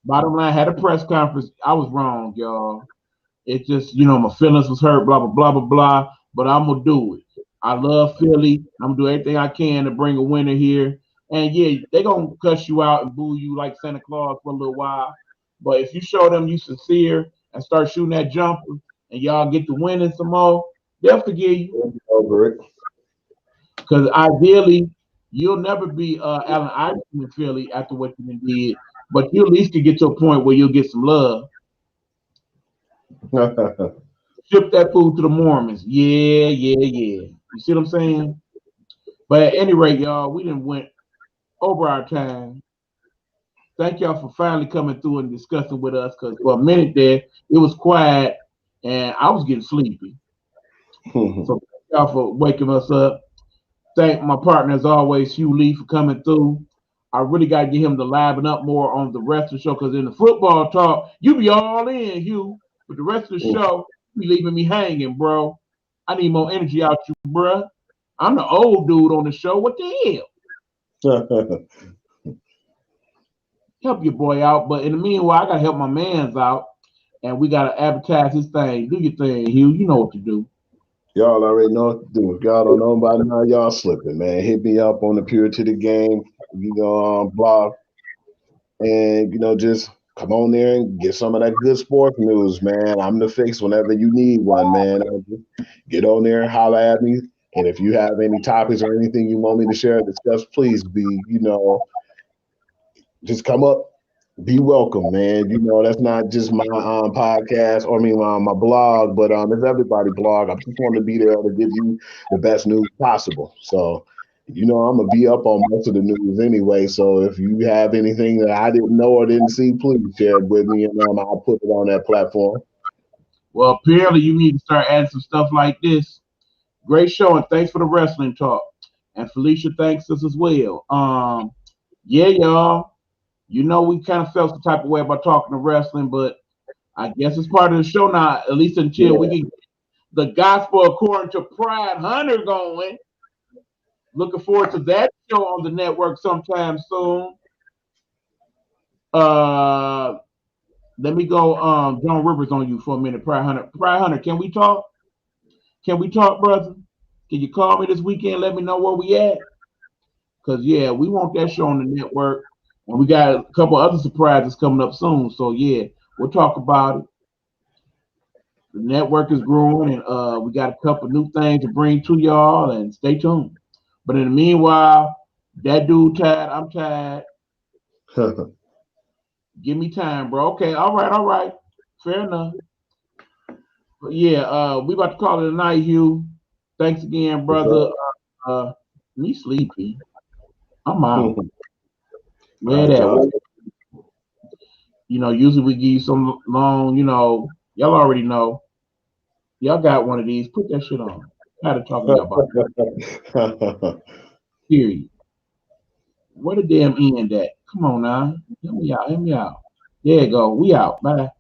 Bottom line, had a press conference. I was wrong, y'all. It just, my feelings was hurt, blah, blah, blah, blah, blah. But I'm going to do it. I love Philly. I'm going to do everything I can to bring a winner here. And, yeah, they're going to cuss you out and boo you like Santa Claus for a little while. But if you show them you sincere and start shooting that jumper and y'all get to winning some more, they'll forgive you. Over it. Because ideally, you'll never be Allen Iverson in Philly after what you did. But you at least can get to a point where you'll get some love. Ship that food to the Mormons. Yeah. You see what I'm saying? But at any rate, y'all, we done went over our time. Thank y'all for finally coming through and discussing with us because for a minute there, it was quiet and I was getting sleepy. So thank y'all for waking us up. Thank my partner as always, Hugh Lee, for coming through. I really got to get him to liven up more on the rest of the show because in the football talk, you be all in, Hugh. But the rest of the show, you be leaving me hanging, bro. I need more energy out you, bro. I'm the old dude on the show. What the hell? Help your boy out. But in the meanwhile, I got to help my mans out. And we got to advertise his thing. Do your thing, Hugh. You know what to do. Y'all already know what to do. If y'all don't know by now, y'all slipping, man. Hit me up on the Pure to the Game, blog. And, just come on there and get some of that good sports news, man. I'm the fix whenever you need one, man. Just get on there and holler at me. And if you have any topics or anything you want me to share or discuss, please be, just come up. Be welcome, man. That's not just my podcast or my blog, but it's everybody blog. I just want to be there to give you the best news possible. So, I'm gonna be up on most of the news anyway. So if you have anything that I didn't know or didn't see, please share it with me, and I'll put it on that platform. Well, apparently you need to start adding some stuff like this. Great show, and thanks for the wrestling talk. And Felicia thanks us as well. Yeah, y'all. We kind of felt some type of way about talking to wrestling, but I guess it's part of the show now, at least until we can get the gospel according to Pride Hunter going. Looking forward to that show on the network sometime soon. Let me go John Rivers on you for a minute, Pride Hunter. Pride Hunter, can we talk? Can we talk, brother? Can you call me this weekend? Let me know where we at. Because, we want that show on the network. And we got a couple other surprises coming up soon. So, we'll talk about it. The network is growing, and we got a couple new things to bring to y'all, and stay tuned. But in the meanwhile, that dude tired, I'm tired. Give me time, bro. Okay, all right. Fair enough. But we about to call it a night, Hugh. Thanks again, brother. Me sleepy. I'm out. Usually we give you some long, y'all already know. Y'all got one of these. Put that shit on. I had to talk to y'all about that. Period. Where the damn end at? Come on now. Help me out. There you go. We out. Bye.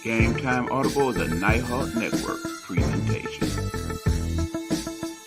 Gametime Audible is a Nighthawk network.